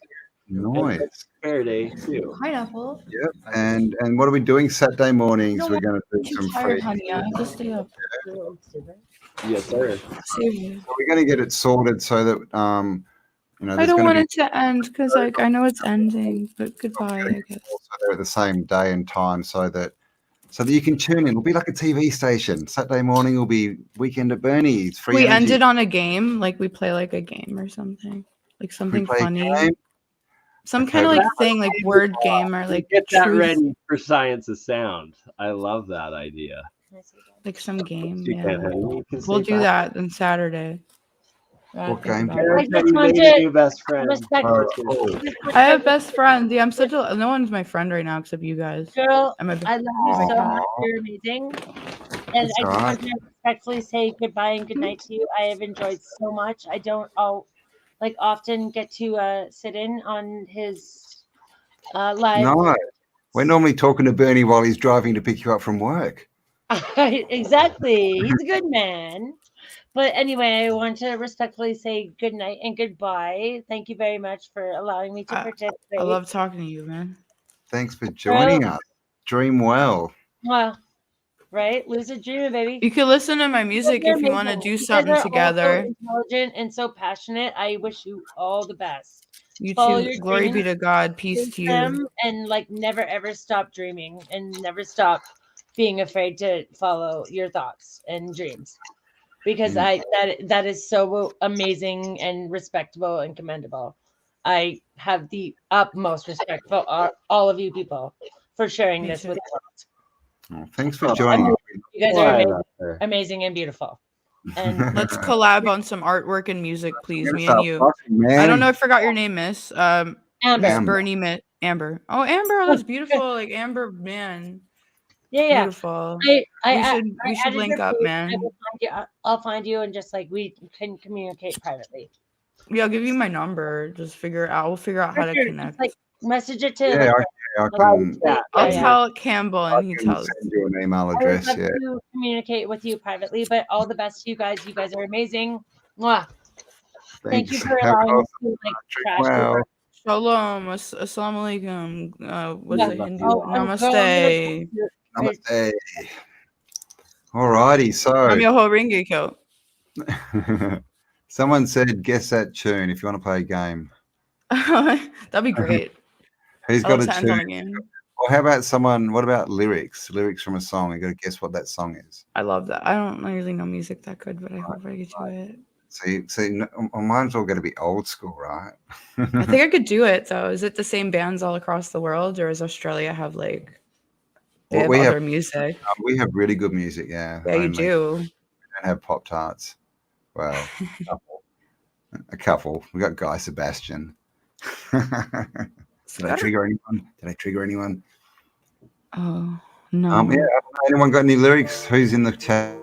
Nice. Faraday too. Pineapple. Yep. And what are we doing Saturday mornings? We're going to do some tired, honey. I have to stay up. Yes, sir. So we're going to get it sorted so that I don't want it to end because like I know it's ending, but goodbye. I guess. Also, they're at the same day and time so that you can tune in. It'll be like a TV station. Saturday morning will be Weekend at BurnEye's. We ended on a game, like we play like a game or something, like something funny. Some kind of like thing, like word game or like get that ready for Science of Sound. I love that idea. Like some game. Yeah. We'll do that on Saturday. What game? I just want to best friend. I have best friends. Yeah, no one's my friend right now except you guys. Girl, I love you so much. You're amazing. And I just want to respectfully say goodbye and good night to you. I have enjoyed so much. I don't often get to sit in on his live. No, we're normally talking to Bernie while he's driving to pick you up from work. Exactly. He's a good man. But anyway, I want to respectfully say good night and goodbye. Thank you very much for allowing me to participate. I love talking to you, man. Thanks for joining us. Dream well. Well, right? Lucid dreaming, baby. You can listen to my music if you want to do something together. So intelligent and so passionate. I wish you all the best. You too. Glory be to God. Peace to you. And like never ever stop dreaming and never stop being afraid to follow your thoughts and dreams. Because that is so amazing and respectable and commendable. I have the utmost respect for all of you people for sharing this with the world. Thanks for joining. You guys are amazing and beautiful. And let's collab on some artwork and music, please. Me and you. I don't know. I forgot your name, Miss. Amber. Bernie Amber. Oh, Amber. That's beautiful. Like Amber, man. Yeah, beautiful. We should link up, man. I'll find you and just like we can communicate privately. Yeah, I'll give you my number. We'll figure out how to connect. Just, like message it to. I'll tell Campbell and he tells. Send you an email address. I would love to communicate with you privately, but all the best to you guys. You guys are amazing. Mwah. Thank you for allowing us to crash. Shalom. Assalamu alaikum. What's the Hindu? Namaste. Namaste. All righty, so someone said guess that tune if you want to play a game. That'd be great. Who's got a tune? Or how about what about lyrics from a song? You got to guess what that song is. I love that. I don't really know music that good, but I hope I get to it. See, mine's all going to be old school, right? I think I could do it though. Is it the same bands all across the world, or does Australia have like they have other music? We have really good music, yeah. Yeah, you do. We don't have Pop-Tarts. Well, a couple. We got Guy Sebastian. Did I trigger anyone? Oh, No. Yeah. Anyone got any lyrics? Who's in the chat?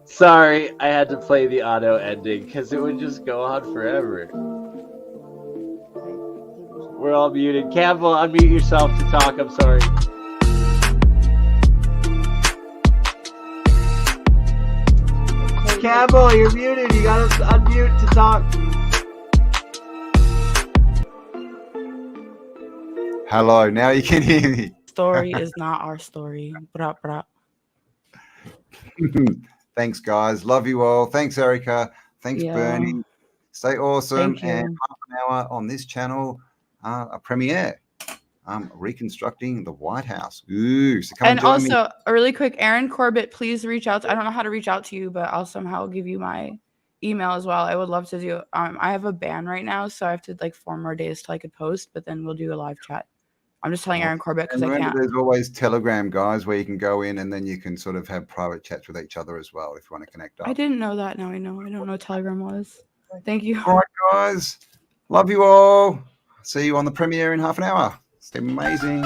Sorry, I had to play the auto ending because it would just go on forever. We're all muted. Campbell, unmute yourself to talk. I'm sorry. Campbell, you're muted. You gotta unmute to talk. Hello, now you can hear me. Story is not our story. Bra, bra. Thanks, guys. Love you all. Thanks, Erica. Thanks, Yeah. Bernie. Stay awesome. Thank you. And half an hour on this channel, a premiere. Reconstructing the White House. Ooh, so come And join me. also, really quick, Aaron Corbett, please reach out. I don't know how to reach out to you, but I'll somehow give you my email as well. I would love to do. I have a ban right now, so I have to like 4 more days till I could post. But then we'll do a live chat. I'm just telling Aaron Corbett because I can't. There's always Telegram, guys, where you can go in and then you can sort of have private chats with each other as well if you want to connect up. I didn't know that. Now I know. I don't know what Telegram was. Thank you. All right, guys. Love you all. See you on the premiere in half an hour. It's amazing.